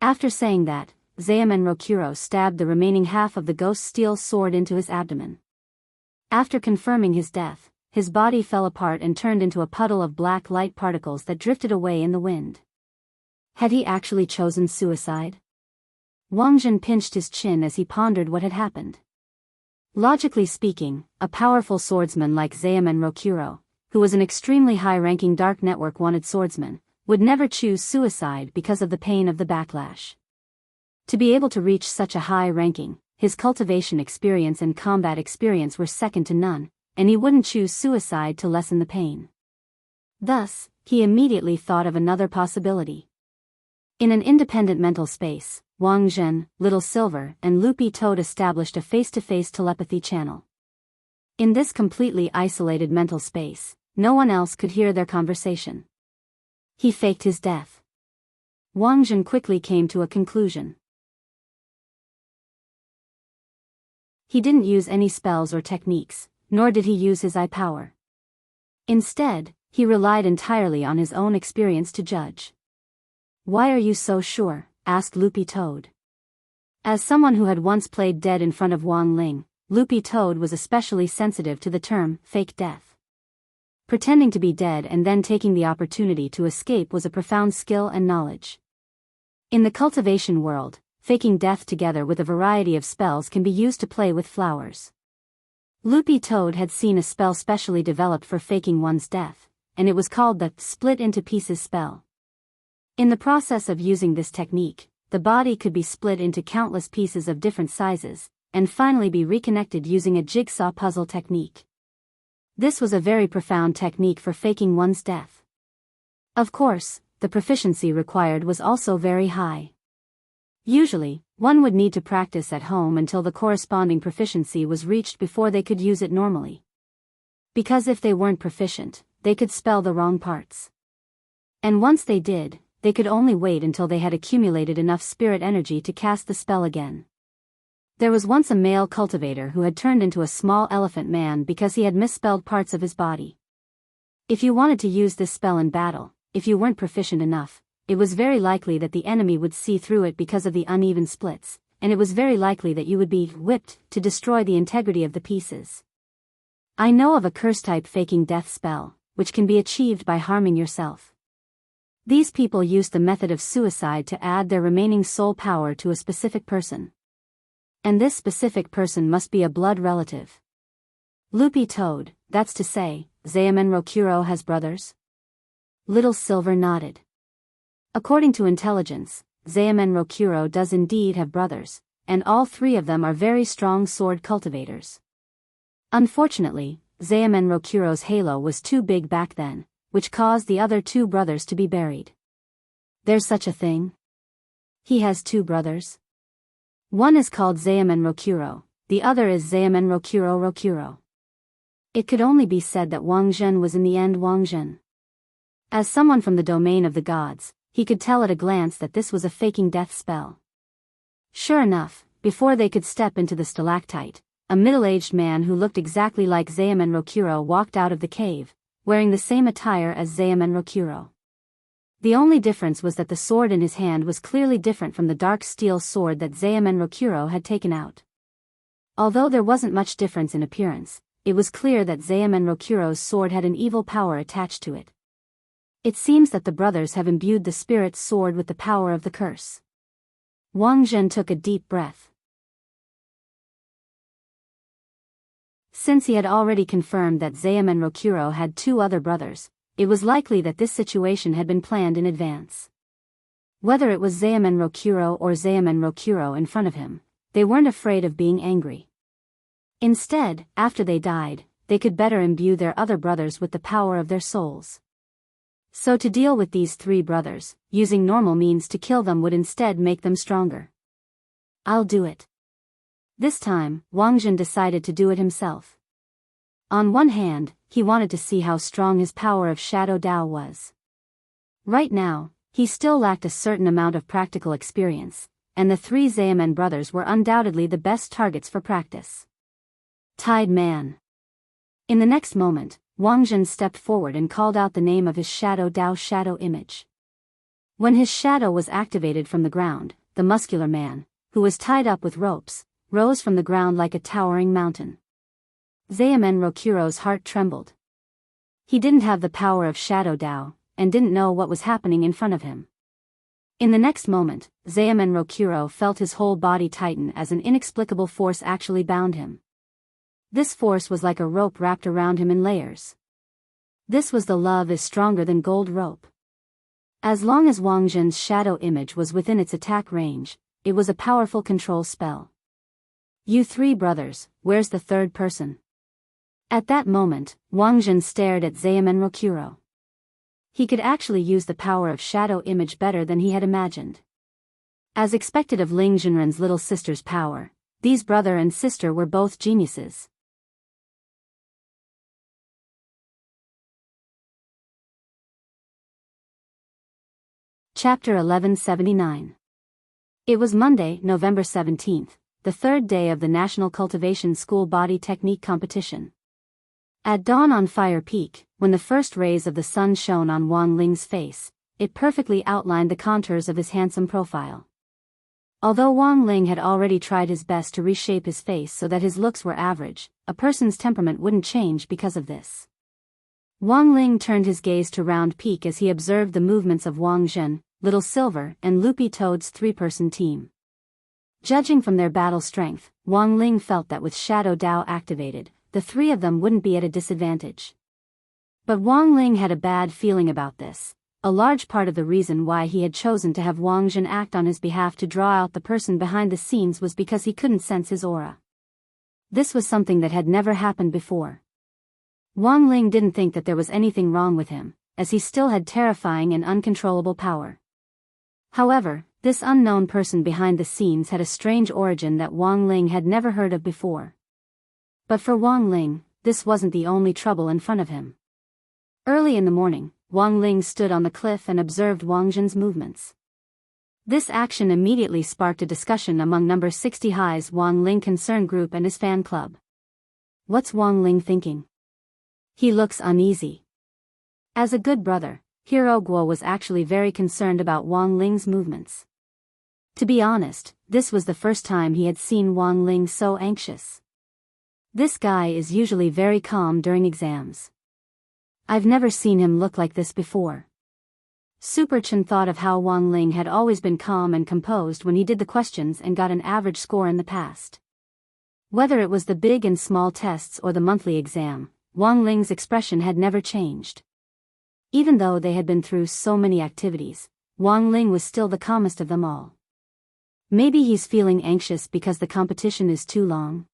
S1: After saying that, Zaemen Rokuro stabbed the remaining half of the Ghost Steel sword into his abdomen. After confirming his death, his body fell apart and turned into a puddle of black light particles that drifted away in the wind. Had he actually chosen suicide? Wang Zhen pinched his chin as he pondered what had happened. Logically speaking, a powerful swordsman like Zaemen Rokuro, who was an extremely high-ranking Dark Network wanted swordsman, would never choose suicide because of the pain of the backlash. To be able to reach such a high ranking, his cultivation experience and combat experience were second to none, and he wouldn't choose suicide to lessen the pain. Thus, he immediately thought of another possibility. In an independent mental space, Wang Zhen, Little Silver, and Loopy Toad established a face-to-face telepathy channel. In this completely isolated mental space, no one else could hear their conversation. He faked his death. Wang Zhen quickly came to a conclusion. He didn't use any spells or techniques, nor did he use his eye power. Instead, he relied entirely on his own experience to judge. "Why are you so sure?" asked Loopy Toad. As someone who had once played dead in front of Wang Ling, Loopy Toad was especially sensitive to the term fake death. Pretending to be dead and then taking the opportunity to escape was a profound skill and knowledge. In the cultivation world, faking death together with a variety of spells can be used to play with flowers. Loopy Toad had seen a spell specially developed for faking one's death, and it was called the split into pieces spell. In the process of using this technique, the body could be split into countless pieces of different sizes, and finally be reconnected using a jigsaw puzzle technique. This was a very profound technique for faking one's death. Of course, the proficiency required was also very high. Usually, one would need to practice at home until the corresponding proficiency was reached before they could use it normally. Because if they weren't proficient, they could spell the wrong parts. And once they did, they could only wait until they had accumulated enough spirit energy to cast the spell again. There was once a male cultivator who had turned into a small elephant man because he had misspelled parts of his body. If you wanted to use this spell in battle, if you weren't proficient enough, it was very likely that the enemy would see through it because of the uneven splits, and it was very likely that you would be whipped to destroy the integrity of the pieces. I know of a curse-type faking death spell, which can be achieved by harming yourself. These people used the method of suicide to add their remaining soul power to a specific person. And this specific person must be a blood relative. Loopy Toad, that's to say, Zaemen Rokuro has brothers? Little Silver nodded. According to intelligence, Zaemen Rokuro does indeed have brothers, and all three of them are very strong sword cultivators. Unfortunately, Zaemen Rokuro's halo was too big back then, which caused the other two brothers to be buried. There's such a thing? He has two brothers? One is called Zaemen Rokuro, the other is Zaemen Rokuro. It could only be said that Wang Zhen was in the end Wang Zhen. As someone from the domain of the gods, he could tell at a glance that this was a faking death spell. Sure enough, before they could step into the stalactite, a middle-aged man who looked exactly like Zaemen Rokuro walked out of the cave, wearing the same attire as Zaemen Rokuro. The only difference was that the sword in his hand was clearly different from the dark steel sword that Zaemen Rokuro had taken out. Although there wasn't much difference in appearance, it was clear that Zaemen Rokuro's sword had an evil power attached to it. It seems that the brothers have imbued the spirit's sword with the power of the curse. Wang Zhen took a deep breath. Since he had already confirmed that Zaemen Rokuro had two other brothers, it was likely that this situation had been planned in advance. Whether it was Zaemen Rokuro or Zaemen Rokuro in front of him, they weren't afraid of being angry. Instead, after they died, they could better imbue their other brothers with the power of their souls. So to deal with these three brothers, using normal means to kill them would instead make them stronger. I'll do it. This time, Wang Zhen decided to do it himself. On one hand, he wanted to see how strong his power of Shadow Dao was. Right now, he still lacked a certain amount of practical experience, and the three Zaemen brothers were undoubtedly the best targets for practice. Tide Man. In the next moment, Wang Zhen stepped forward and called out the name of his Shadow Dao shadow image. When his shadow was activated from the ground, the muscular man, who was tied up with ropes, rose from the ground like a towering mountain. Zaemen Rokuro's heart trembled. He didn't have the power of Shadow Dao, and didn't know what was happening in front of him. In the next moment, Zaemen Rokuro felt his whole body tighten as an inexplicable force actually bound him. This force was like a rope wrapped around him in layers. This was the love is stronger than gold rope. As long as Wang Zhen's shadow image was within its attack range, it was a powerful control spell. You three brothers, where's the third person? At that moment, Wang Zhen stared at Zayam and Rokuro. He could actually use the power of shadow image better than he had imagined. As expected of Ling Zhenren's little sister's power, these brother and sister were both geniuses. Chapter 1179. It was Monday, November 17th, the third day of the National Cultivation School Body Technique Competition. At dawn on Fire Peak, when the first rays of the sun shone on Wang Ling's face, it perfectly outlined the contours of his handsome profile. Although Wang Ling had already tried his best to reshape his face so that his looks were average, a person's temperament wouldn't change because of this. Wang Ling turned his gaze to Round Peak as he observed the movements of Wang Zhen, Little Silver, and Loopy Toad's three-person team. Judging from their battle strength, Wang Ling felt that with Shadow Dao activated, the three of them wouldn't be at a disadvantage. But Wang Ling had a bad feeling about this. A large part of the reason why he had chosen to have Wang Zhen act on his behalf to draw out the person behind the scenes was because he couldn't sense his aura. This was something that had never happened before. Wang Ling didn't think that there was anything wrong with him, as he still had terrifying and uncontrollable power. However, this unknown person behind the scenes had a strange origin that Wang Ling had never heard of before. But for Wang Ling, this wasn't the only trouble in front of him. Early in the morning, Wang Ling stood on the cliff and observed Wang Zhen's movements. This action immediately sparked a discussion among number 60 High's Wang Ling concern group and his fan club. What's Wang Ling thinking? He looks uneasy. As a good brother, Hero Guo was actually very concerned about Wang Ling's movements. To be honest, this was the first time he had seen Wang Ling so anxious. This guy is usually very calm during exams. I've never seen him look like this before. Super Chen thought of how Wang Ling had always been calm and composed when he did the questions and got an average score in the past. Whether it was the big and small tests or the monthly exam, Wang Ling's expression had never changed. Even though they had been through so many activities, Wang Ling was still the calmest of them all. Maybe he's feeling anxious because the competition is too long.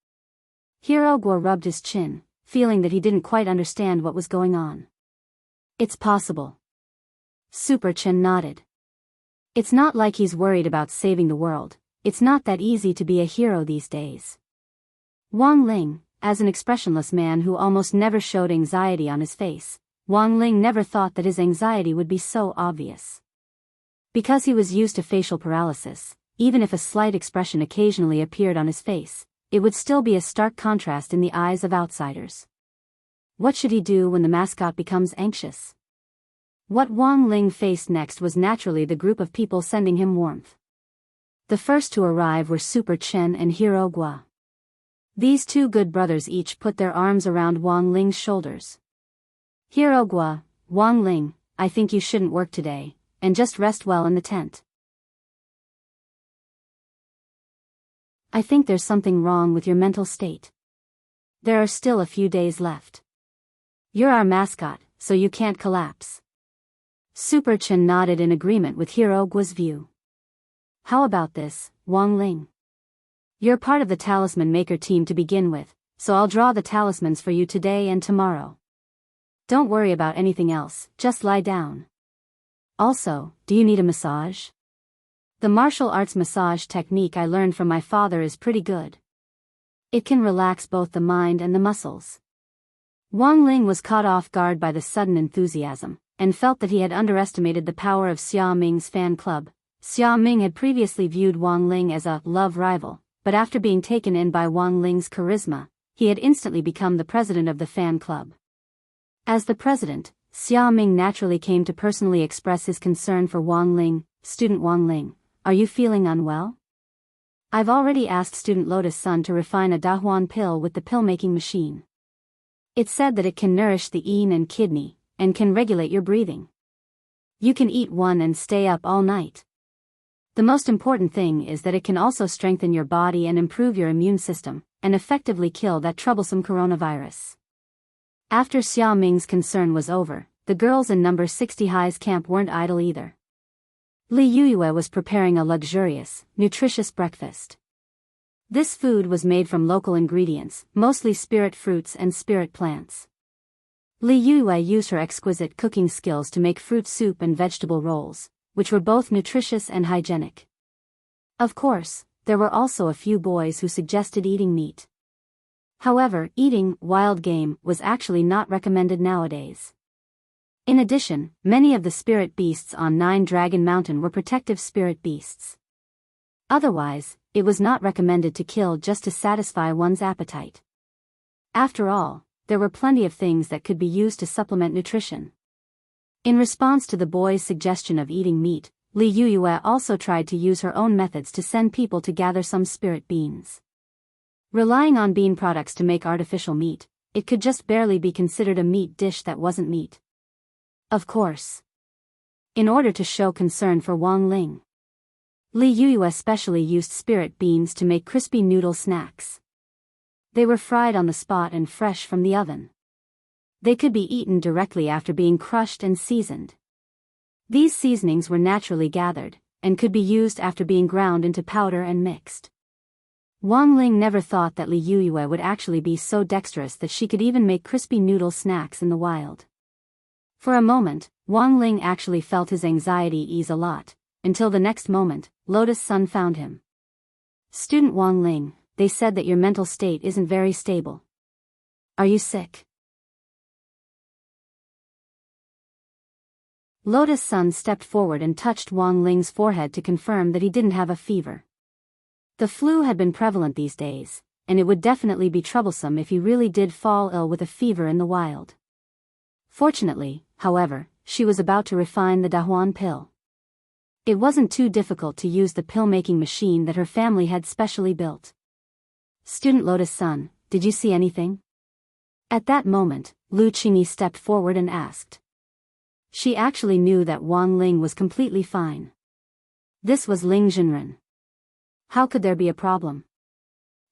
S1: Hero Guo rubbed his chin, feeling that he didn't quite understand what was going on. It's possible. Super Chen nodded. It's not like he's worried about saving the world. It's not that easy to be a hero these days. Wang Ling, as an expressionless man who almost never showed anxiety on his face, Wang Ling never thought that his anxiety would be so obvious. Because he was used to facial paralysis, even if a slight expression occasionally appeared on his face, it would still be a stark contrast in the eyes of outsiders. What should he do when the mascot becomes anxious? What Wang Ling faced next was naturally the group of people sending him warmth. The first to arrive were Super Chen and Hero Guo. These two good brothers each put their arms around Wang Ling's shoulders. Hero Guo, Wang Ling, I think you shouldn't work today, and just rest well in the tent. I think there's something wrong with your mental state. There are still a few days left. You're our mascot, so you can't collapse. Super Chen nodded in agreement with Hero Guo's view. How about this, Wang Ling? You're part of the talisman maker team to begin with, so I'll draw the talismans for you today and tomorrow. Don't worry about anything else, just lie down. Also, do you need a massage? The martial arts massage technique I learned from my father is pretty good. It can relax both the mind and the muscles. Wang Ling was caught off guard by the sudden enthusiasm, and felt that he had underestimated the power of Xia Ming's fan club. Xia Ming had previously viewed Wang Ling as a love rival, but after being taken in by Wang Ling's charisma, he had instantly become the president of the fan club. As the president, Xia Ming naturally came to personally express his concern for Wang Ling. Student Wang Ling, are you feeling unwell? I've already asked student Lotus Sun to refine a Dahuan pill with the pill-making machine. It said that it can nourish the yin and kidney, and can regulate your breathing. You can eat one and stay up all night. The most important thing is that it can also strengthen your body and improve your immune system, and effectively kill that troublesome coronavirus. After Xia Ming's concern was over, the girls in number 60 High's camp weren't idle either. Li Yuyue was preparing a luxurious, nutritious breakfast. This food was made from local ingredients, mostly spirit fruits and spirit plants. Li Yuyue used her exquisite cooking skills to make fruit soup and vegetable rolls, which were both nutritious and hygienic. Of course, there were also a few boys who suggested eating meat. However, eating wild game was actually not recommended nowadays. In addition, many of the spirit beasts on Nine Dragon Mountain were protective spirit beasts. Otherwise, it was not recommended to kill just to satisfy one's appetite. After all, there were plenty of things that could be used to supplement nutrition. In response to the boys' suggestion of eating meat, Li Yuyue also tried to use her own methods to send people to gather some spirit beans. Relying on bean products to make artificial meat, it could just barely be considered a meat dish that wasn't meat. Of course. In order to show concern for Wang Ling, Li Yuyue especially used spirit beans to make crispy noodle snacks. They were fried on the spot and fresh from the oven. They could be eaten directly after being crushed and seasoned. These seasonings were naturally gathered, and could be used after being ground into powder and mixed. Wang Ling never thought that Li Yuyue would actually be so dexterous that she could even make crispy noodle snacks in the wild. For a moment, Wang Ling actually felt his anxiety ease a lot, until the next moment, Lotus Sun found him. "Student Wang Ling, they said that your mental state isn't very stable. Are you sick?" Lotus Sun stepped forward and touched Wang Ling's forehead to confirm that he didn't have a fever. The flu had been prevalent these days, and it would definitely be troublesome if he really did fall ill with a fever in the wild. Fortunately, however, she was about to refine the Dahuan pill. It wasn't too difficult to use the pill-making machine that her family had specially built. "Student Lotus Sun, did you see anything?" At that moment, Lu Qingyi stepped forward and asked. She actually knew that Wang Ling was completely fine. This was Ling Jinren. How could there be a problem?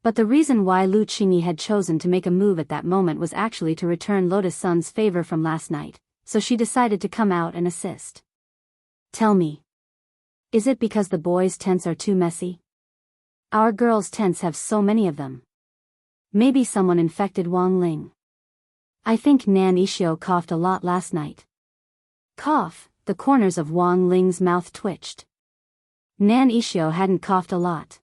S1: But the reason why Lu Qingyi had chosen to make a move at that moment was actually to return Lotus Sun's favor from last night, so she decided to come out and assist. "Tell me. Is it because the boys' tents are too messy? Our girls' tents have so many of them. Maybe someone infected Wang Ling. I think Nan Ishio coughed a lot last night." Cough, the corners of Wang Ling's mouth twitched. Nan Ishio hadn't coughed a lot.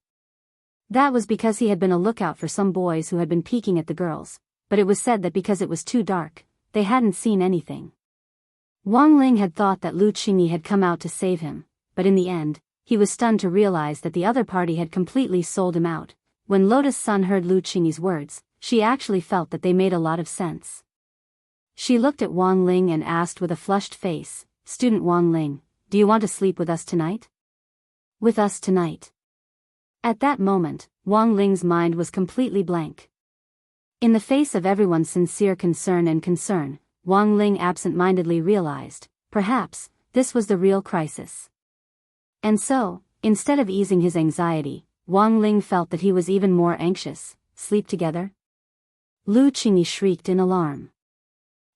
S1: That was because he had been a lookout for some boys who had been peeking at the girls, but it was said that because it was too dark, they hadn't seen anything. Wang Ling had thought that Lu Qingyi had come out to save him, but in the end, he was stunned to realize that the other party had completely sold him out. When Lotus Sun heard Lu Qingyi's words, she actually felt that they made a lot of sense. She looked at Wang Ling and asked with a flushed face, "Student Wang Ling, do you want to sleep with us tonight?" "With us tonight?" At that moment, Wang Ling's mind was completely blank. In the face of everyone's sincere concern, Wang Ling absent-mindedly realized, perhaps, this was the real crisis. And so, instead of easing his anxiety, Wang Ling felt that he was even more anxious. "Sleep together?" Lu Qingyi shrieked in alarm.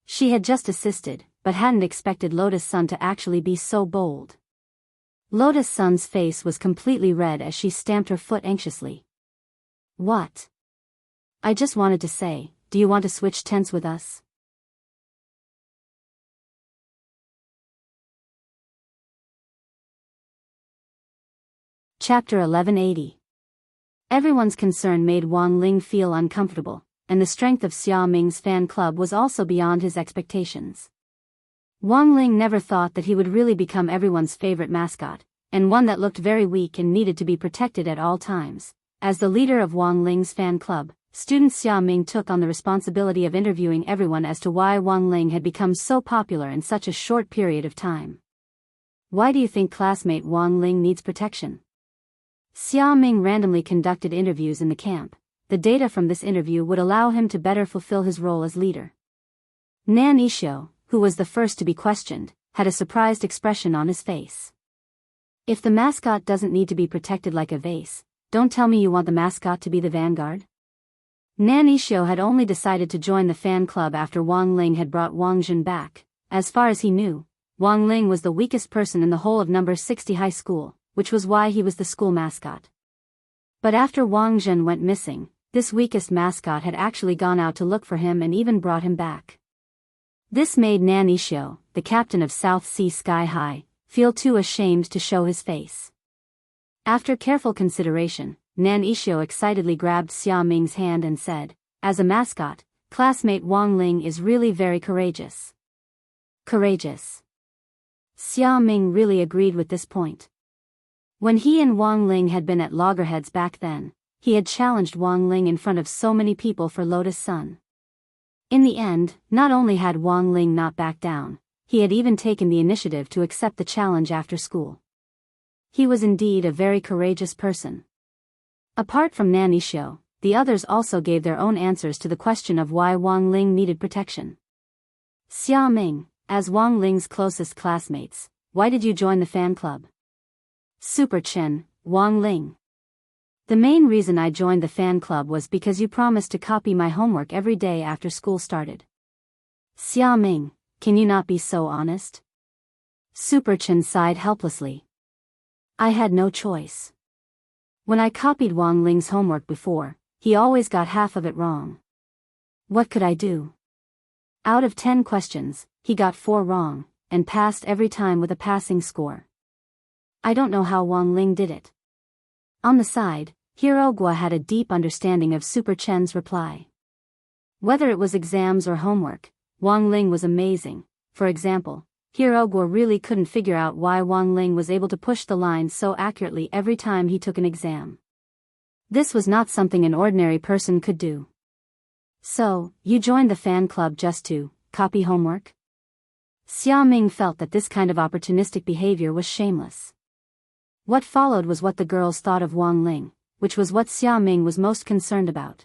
S1: She had just assisted, but hadn't expected Lotus Sun to actually be so bold. Lotus Sun's face was completely red as she stamped her foot anxiously. "What? I just wanted to say, do you want to switch tents with us?" Chapter 1180. Everyone's concern made Wang Ling feel uncomfortable, and the strength of Xia Ming's fan club was also beyond his expectations. Wang Ling never thought that he would really become everyone's favorite mascot, and one that looked very weak and needed to be protected at all times. As the leader of Wang Ling's fan club, student Xia Ming took on the responsibility of interviewing everyone as to why Wang Ling had become so popular in such a short period of time. "Why do you think classmate Wang Ling needs protection?" Xia Ming randomly conducted interviews in the camp. The data from this interview would allow him to better fulfill his role as leader. Nan Ishio, who was the first to be questioned, had a surprised expression on his face. "If the mascot doesn't need to be protected like a vase, don't tell me you want the mascot to be the vanguard?" Nan Yixio had only decided to join the fan club after Wang Ling had brought Wang Jun back. As far as he knew, Wang Ling was the weakest person in the whole of number 60 high school, which was why he was the school mascot. But after Wang Jun went missing, this weakest mascot had actually gone out to look for him and even brought him back. This made Nan Yixio, the captain of South Sea Sky High, feel too ashamed to show his face. After careful consideration, Nan Yixio excitedly grabbed Xia Ming's hand and said, "As a mascot, classmate Wang Ling is really very courageous." Courageous. Xia Ming really agreed with this point. When he and Wang Ling had been at loggerheads back then, he had challenged Wang Ling in front of so many people for Lotus Sun. In the end, not only had Wang Ling not backed down, he had even taken the initiative to accept the challenge after school. He was indeed a very courageous person. Apart from Nan Yixio, the others also gave their own answers to the question of why Wang Ling needed protection. Xia Ming, as Wang Ling's closest classmates, why did you join the fan club? Super Chen, Wang Ling. The main reason I joined the fan club was because you promised to copy my homework every day after school started. Xia Ming, can you not be so honest? Super Chen sighed helplessly. I had no choice. When I copied Wang Ling's homework before, he always got half of it wrong. What could I do? Out of 10 questions, he got 4 wrong, and passed every time with a passing score. I don't know how Wang Ling did it. On the side, Hirogwa had a deep understanding of Super Chen's reply. Whether it was exams or homework, Wang Ling was amazing. For example, Hirogwa really couldn't figure out why Wang Ling was able to push the lines so accurately every time he took an exam. This was not something an ordinary person could do. So, you joined the fan club just to copy homework? Xia Ming felt that this kind of opportunistic behavior was shameless. What followed was what the girls thought of Wang Ling, which was what Xia Ming was most concerned about.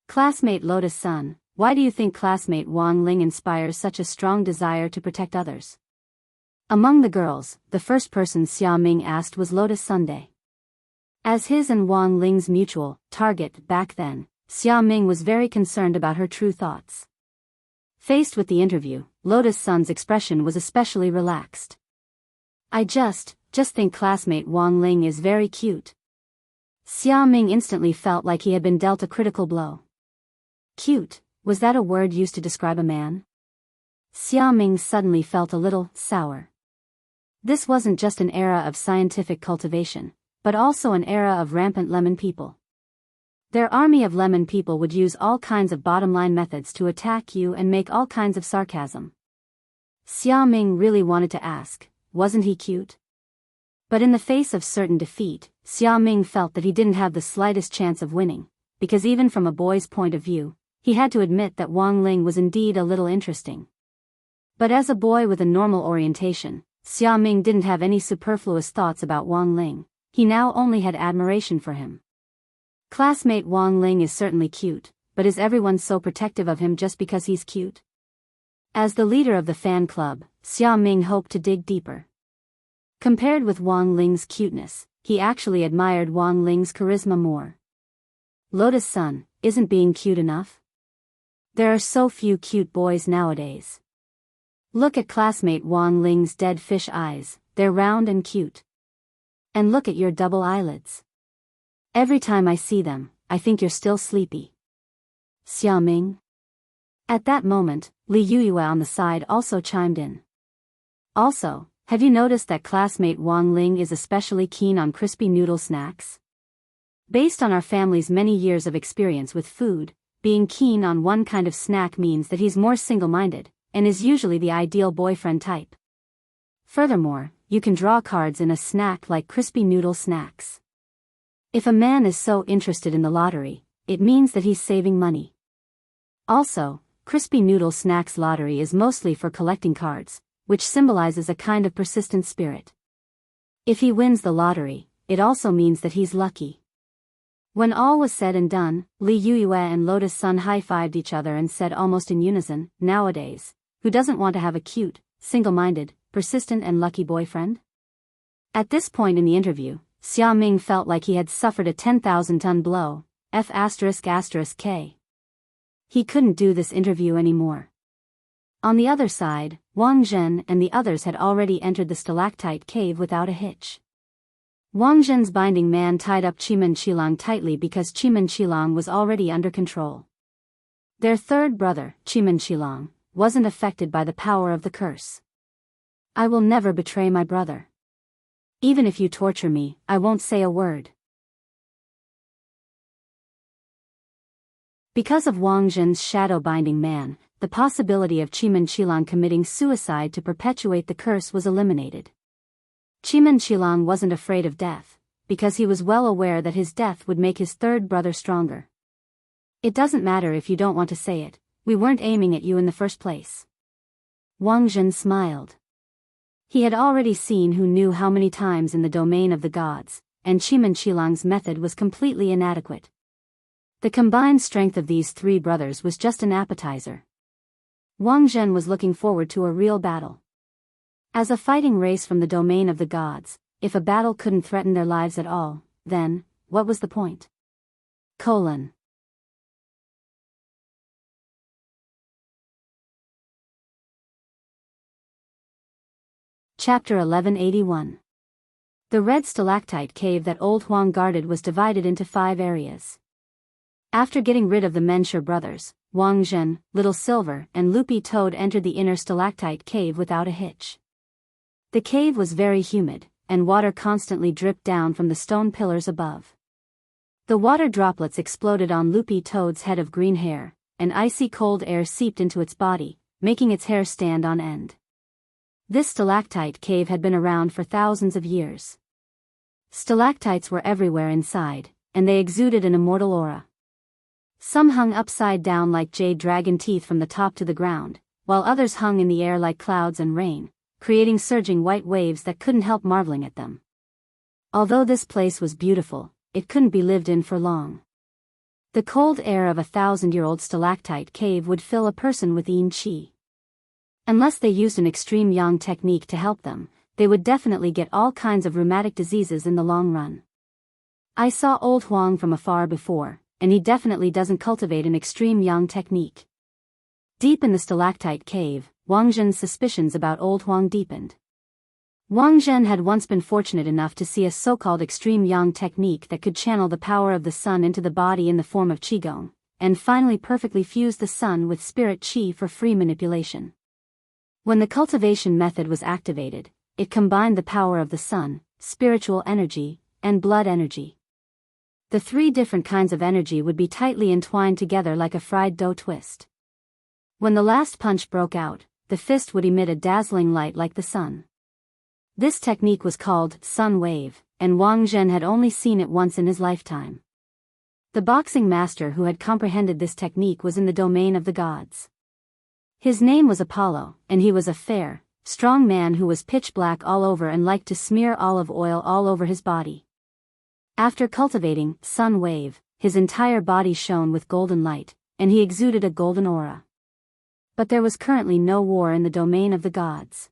S1: Classmate Lotus Sun, why do you think classmate Wang Ling inspires such a strong desire to protect others? Among the girls, the first person Xia Ming asked was Lotus Sunday. As his and Wang Ling's mutual target back then, Xia Ming was very concerned about her true thoughts. Faced with the interview, Lotus Sun's expression was especially relaxed. I just think classmate Wang Ling is very cute. Xia Ming instantly felt like he had been dealt a critical blow. Cute, was that a word used to describe a man? Xia Ming suddenly felt a little sour. This wasn't just an era of scientific cultivation, but also an era of rampant lemon people. Their army of lemon people would use all kinds of bottom-line methods to attack you and make all kinds of sarcasm. Xia Ming really wanted to ask, wasn't he cute? But in the face of certain defeat, Xia Ming felt that he didn't have the slightest chance of winning, because even from a boy's point of view, he had to admit that Wang Ling was indeed a little interesting. But as a boy with a normal orientation, Xia Ming didn't have any superfluous thoughts about Wang Ling. He now only had admiration for him. Classmate Wang Ling is certainly cute, but is everyone so protective of him just because he's cute? As the leader of the fan club, Xia Ming hoped to dig deeper. Compared with Wang Ling's cuteness, he actually admired Wang Ling's charisma more. Lotus Sun, isn't being cute enough? There are so few cute boys nowadays. Look at classmate Wang Ling's dead fish eyes, they're round and cute. And look at your double eyelids. Every time I see them, I think you're still sleepy. Xia Ming? At that moment, Li Yuyue on the side also chimed in. Also, have you noticed that classmate Wang Ling is especially keen on crispy noodle snacks? Based on our family's many years of experience with food, being keen on one kind of snack means that he's more single-minded, and is usually the ideal boyfriend type. Furthermore, you can draw cards in a snack like crispy noodle snacks. If a man is so interested in the lottery, it means that he's saving money. Also, crispy noodle snacks lottery is mostly for collecting cards, which symbolizes a kind of persistent spirit. If he wins the lottery, it also means that he's lucky. When all was said and done, Li Yuyue and Lotus Sun high-fived each other and said almost in unison, nowadays, who doesn't want to have a cute, single-minded, persistent and lucky boyfriend? At this point in the interview, Xia Ming felt like he had suffered a 10,000-ton blow, F***K. He couldn't do this interview anymore. On the other side, Wang Zhen and the others had already entered the stalactite cave without a hitch. Wang Zhen's binding man tied up Chimen Qilang tightly because Chimen Qilang was already under control. Their third brother, Chimen Qilang, wasn't affected by the power of the curse. I will never betray my brother. Even if you torture me, I won't say a word. Because of Wang Zhen's shadow-binding man, the possibility of Chimen Qilang committing suicide to perpetuate the curse was eliminated. Chimen Qilang wasn't afraid of death, because he was well aware that his death would make his third brother stronger. It doesn't matter if you don't want to say it, we weren't aiming at you in the first place. Wang Zhen smiled. He had already seen who knew how many times in the domain of the gods, and Chimen Qilang's method was completely inadequate. The combined strength of these three brothers was just an appetizer. Wang Zhen was looking forward to a real battle. As a fighting race from the domain of the gods, if a battle couldn't threaten their lives at all, then, what was the point? Chapter 1181. The red stalactite cave that Old Huang guarded was divided into 5 areas. After getting rid of the Mensher brothers, Wang Zhen, Little Silver, and Loopy Toad entered the inner stalactite cave without a hitch. The cave was very humid, and water constantly dripped down from the stone pillars above. The water droplets exploded on Loopy Toad's head of green hair, and icy cold air seeped into its body, making its hair stand on end. This stalactite cave had been around for thousands of years. Stalactites were everywhere inside, and they exuded an immortal aura. Some hung upside down like jade dragon teeth from the top to the ground, while others hung in the air like clouds and rain, creating surging white waves that couldn't help marveling at them. Although this place was beautiful, it couldn't be lived in for long. The cold air of a 1,000-year-old stalactite cave would fill a person with yin qi. Unless they used an extreme yang technique to help them, they would definitely get all kinds of rheumatic diseases in the long run. I saw Old Huang from afar before, and he definitely doesn't cultivate an extreme yang technique. Deep in the stalactite cave, Wang Zhen's suspicions about Old Huang deepened. Wang Zhen had once been fortunate enough to see a so-called extreme yang technique that could channel the power of the sun into the body in the form of qigong, and finally perfectly fuse the sun with spirit qi for free manipulation. When the cultivation method was activated, it combined the power of the sun, spiritual energy, and blood energy. The 3 different kinds of energy would be tightly entwined together like a fried dough twist. When the last punch broke out, the fist would emit a dazzling light like the sun. This technique was called sun wave, and Wang Zhen had only seen it once in his lifetime. The boxing master who had comprehended this technique was in the domain of the gods. His name was Apollo, and he was a fair, strong man who was pitch black all over and liked to smear olive oil all over his body. After cultivating sun wave, his entire body shone with golden light, and he exuded a golden aura. But there was currently no war in the domain of the gods.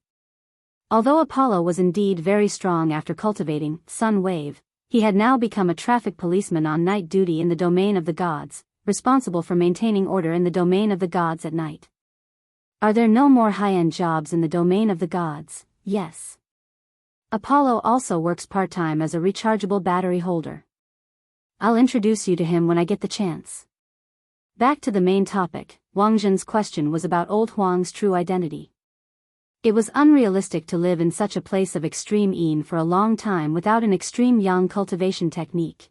S1: Although Apollo was indeed very strong after cultivating sun wave, he had now become a traffic policeman on night duty in the domain of the gods, responsible for maintaining order in the domain of the gods at night. Are there no more high-end jobs in the domain of the gods? Yes. Apollo also works part-time as a rechargeable battery holder. I'll introduce you to him when I get the chance. Back to the main topic, Wang Zhen's question was about Old Huang's true identity. It was unrealistic to live in such a place of extreme yin for a long time without an extreme yang cultivation technique.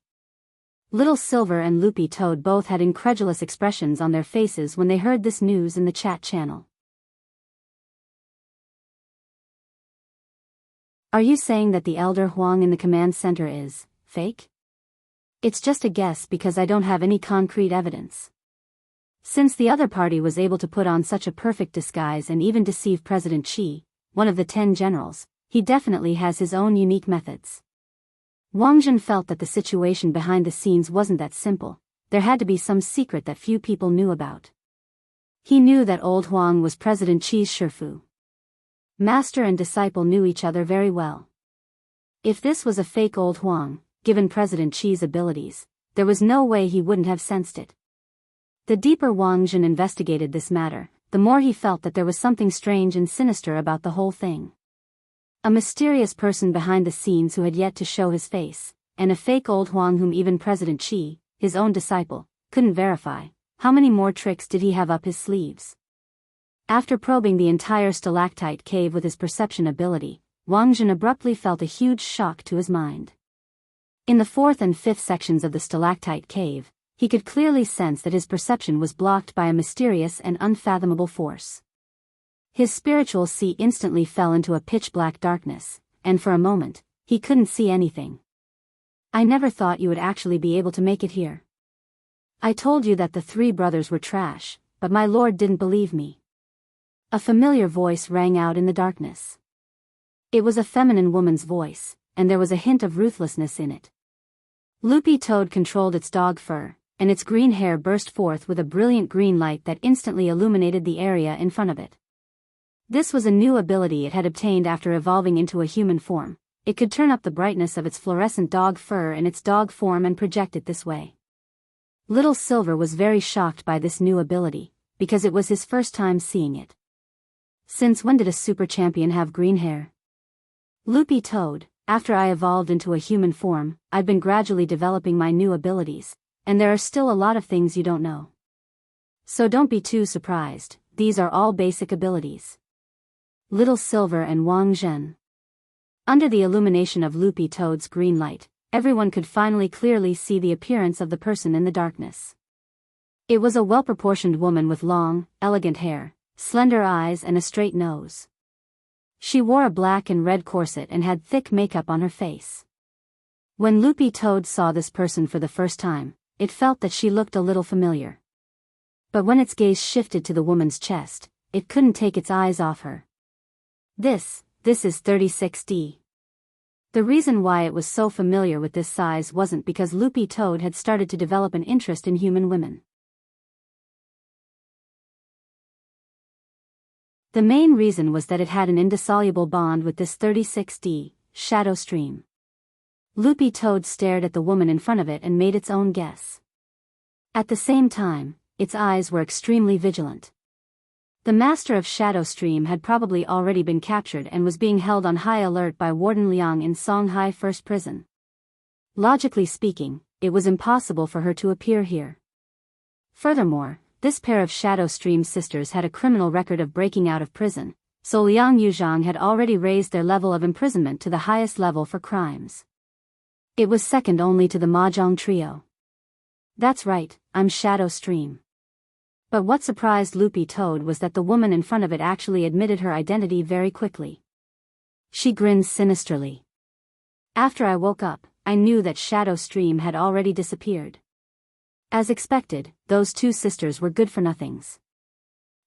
S1: Little Silver and Loopy Toad both had incredulous expressions on their faces when they heard this news in the chat channel. Are you saying that the elder Huang in the command center is fake? It's just a guess because I don't have any concrete evidence. Since the other party was able to put on such a perfect disguise and even deceive President Xi, one of the 10 generals, he definitely has his own unique methods. Wang Zhen felt that the situation behind the scenes wasn't that simple. There had to be some secret that few people knew about. He knew that Old Huang was President Xi's Shifu. Master and disciple knew each other very well. If this was a fake old Huang, given President Qi's abilities, there was no way he wouldn't have sensed it. The deeper Wang Zhen investigated this matter, the more he felt that there was something strange and sinister about the whole thing. A mysterious person behind the scenes who had yet to show his face, and a fake old Huang whom even President Qi, his own disciple, couldn't verify. How many more tricks did he have up his sleeves? After probing the entire stalactite cave with his perception ability, Wang Zhen abruptly felt a huge shock to his mind. In the fourth and fifth sections of the stalactite cave, he could clearly sense that his perception was blocked by a mysterious and unfathomable force. His spiritual sea instantly fell into a pitch-black darkness, and for a moment, he couldn't see anything. I never thought you would actually be able to make it here. I told you that the three brothers were trash, but my lord didn't believe me. A familiar voice rang out in the darkness. It was a feminine woman's voice, and there was a hint of ruthlessness in it. Loopy Toad controlled its dog fur, and its green hair burst forth with a brilliant green light that instantly illuminated the area in front of it. This was a new ability it had obtained after evolving into a human form. It could turn up the brightness of its fluorescent dog fur in its dog form and project it this way. Little Silver was very shocked by this new ability, because it was his first time seeing it. Since when did a super champion have green hair? Loopy Toad, after I evolved into a human form, I've been gradually developing my new abilities, and there are still a lot of things you don't know. So don't be too surprised, these are all basic abilities. Little Silver and Wang Zhen. Under the illumination of Loopy Toad's green light, everyone could finally clearly see the appearance of the person in the darkness. It was a well-proportioned woman with long, elegant hair, slender eyes and a straight nose. She wore a black and red corset and had thick makeup on her face. When Loopy Toad saw this person for the first time, it felt that she looked a little familiar. But when its gaze shifted to the woman's chest, it couldn't take its eyes off her. This is 36D. The reason why it was so familiar with this size wasn't because Loopy Toad had started to develop an interest in human women. The main reason was that it had an indissoluble bond with this 36D, shadow stream. Loopy Toad stared at the woman in front of it and made its own guess. At the same time, its eyes were extremely vigilant. The master of Shadow Stream had probably already been captured and was being held on high alert by Warden Liang in Songhai First Prison. Logically speaking, it was impossible for her to appear here. Furthermore, this pair of Shadow Stream sisters had a criminal record of breaking out of prison, so Liang Yuzhang had already raised their level of imprisonment to the highest level for crimes. It was second only to the Mahjong trio. That's right, I'm Shadow Stream. But what surprised Loopy Toad was that the woman in front of it actually admitted her identity very quickly. She grinned sinisterly. After I woke up, I knew that Shadow Stream had already disappeared. As expected, those two sisters were good-for-nothings.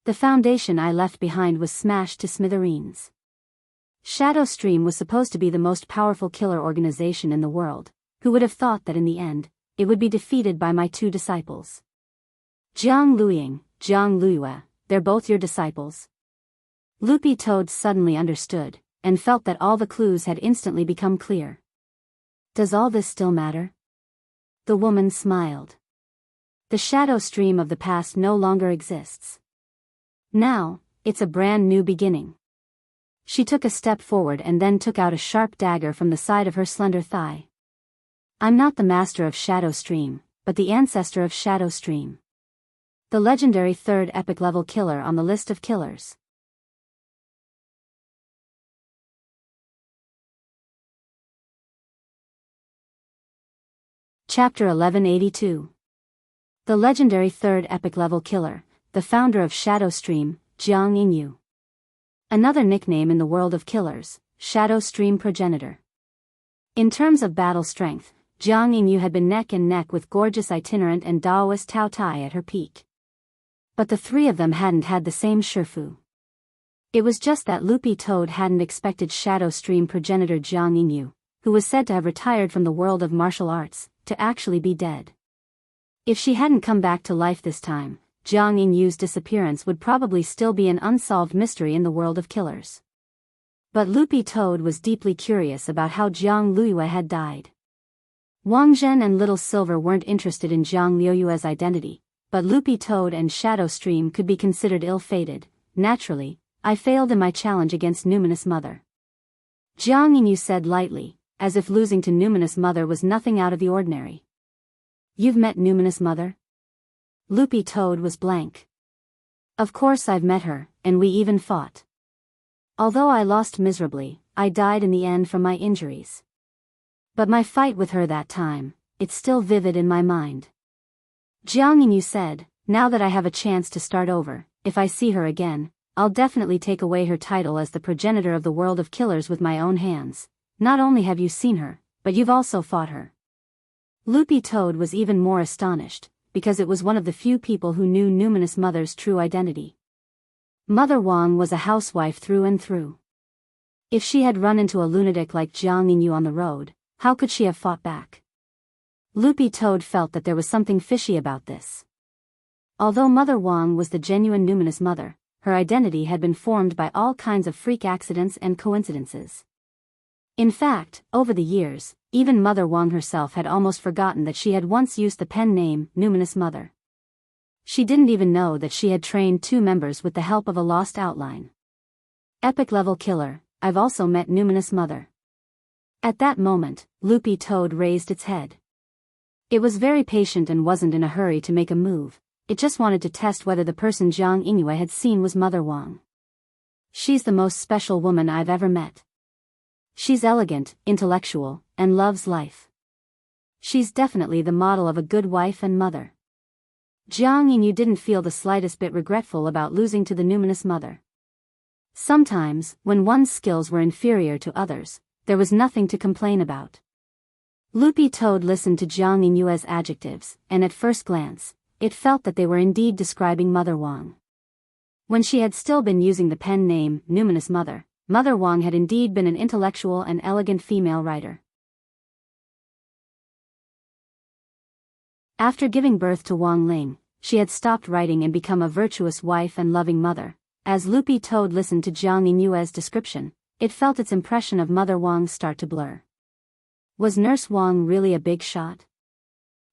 S1: The foundation I left behind was smashed to smithereens. Shadow Stream was supposed to be the most powerful killer organization in the world. Who would have thought that in the end, it would be defeated by my two disciples? Jiang Luiying, Jiang Luiyue, they're both your disciples? Loopy Toad suddenly understood, and felt that all the clues had instantly become clear. Does all this still matter? The woman smiled. The shadow stream of the past no longer exists. Now, it's a brand new beginning. She took a step forward and then took out a sharp dagger from the side of her slender thigh. I'm not the master of Shadow Stream, but the ancestor of Shadow Stream. The legendary third epic level killer on the list of killers. Chapter 1182. The legendary third epic level killer, the founder of Shadow Stream, Jiang Yingyu. Another nickname in the world of killers, Shadow Stream Progenitor. In terms of battle strength, Jiang Yingyu had been neck and neck with gorgeous itinerant and Daoist Tao Tai at her peak. But the three of them hadn't had the same Shifu. It was just that Loopy Toad hadn't expected Shadow Stream Progenitor Jiang Yingyu, who was said to have retired from the world of martial arts, to actually be dead. If she hadn't come back to life this time, Jiang Yingyu's disappearance would probably still be an unsolved mystery in the world of killers. But Loopy Toad was deeply curious about how Jiang Liyue had died. Wang Zhen and Little Silver weren't interested in Jiang Liyue's identity, but Loopy Toad and Shadow Stream could be considered ill-fated. Naturally, I failed in my challenge against Numinous Mother. Jiang Yinyu said lightly, as if losing to Numinous Mother was nothing out of the ordinary. You've met Numinous Mother? Loopy Toad was blank. Of course I've met her, and we even fought. Although I lost miserably, I died in the end from my injuries. But my fight with her that time, it's still vivid in my mind. Jiang Yinyu said, now that I have a chance to start over, if I see her again, I'll definitely take away her title as the progenitor of the world of killers with my own hands. Not only have you seen her, but you've also fought her. Loopy Toad was even more astonished, because it was one of the few people who knew Numinous Mother's true identity. Mother Wang was a housewife through and through. If she had run into a lunatic like Jiang Yinyu on the road, how could she have fought back? Loopy Toad felt that there was something fishy about this. Although Mother Wang was the genuine Numinous Mother, her identity had been formed by all kinds of freak accidents and coincidences. In fact, over the years, even Mother Wang herself had almost forgotten that she had once used the pen name Numinous Mother. She didn't even know that she had trained 2 members with the help of a lost outline. Epic level killer, I've also met Numinous Mother. At that moment, Loopy Toad raised its head. It was very patient and wasn't in a hurry to make a move. It just wanted to test whether the person Jiang Yinyu had seen was Mother Wang. She's the most special woman I've ever met. She's elegant, intellectual, and loves life. She's definitely the model of a good wife and mother. Jiang Yinyu didn't feel the slightest bit regretful about losing to the Numinous Mother. Sometimes, when one's skills were inferior to others, there was nothing to complain about. Loopy Toad listened to Jiang Yinyue's adjectives, and at first glance, it felt that they were indeed describing Mother Wang. When she had still been using the pen name Numinous Mother, Mother Wang had indeed been an intellectual and elegant female writer. After giving birth to Wang Ling, she had stopped writing and become a virtuous wife and loving mother. As Loopy Toad listened to Jiang Yinyue's description, it felt its impression of Mother Wang start to blur. Was Nurse Wang really a big shot?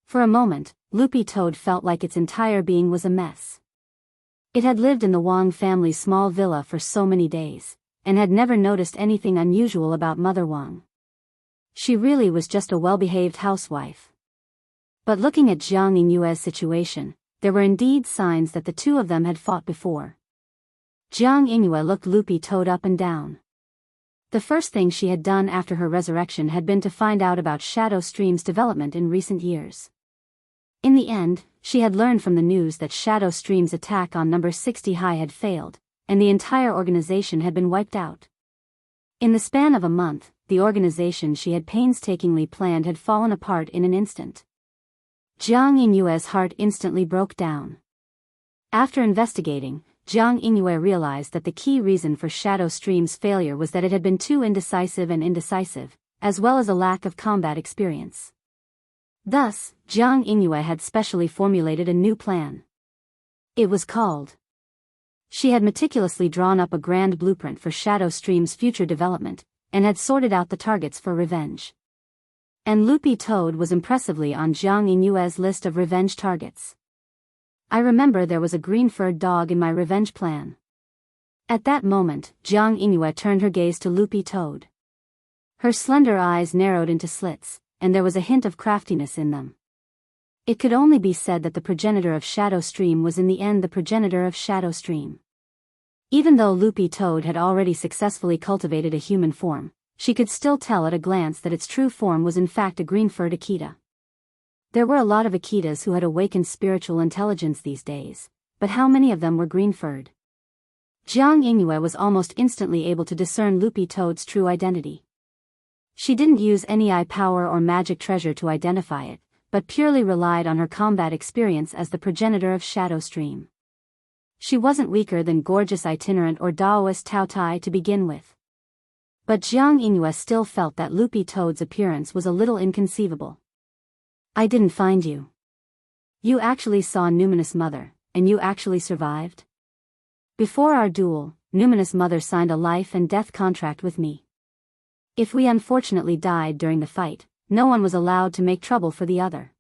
S1: For a moment, Loopy Toad felt like its entire being was a mess. It had lived in the Wang family's small villa for so many days, and had never noticed anything unusual about Mother Wang. She really was just a well-behaved housewife. But looking at Jiang Yinyue's situation, there were indeed signs that the two of them had fought before. Jiang Yinyue looked Loopy Toad up and down. The first thing she had done after her resurrection had been to find out about Shadow Stream's development in recent years. In the end, she had learned from the news that Shadow Stream's attack on number 60 High had failed, and the entire organization had been wiped out. In the span of a month, the organization she had painstakingly planned had fallen apart in an instant. Jiang Yinyue's heart instantly broke down. After investigating, Jiang Yinyue realized that the key reason for Shadow Stream's failure was that it had been too indecisive, as well as a lack of combat experience. Thus, Jiang Yinyue had specially formulated a new plan. It was called. She had meticulously drawn up a grand blueprint for Shadow Stream's future development, and had sorted out the targets for revenge. And Loopy Toad was impressively on Jiang Yinyue's list of revenge targets. I remember there was a green-furred dog in my revenge plan. At that moment, Jiang Yinyue turned her gaze to Loopy Toad. Her slender eyes narrowed into slits, and there was a hint of craftiness in them. It could only be said that the progenitor of Shadow Stream was in the end the progenitor of Shadow Stream. Even though Loopy Toad had already successfully cultivated a human form, she could still tell at a glance that its true form was in fact a green-furred Akita. There were a lot of Akitas who had awakened spiritual intelligence these days, but how many of them were green-furred? Jiang Yinyue was almost instantly able to discern Loopy Toad's true identity. She didn't use any eye power or magic treasure to identify it, but purely relied on her combat experience as the progenitor of Shadow Stream. She wasn't weaker than gorgeous itinerant or Daoist Tao Tai to begin with. But Jiang Yinyue still felt that Loopy Toad's appearance was a little inconceivable. I didn't find you. You actually saw Numinous Mother, and you actually survived? Before our duel, Numinous Mother signed a life and death contract with me. If we unfortunately died during the fight, no one was allowed to make trouble for the other.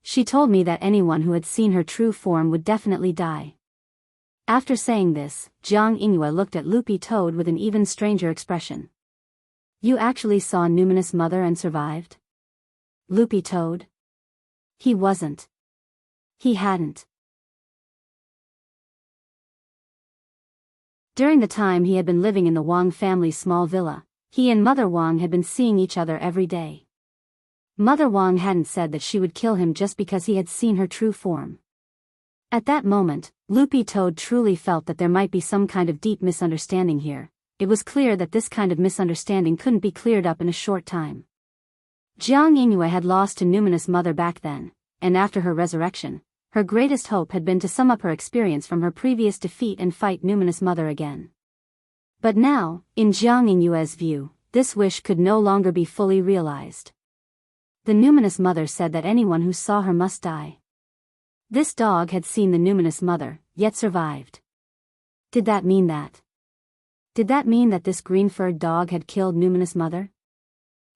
S1: She told me that anyone who had seen her true form would definitely die. After saying this, Jiang Yingyue looked at Loopy Toad with an even stranger expression. You actually saw Numinous Mother and survived? Loopy Toad? He wasn't. He hadn't. During the time he had been living in the Wang family's small villa, he and Mother Wang had been seeing each other every day. Mother Wang hadn't said that she would kill him just because he had seen her true form. At that moment, Loopy Toad truly felt that there might be some kind of deep misunderstanding here. It was clear that this kind of misunderstanding couldn't be cleared up in a short time. Jiang Yingyue had lost to Numinous Mother back then, and after her resurrection, her greatest hope had been to sum up her experience from her previous defeat and fight Numinous Mother again. But now, in Jiang Yingyue's view, this wish could no longer be fully realized. The Numinous Mother said that anyone who saw her must die. This dog had seen the Numinous Mother, yet survived. Did that mean that? Did that mean that this green-furred dog had killed Numinous Mother?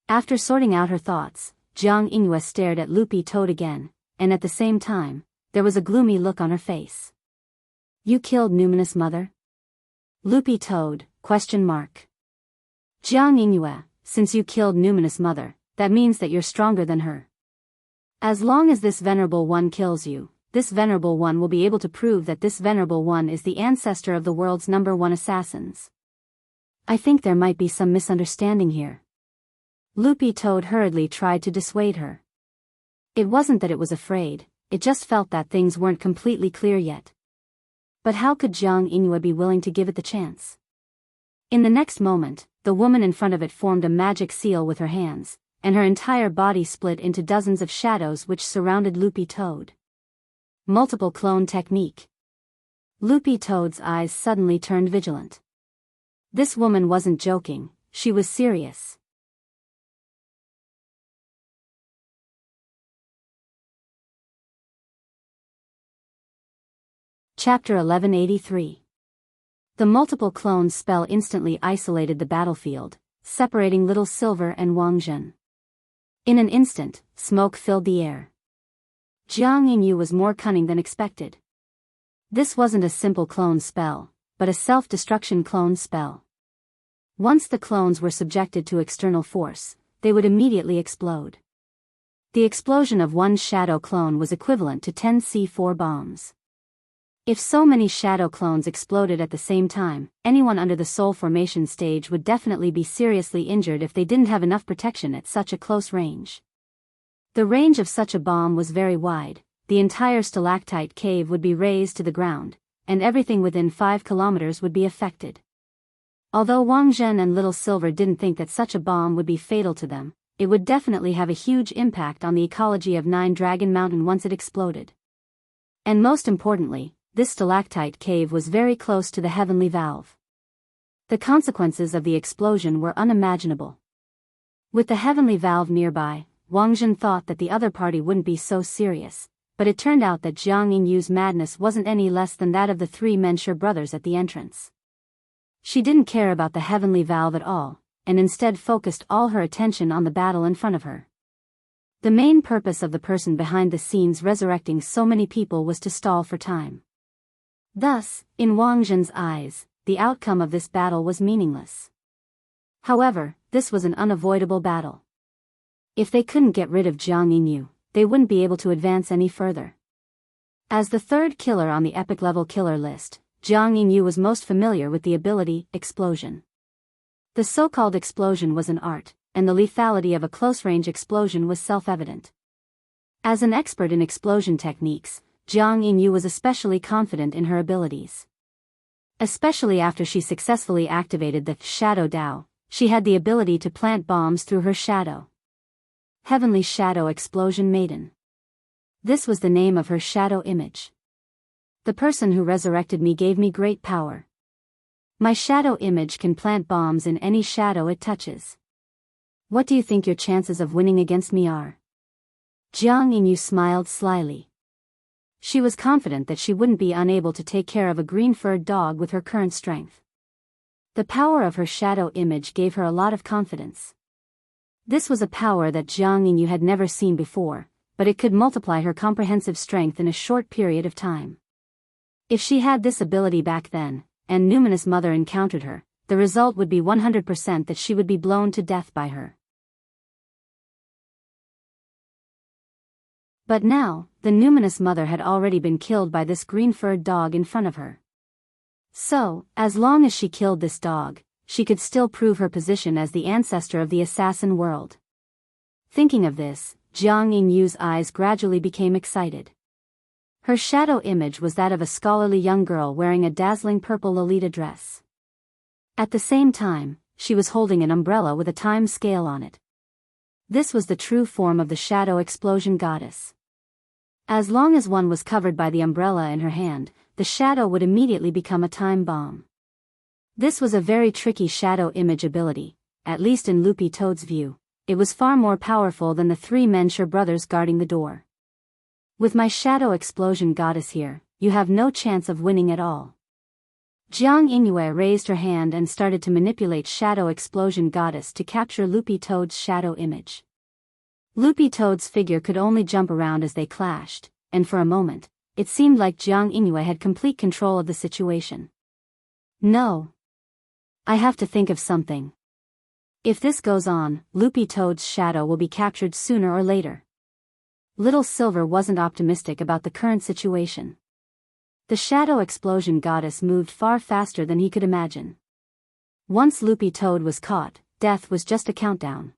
S1: After sorting out her thoughts, Jiang Yingyue stared at Loopy Toad again, and at the same time, there was a gloomy look on her face. You killed Numinous Mother? Loopy Toad, ? Jiang Yingyue, since you killed Numinous Mother, that means that you're stronger than her. As long as this Venerable One kills you, this Venerable One will be able to prove that this Venerable One is the ancestor of the world's #1 assassins. I think there might be some misunderstanding here. Loopy Toad hurriedly tried to dissuade her. It wasn't that it was afraid, it just felt that things weren't completely clear yet. But how could Jiang Yingyue be willing to give it the chance? In the next moment, the woman in front of it formed a magic seal with her hands, and her entire body split into dozens of shadows which surrounded Loopy Toad. Multiple clone technique. Loopy Toad's eyes suddenly turned vigilant. This woman wasn't joking, she was serious. Chapter 1183. The multiple clones spell instantly isolated the battlefield, separating Little Silver and Wang Zhen. In an instant, smoke filled the air. Jiang Yingyue was more cunning than expected. This wasn't a simple clone spell, but a self-destruction clone spell. Once the clones were subjected to external force, they would immediately explode. The explosion of one shadow clone was equivalent to 10 C4 bombs. If so many shadow clones exploded at the same time, anyone under the soul formation stage would definitely be seriously injured if they didn't have enough protection at such a close range. The range of such a bomb was very wide, the entire stalactite cave would be razed to the ground, and everything within 5 kilometers would be affected. Although Wang Zhen and Little Silver didn't think that such a bomb would be fatal to them, it would definitely have a huge impact on the ecology of Nine Dragon Mountain once it exploded. And most importantly, this stalactite cave was very close to the heavenly valve. The consequences of the explosion were unimaginable. With the heavenly valve nearby, Wang Zhen thought that the other party wouldn't be so serious, but it turned out that Jiang Yingyue's madness wasn't any less than that of the 3 Menshur brothers at the entrance. She didn't care about the heavenly valve at all, and instead focused all her attention on the battle in front of her. The main purpose of the person behind the scenes resurrecting so many people was to stall for time. Thus, in Wang Zhen's eyes, the outcome of this battle was meaningless. However, this was an unavoidable battle. If they couldn't get rid of Jiang Yingyue, they wouldn't be able to advance any further. As the third killer on the epic level killer list, Jiang Yingyue was most familiar with the ability, Explosion. The so-called explosion was an art, and the lethality of a close-range explosion was self-evident. As an expert in explosion techniques, Jiang Yingyue was especially confident in her abilities. Especially after she successfully activated the Shadow Dao, she had the ability to plant bombs through her shadow. Heavenly Shadow Explosion Maiden. This was the name of her shadow image. The person who resurrected me gave me great power. My shadow image can plant bombs in any shadow it touches. What do you think your chances of winning against me are? Jiang Yingyue smiled slyly. She was confident that she wouldn't be unable to take care of a green-furred dog with her current strength. The power of her shadow image gave her a lot of confidence. This was a power that Jiang Yingyu had never seen before, but it could multiply her comprehensive strength in a short period of time. If she had this ability back then, and Numinous Mother encountered her, the result would be 100% that she would be blown to death by her. But now, the Numinous Mother had already been killed by this green-furred dog in front of her. So, as long as she killed this dog, she could still prove her position as the ancestor of the assassin world. Thinking of this, Jiang Yingyu's eyes gradually became excited. Her shadow image was that of a scholarly young girl wearing a dazzling purple Lolita dress. At the same time, she was holding an umbrella with a time scale on it. This was the true form of the shadow explosion goddess. As long as one was covered by the umbrella in her hand, the shadow would immediately become a time bomb. This was a very tricky shadow image ability, at least in Loopy Toad's view. It was far more powerful than the three Menshir brothers guarding the door. With my shadow explosion goddess here, you have no chance of winning at all. Jiang Yingyue raised her hand and started to manipulate shadow explosion goddess to capture Loopy Toad's shadow image. Loopy Toad's figure could only jump around as they clashed, and for a moment, it seemed like Jiang Yingyue had complete control of the situation. No. I have to think of something. If this goes on, Loopy Toad's shadow will be captured sooner or later. Little Silver wasn't optimistic about the current situation. The shadow explosion goddess moved far faster than he could imagine. Once Loopy Toad was caught, death was just a countdown.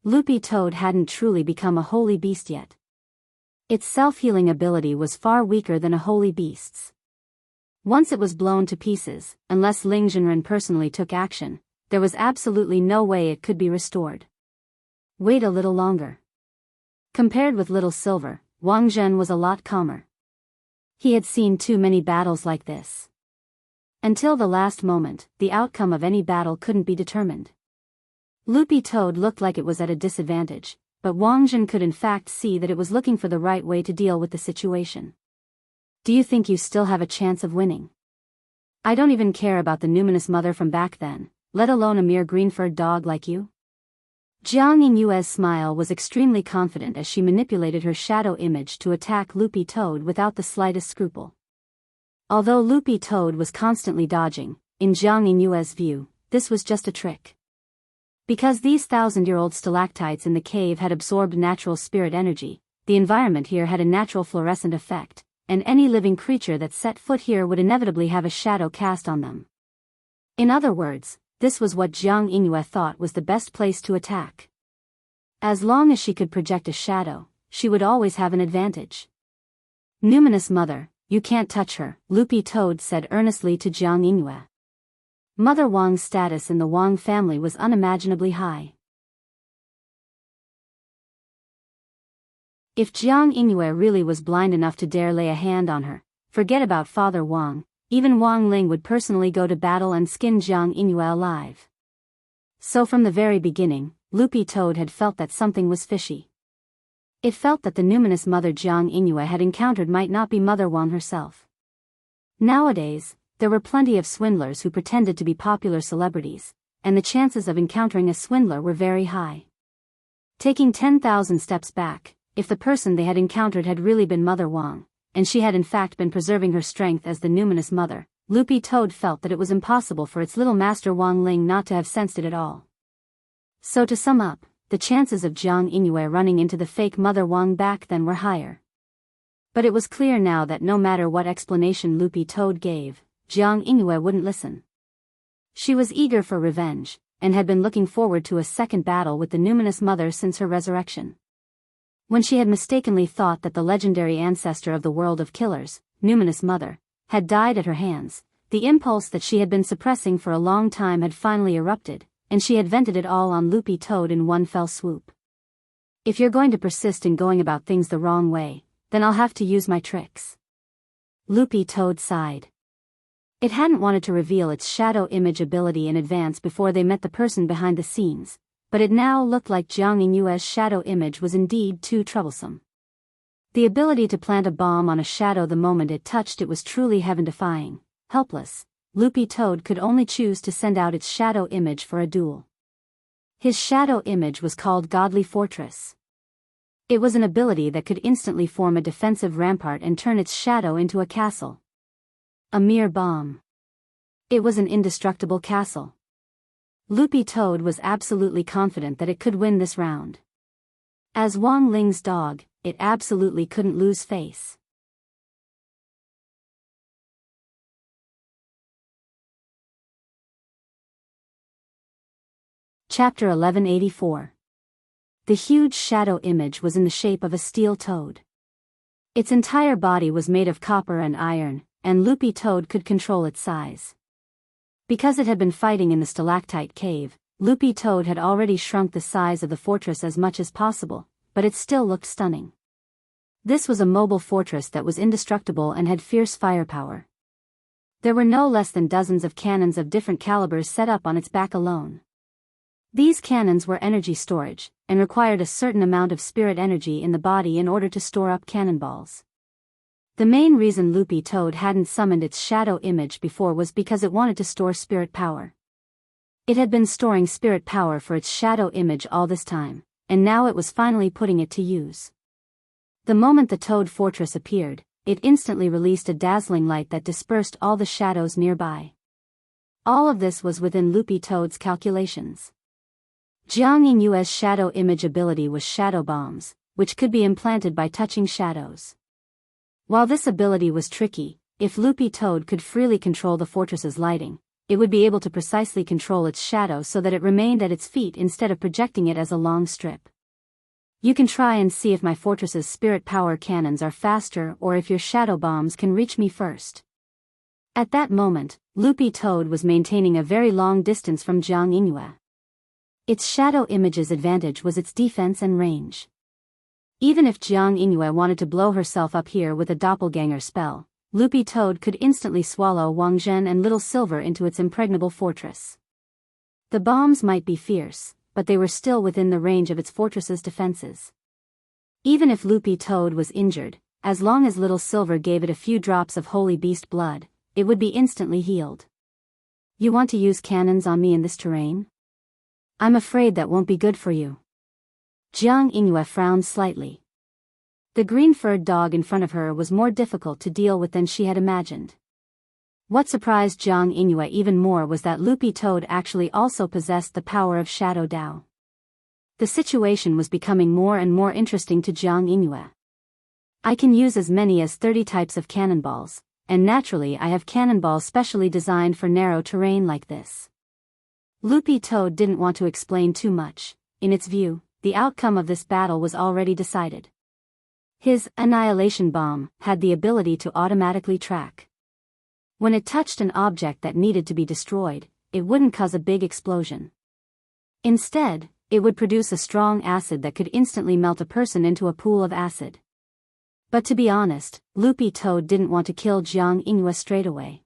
S1: Loopy Toad hadn't truly become a holy beast yet. Its self-healing ability was far weaker than a holy beast's. Once it was blown to pieces, unless Ling Zhenren personally took action, there was absolutely no way it could be restored. Wait a little longer. Compared with Little Silver, Wang Zhen was a lot calmer. He had seen too many battles like this. Until the last moment, the outcome of any battle couldn't be determined. Loopy Toad looked like it was at a disadvantage, but Wang Zhen could in fact see that it was looking for the right way to deal with the situation. Do you think you still have a chance of winning? I don't even care about the Numinous Mother from back then, let alone a mere green-furred dog like you. Jiang Yingyue's smile was extremely confident as she manipulated her shadow image to attack Loopy Toad without the slightest scruple. Although Loopy Toad was constantly dodging, in Jiang Yingyue's view, this was just a trick. Because these 1,000-year-old stalactites in the cave had absorbed natural spirit energy, the environment here had a natural fluorescent effect, and any living creature that set foot here would inevitably have a shadow cast on them. In other words, this was what Jiang Yingyue thought was the best place to attack. As long as she could project a shadow, she would always have an advantage. Numinous Mother, you can't touch her, Loopy Toad said earnestly to Jiang Yingyue. Mother Wang's status in the Wang family was unimaginably high. If Jiang Yingyue really was blind enough to dare lay a hand on her, forget about Father Wang, even Wang Ling would personally go to battle and skin Jiang Yingyue alive. So from the very beginning, Loopy Toad had felt that something was fishy. It felt that the numinous Mother Jiang Yingyue had encountered might not be Mother Wang herself. Nowadays, there were plenty of swindlers who pretended to be popular celebrities, and the chances of encountering a swindler were very high. Taking 10,000 steps back, if the person they had encountered had really been Mother Wang, and she had in fact been preserving her strength as the numinous mother, Loopy Toad felt that it was impossible for its little master Wang Ling not to have sensed it at all. So to sum up, the chances of Jiang Yingyue running into the fake Mother Wang back then were higher. But it was clear now that no matter what explanation Loopy Toad gave, Jiang Yingyue wouldn't listen. She was eager for revenge, and had been looking forward to a second battle with the numinous mother since her resurrection. When she had mistakenly thought that the legendary ancestor of the world of killers, numinous mother, had died at her hands, the impulse that she had been suppressing for a long time had finally erupted, and she had vented it all on Loopy Toad in one fell swoop. If you're going to persist in going about things the wrong way, then I'll have to use my tricks. Loopy Toad sighed. It hadn't wanted to reveal its shadow image ability in advance before they met the person behind the scenes, but it now looked like Jiang Yingyue's shadow image was indeed too troublesome. The ability to plant a bomb on a shadow the moment it touched it was truly heaven-defying. Helpless, Loopy Toad could only choose to send out its shadow image for a duel. His shadow image was called Godly Fortress. It was an ability that could instantly form a defensive rampart and turn its shadow into a castle. A mere bomb. It was an indestructible castle. Loopy Toad was absolutely confident that it could win this round. As Wang Ling's dog, it absolutely couldn't lose face. Chapter 1184. The huge shadow image was in the shape of a steel toad. Its entire body was made of copper and iron, and Loopy Toad could control its size. Because it had been fighting in the stalactite cave, Loopy Toad had already shrunk the size of the fortress as much as possible, but it still looked stunning. This was a mobile fortress that was indestructible and had fierce firepower. There were no less than dozens of cannons of different calibers set up on its back alone. These cannons were energy storage, and required a certain amount of spirit energy in the body in order to store up cannonballs. The main reason Loopy Toad hadn't summoned its shadow image before was because it wanted to store spirit power. It had been storing spirit power for its shadow image all this time, and now it was finally putting it to use. The moment the Toad Fortress appeared, it instantly released a dazzling light that dispersed all the shadows nearby. All of this was within Loopy Toad's calculations. Jiang Yinyue's shadow image ability was shadow bombs, which could be implanted by touching shadows. While this ability was tricky, if Loopy Toad could freely control the fortress's lighting, it would be able to precisely control its shadow so that it remained at its feet instead of projecting it as a long strip. You can try and see if my fortress's spirit power cannons are faster or if your shadow bombs can reach me first. At that moment, Loopy Toad was maintaining a very long distance from Jiang Yinyue. Its shadow image's advantage was its defense and range. Even if Jiang Yinyue wanted to blow herself up here with a doppelganger spell, Loopy Toad could instantly swallow Wang Zhen and Little Silver into its impregnable fortress. The bombs might be fierce, but they were still within the range of its fortress's defenses. Even if Loopy Toad was injured, as long as Little Silver gave it a few drops of holy beast blood, it would be instantly healed. You want to use cannons on me in this terrain? I'm afraid that won't be good for you. Jiang Yinyue frowned slightly. The green-furred dog in front of her was more difficult to deal with than she had imagined. What surprised Jiang Yinyue even more was that Loopy Toad actually also possessed the power of Shadow Dao. The situation was becoming more and more interesting to Jiang Yinyue. I can use as many as 30 types of cannonballs, and naturally I have cannonballs specially designed for narrow terrain like this. Loopy Toad didn't want to explain too much. In its view, the outcome of this battle was already decided. His annihilation bomb had the ability to automatically track. When it touched an object that needed to be destroyed, it wouldn't cause a big explosion. Instead, it would produce a strong acid that could instantly melt a person into a pool of acid. But to be honest, Loopy Toad didn't want to kill Jiang Yinyue straight away.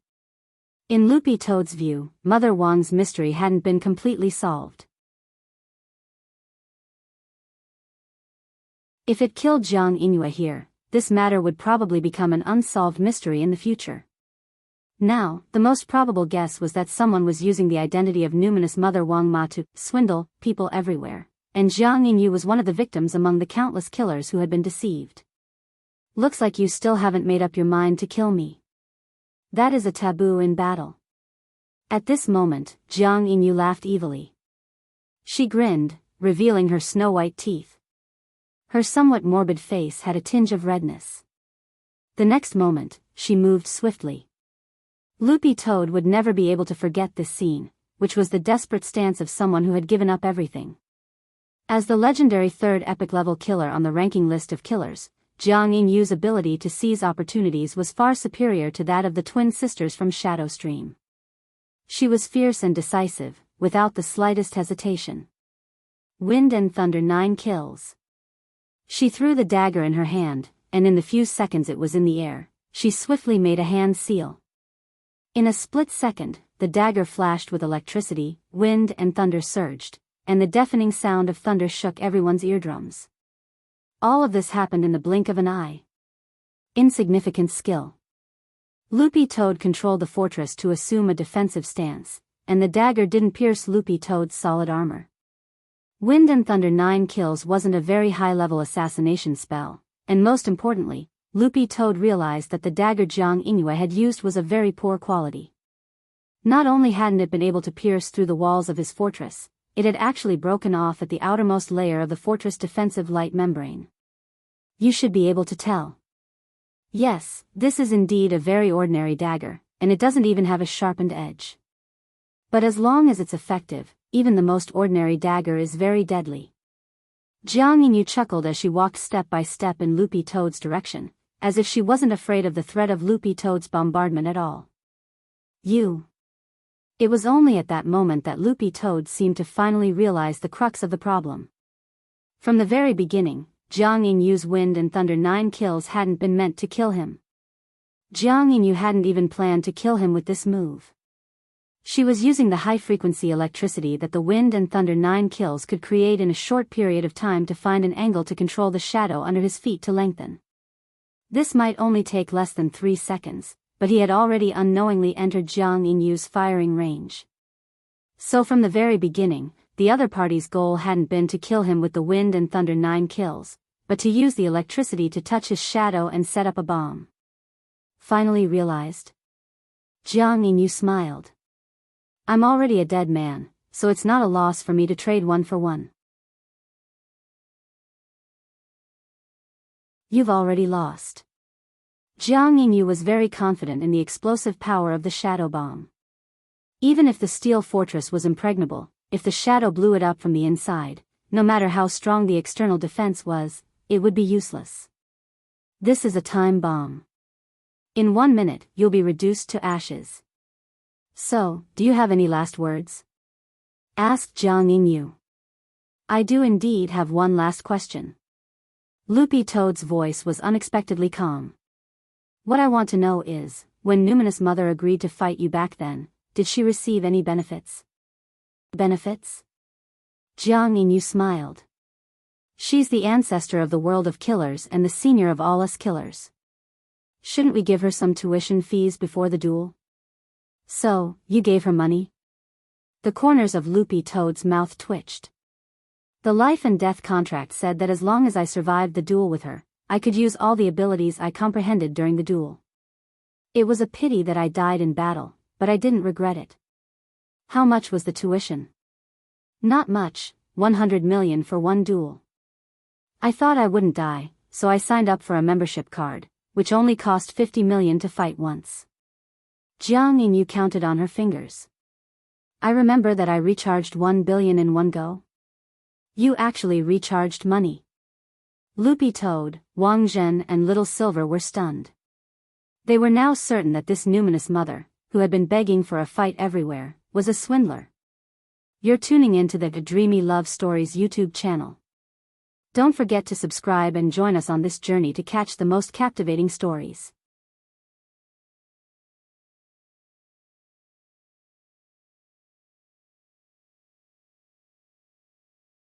S1: In Loopy Toad's view, Mother Wang's mystery hadn't been completely solved. If it killed Jiang Yinyue here, this matter would probably become an unsolved mystery in the future. Now, the most probable guess was that someone was using the identity of numinous Mother Wang Ma to swindle people everywhere, and Jiang Yinyue was one of the victims among the countless killers who had been deceived. Looks like you still haven't made up your mind to kill me. That is a taboo in battle. At this moment, Jiang Yinyue laughed evilly. She grinned, revealing her snow-white teeth. Her somewhat morbid face had a tinge of redness. The next moment, she moved swiftly. Loopy Toad would never be able to forget this scene, which was the desperate stance of someone who had given up everything. As the legendary third epic-level killer on the ranking list of killers, Jiang Yinyue's ability to seize opportunities was far superior to that of the twin sisters from Shadow Stream. She was fierce and decisive, without the slightest hesitation. Wind and Thunder 9 kills. She threw the dagger in her hand, and in the few seconds it was in the air, she swiftly made a hand seal. In a split second, the dagger flashed with electricity, wind and thunder surged, and the deafening sound of thunder shook everyone's eardrums. All of this happened in the blink of an eye. Insignificant skill. Loopy Toad controlled the fortress to assume a defensive stance, and the dagger didn't pierce Loopy Toad's solid armor. Wind and Thunder 9 kills wasn't a very high-level assassination spell, and most importantly, Loopy Toad realized that the dagger Jiang Yingyue had used was of very poor quality. Not only hadn't it been able to pierce through the walls of his fortress, it had actually broken off at the outermost layer of the fortress' defensive light membrane. You should be able to tell. Yes, this is indeed a very ordinary dagger, and it doesn't even have a sharpened edge. But as long as it's effective, even the most ordinary dagger is very deadly. Jiang Yinyu chuckled as she walked step by step in Loopy Toad's direction, as if she wasn't afraid of the threat of Loopy Toad's bombardment at all. You. It was only at that moment that Loopy Toad seemed to finally realize the crux of the problem. From the very beginning, Jiang Yinyu's Wind and Thunder 9 kills hadn't been meant to kill him. Jiang Yinyu hadn't even planned to kill him with this move. She was using the high-frequency electricity that the Wind and Thunder 9 kills could create in a short period of time to find an angle to control the shadow under his feet to lengthen. This might only take less than 3 seconds, but he had already unknowingly entered Jiang Yinyu's firing range. So from the very beginning, the other party's goal hadn't been to kill him with the Wind and Thunder 9 kills, but to use the electricity to touch his shadow and set up a bomb. Finally realized? Jiang Yinyu smiled. I'm already a dead man, so it's not a loss for me to trade 1 for 1. You've already lost. Jiang Yinyu was very confident in the explosive power of the shadow bomb. Even if the steel fortress was impregnable, if the shadow blew it up from the inside, no matter how strong the external defense was, it would be useless. This is a time bomb. In 1 minute, you'll be reduced to ashes. So, do you have any last words? Asked Jiang Yinyu. I do indeed have one last question. Loopy Toad's voice was unexpectedly calm. What I want to know is, when Numinous Mother agreed to fight you back then, did she receive any benefits? Benefits? Jiang Yinyu smiled. She's the ancestor of the world of killers and the senior of all us killers. Shouldn't we give her some tuition fees before the duel? So, you gave her money? The corners of Loopy Toad's mouth twitched. The life and death contract said that as long as I survived the duel with her, I could use all the abilities I comprehended during the duel. It was a pity that I died in battle, but I didn't regret it. How much was the tuition? Not much, 100 million for 1 duel. I thought I wouldn't die, so I signed up for a membership card, which only cost 50 million to fight once. Jiang Yinyu counted on her fingers. I remember that I recharged 1 billion in one go. You actually recharged money. Loopy Toad, Wang Zhen and Little Silver were stunned. They were now certain that this numinous mother, who had been begging for a fight everywhere, was a swindler. You're tuning into the Dreamy Love Stories YouTube channel. Don't forget to subscribe and join us on this journey to catch the most captivating stories.